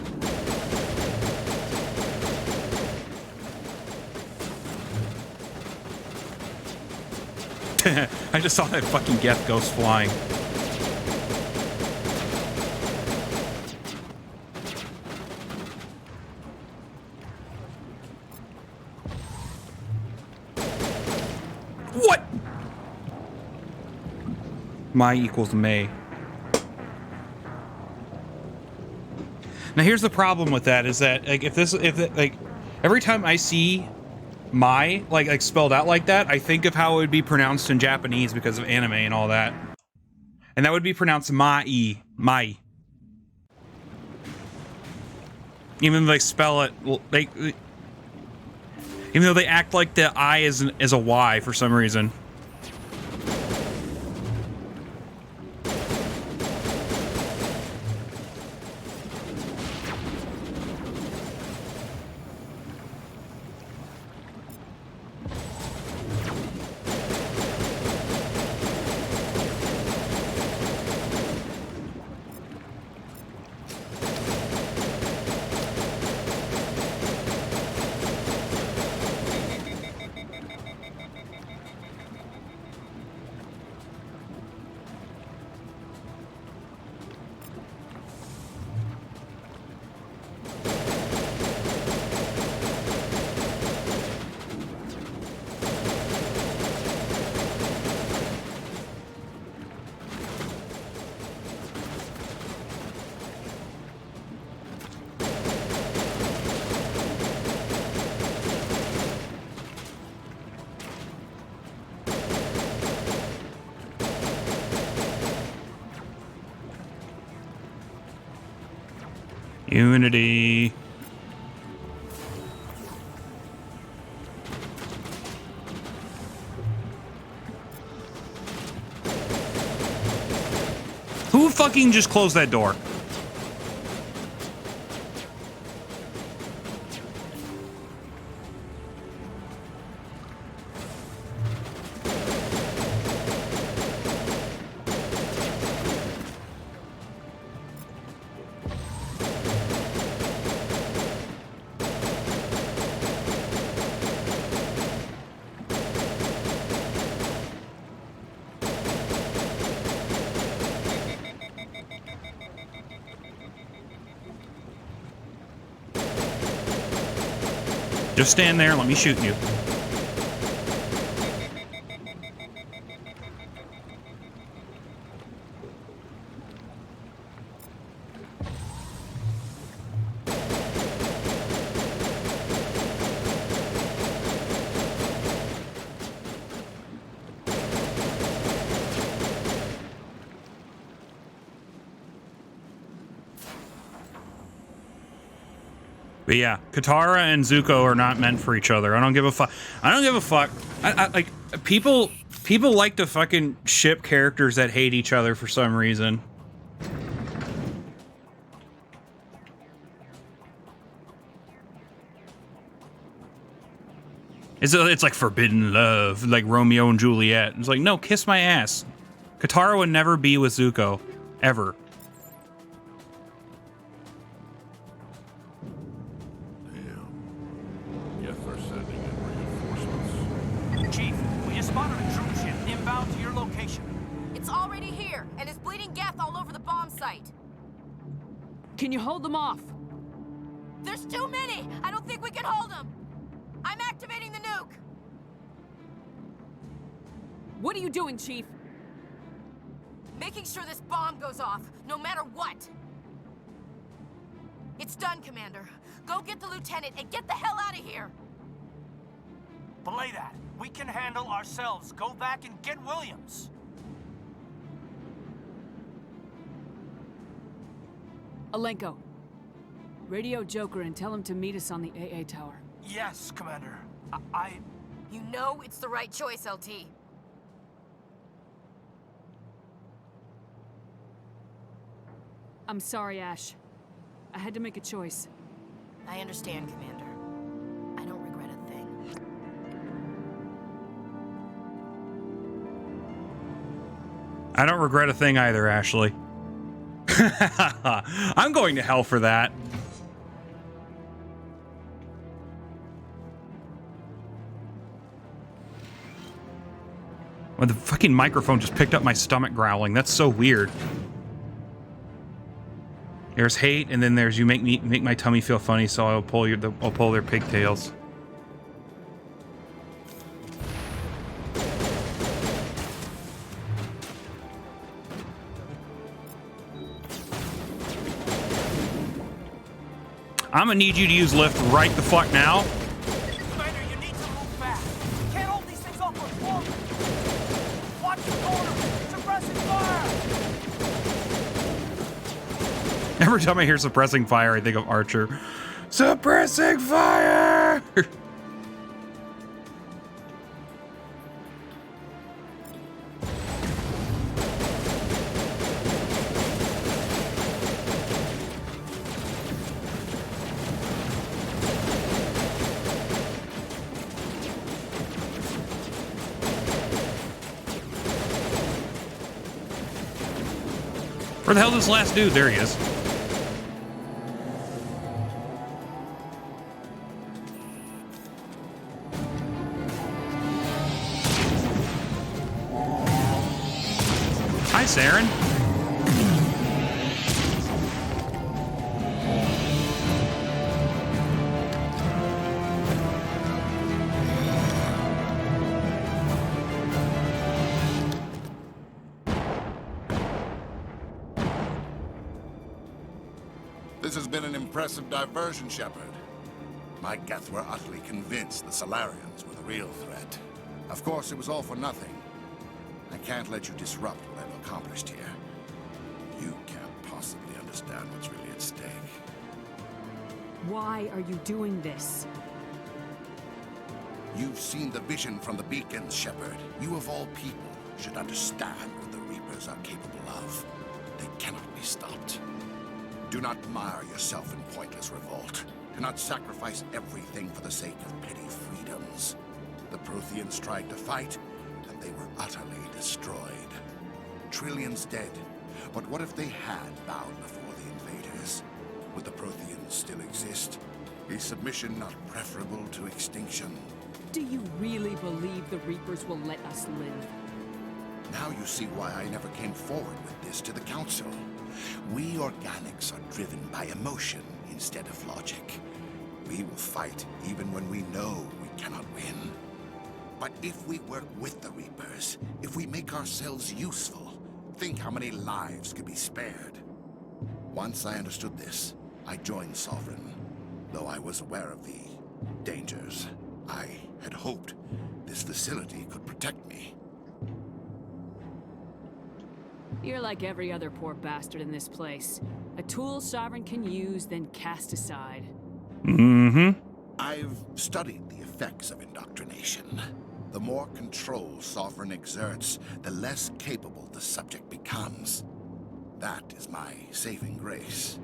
I just saw that fucking Geth ghost flying. What? Mai equals May. Now here's the problem with that is that like like every time I see Mai like spelled out like that, I think of how it would be pronounced in Japanese because of anime and all that. And that would be pronounced Mai. Mai. Even though they spell it like even though they act like the I is a Y for some reason. Unity. Who fucking just closed that door? Just stand there and let me shoot you. But yeah, Katara and Zuko are not meant for each other. I don't give a fuck. I don't give a fuck. I like people like to fucking ship characters that hate each other for some reason. It's like forbidden love, like Romeo and Juliet. It's like, no, kiss my ass. Katara would never be with Zuko, ever. Chief, we just spotted a troop ship inbound to your location. It's already here, and it's bleeding Geth all over the bomb site. Can you hold them off? There's too many! I don't think we can hold them! I'm activating the nuke! What are you doing, Chief? Making sure this bomb goes off, no matter what! It's done, Commander. Go get the lieutenant and get the hell out of here! Belay that. We can handle ourselves. Go back and get Williams. Alenko, radio Joker and tell him to meet us on the AA tower. Yes, Commander. You know it's the right choice, LT. I'm sorry, Ash. I had to make a choice. I understand, Commander. I don't regret a thing. I don't regret a thing either, Ashley. I'm going to hell for that. When the fucking microphone just picked up my stomach growling. That's so weird. There's hate, and then there's you make my tummy feel funny, so I'll pull their pigtails. I'm gonna need you to use lift right the fuck now. Commander, you need to move back. You can't hold these things up for long. Watch the corner. Suppressing fire. Every time I hear suppressing fire, I think of Archer. Suppressing fire! Where the hell is this last dude? There he is. Hi, Saren. This has been an impressive diversion, Shepard. My Geth were utterly convinced the Solarians were the real threat. Of course, it was all for nothing. I can't let you disrupt what I've accomplished here. You can't possibly understand what's really at stake. Why are you doing this? You've seen the vision from the beacons, Shepard. You of all people should understand what the Reapers are capable of. They cannot be stopped. Do not mire yourself in pointless revolt. Do not sacrifice everything for the sake of petty freedoms. The Protheans tried to fight, and they were utterly destroyed. Trillions dead. But what if they had bowed before the invaders? Would the Protheans still exist? Is submission not preferable to extinction? Do you really believe the Reapers will let us live? Now you see why I never came forward with this to the Council. We organics are driven by emotion instead of logic. We will fight even when we know we cannot win. But if we work with the Reapers, if we make ourselves useful, think how many lives could be spared. Once I understood this, I joined Sovereign, though I was aware of the dangers. I had hoped this facility could protect me. You're like every other poor bastard in this place. A tool Sovereign can use, then cast aside. Mm-hmm. I've studied the effects of indoctrination. The more control Sovereign exerts, the less capable the subject becomes. That is my saving grace.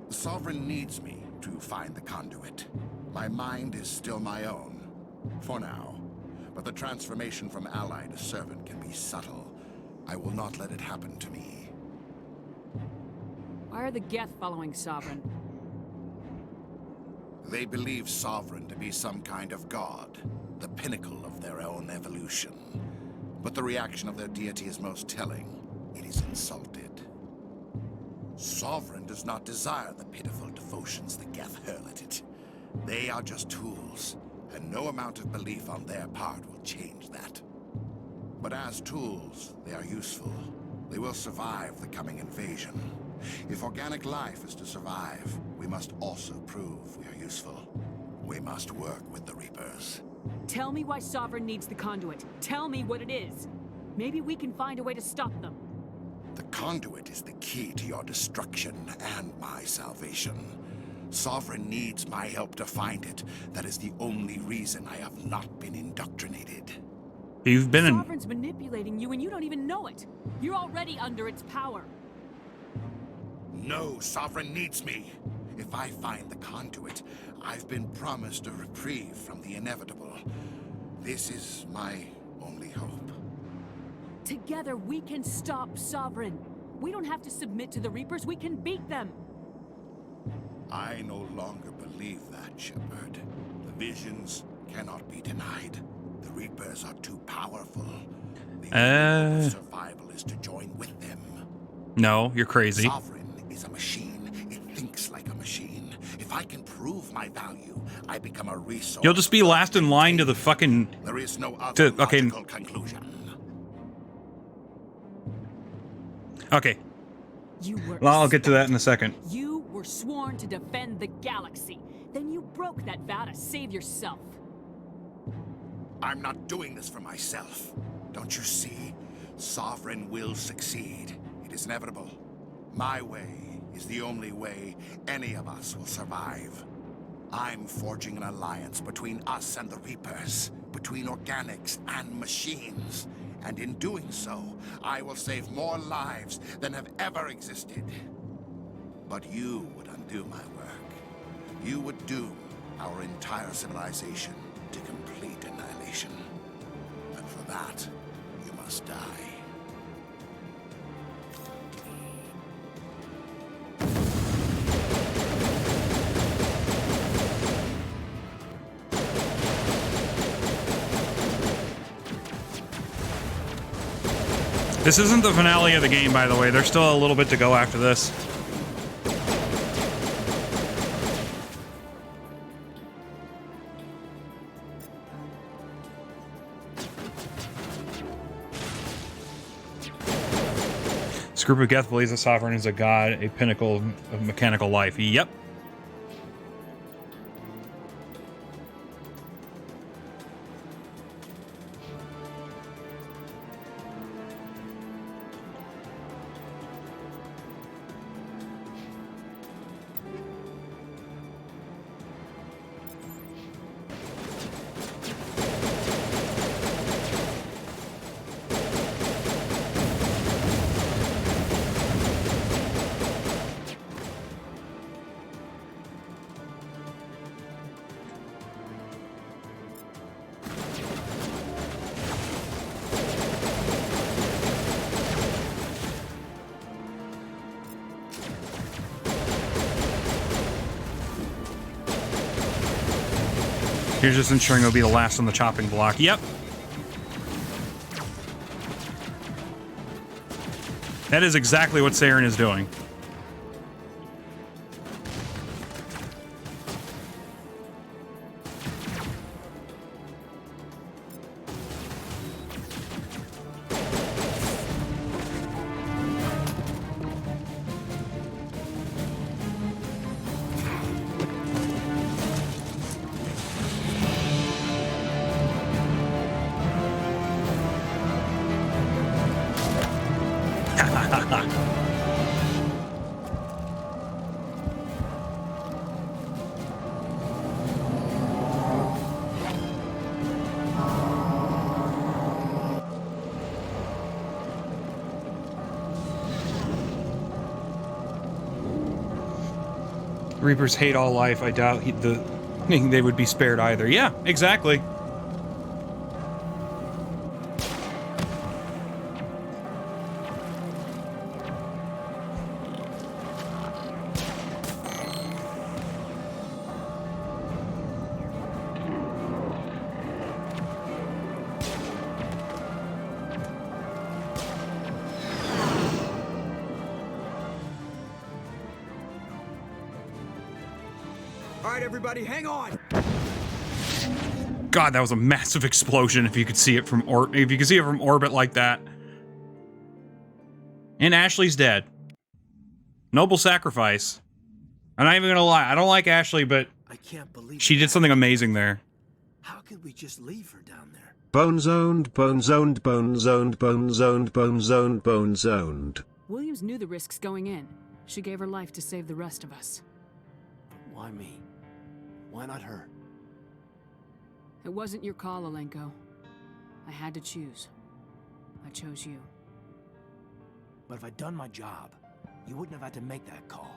The Sovereign needs me to find the conduit. My mind is still my own, for now. But the transformation from ally to servant can be subtle. I will not let it happen to me. Why are the Geth following Sovereign? They believe Sovereign to be some kind of god, the pinnacle of their own evolution. But the reaction of their deity is most telling. It is insulted. Sovereign does not desire the pitiful devotions the Geth hurl at it. They are just tools, and no amount of belief on their part will change that. But as tools, they are useful. They will survive the coming invasion. If organic life is to survive, we must also prove we are useful. We must work with the Reapers. Tell me why Sovereign needs the conduit. Tell me what it is. Maybe we can find a way to stop them. The conduit is the key to your destruction and my salvation. Sovereign needs my help to find it. That is the only reason I have not been indoctrinated. You've been Sovereign's manipulating you and you don't even know it. You're already under its power. No, Sovereign needs me. If I find the conduit, I've been promised a reprieve from the inevitable. This is my only hope. Together we can stop Sovereign. We don't have to submit to the Reapers, we can beat them. I no longer believe that, Shepard. The visions cannot be denied. The Reapers are too powerful. The only hope of survival is to join with them. No, you're crazy. Sovereign is a machine. It thinks like a machine. If I can prove my value, I become a resource. You'll just be last in line to the fucking... There is no other logical conclusion. Okay. You were Well, I'll get to that in a second. You were sworn to defend the galaxy. Then you broke that vow to save yourself. I'm not doing this for myself. Don't you see? Sovereign will succeed. It is inevitable. My way is the only way any of us will survive. I'm forging an alliance between us and the Reapers, between organics and machines. And in doing so, I will save more lives than have ever existed. But you would undo my work. You would doom our entire civilization to complete annihilation. And for that, you must die. This isn't the finale of the game, by the way. There's still a little bit to go after this. This group of Geth believes the Sovereign is a god, a pinnacle of mechanical life. Yep. Here's just ensuring it'll be the last on the chopping block. Yep. That is exactly what Saren is doing. Reapers hate all life. I doubt they would be spared either. Yeah, exactly. All right, everybody, hang on. God, that was a massive explosion. If you could see it from orbit like that. And Ashley's dead. Noble sacrifice. I'm not even gonna lie. I don't like Ashley, but I can't believe she did something amazing there. How could we just leave her down there? Bone zoned, bone zoned, bone zoned, bone zoned, bone zoned, bone zoned. Williams knew the risks going in. She gave her life to save the rest of us. Why me? Why not her? It wasn't your call, Alenko. I had to choose. I chose you. But if I'd done my job, you wouldn't have had to make that call.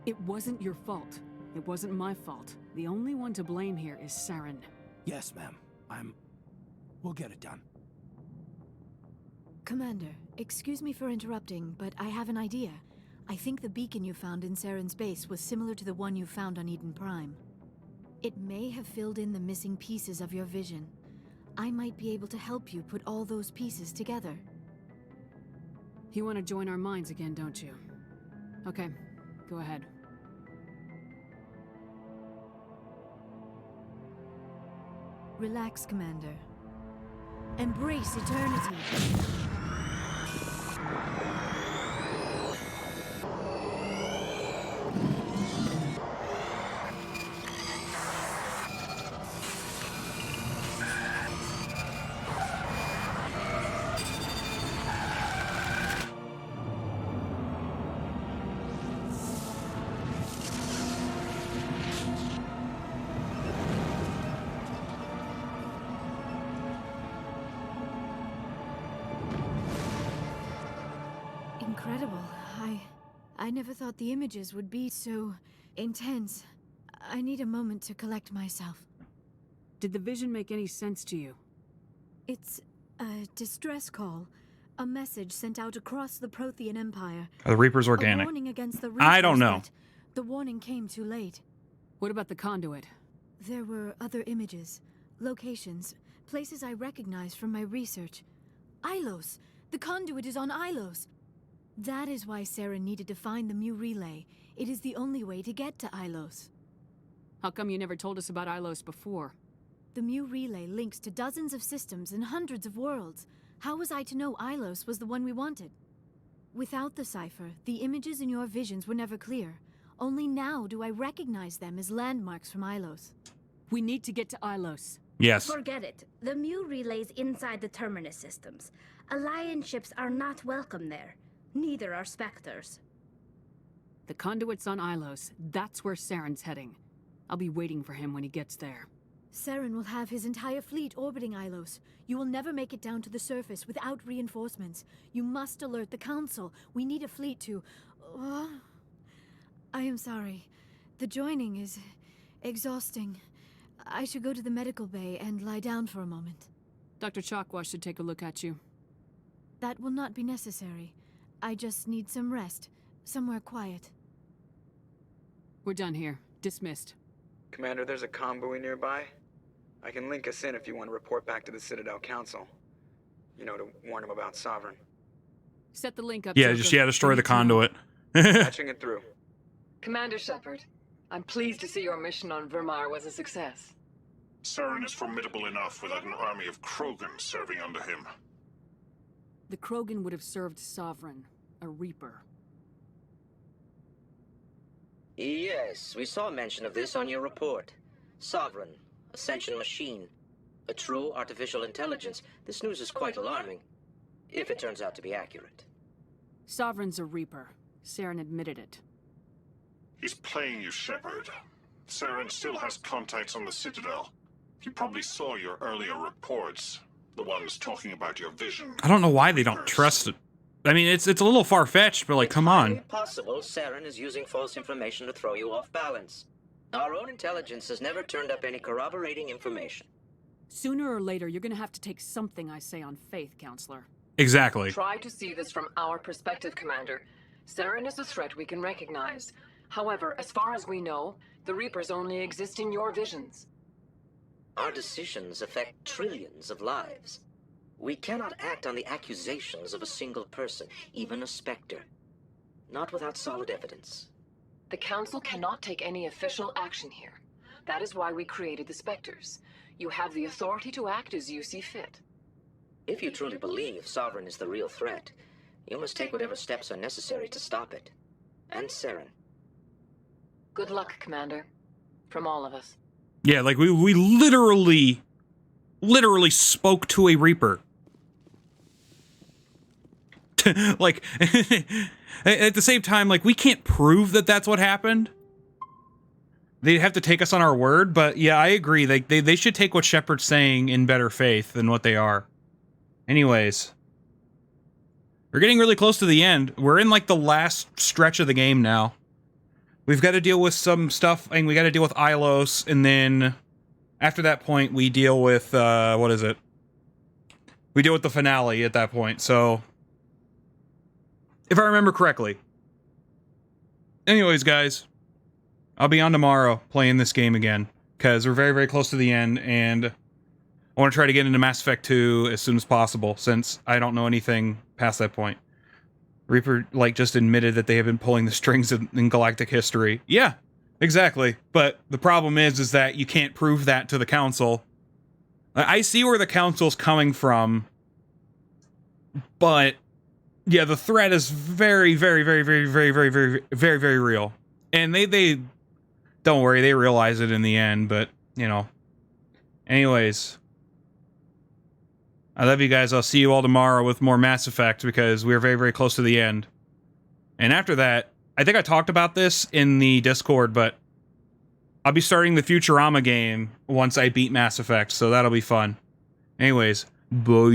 It wasn't your fault. It wasn't my fault. The only one to blame here is Saren. Yes, ma'am. We'll get it done. Commander, excuse me for interrupting, but I have an idea. I think the beacon you found in Saren's base was similar to the one you found on Eden Prime. It may have filled in the missing pieces of your vision. I might be able to help you put all those pieces together. You want to join our minds again, don't you? Okay, go ahead. Relax, Commander. Embrace eternity. Incredible. I never thought the images would be so intense. I need a moment to collect myself. Did the vision make any sense to you? It's a distress call. A message sent out across the Prothean Empire. Are the Reapers organic? A warning against the Reapers, I don't know. but the warning came too late. What about the conduit? There were other images, locations, places I recognized from my research. Ilos! The conduit is on Ilos! That is why Saren needed to find the Mu relay. It is the only way to get to Ilos. How come you never told us about Ilos before? The Mu relay links to dozens of systems and hundreds of worlds. How was I to know Ilos was the one we wanted? Without the cipher, the images in your visions were never clear. Only now do I recognize them as landmarks from Ilos. We need to get to Ilos. Yes. Forget it. The Mu relay's inside the Terminus systems. Alliance ships are not welcome there. Neither are Spectres. The conduit's on Ilos. That's where Saren's heading. I'll be waiting for him when he gets there. Saren will have his entire fleet orbiting Ilos. You will never make it down to the surface without reinforcements. You must alert the Council. We need a fleet to... I am sorry. The joining is exhausting. I should go to the medical bay and lie down for a moment. Dr. Chakwa should take a look at you. That will not be necessary. I just need some rest. Somewhere quiet. We're done here. Dismissed. Commander, there's a convoy nearby. I can link us in if you want to report back to the Citadel Council. You know, to warn them about Sovereign. Set the link up. Yeah, Joker. just destroy We the need to know. conduit. Patching it through. Commander Shepard, I'm pleased to see your mission on Vermar was a success. Saren is formidable enough without an army of Krogan serving under him. The Krogan would have served Sovereign, a Reaper. Yes, we saw mention of this on your report. Sovereign, Ascension machine, a true artificial intelligence. This news is quite alarming, if it turns out to be accurate. Sovereign's a Reaper. Saren admitted it. He's playing you, Shepard. Saren still has contacts on the Citadel. He probably saw your earlier reports. The ones talking about your vision. I don't know why they don't trust it. I mean, it's a little far-fetched, but like, come on. It's possible Saren is using false information to throw you off balance. Our own intelligence has never turned up any corroborating information. Sooner or later, you're gonna have to take something I say on faith, Counselor. Exactly. Try to see this from our perspective, Commander. Saren is a threat we can recognize. However, as far as we know, the Reapers only exist in your visions. Our decisions affect trillions of lives. We cannot act on the accusations of a single person, even a Spectre. Not without solid evidence. The Council cannot take any official action here. That is why we created the Spectres. You have the authority to act as you see fit. If you truly believe Sovereign is the real threat, you must take whatever steps are necessary to stop it. And Saren. Good luck, Commander. From all of us. Yeah, like we literally spoke to a Reaper. Like, at the same time, like, we can't prove that that's what happened. They'd have to take us on our word, but yeah, I agree. They should take what Shepard's saying in better faith than what they are. Anyways. We're getting really close to the end. We're in, like, the last stretch of the game now. We've got to deal with some stuff, and we got to deal with Ilos, and then after that point, we deal with, what is it? We deal with the finale at that point, so if I remember correctly. Anyways, guys, I'll be on tomorrow playing this game again, because we're very, very close to the end, and I want to try to get into Mass Effect 2 as soon as possible, since I don't know anything past that point. Reaper, like, just admitted that they have been pulling the strings in galactic history. Yeah, exactly. But the problem is that you can't prove that to the Council. I see where the Council's coming from, but yeah, the threat is very, very, very, very, very, very, very, very, very real. And they don't worry, they realize it in the end, but, you know. Anyways, I love you guys. I'll see you all tomorrow with more Mass Effect because we're very, very close to the end. And after that, I think I talked about this in the Discord, but I'll be starting the Futurama game once I beat Mass Effect, so that'll be fun. Anyways, bye.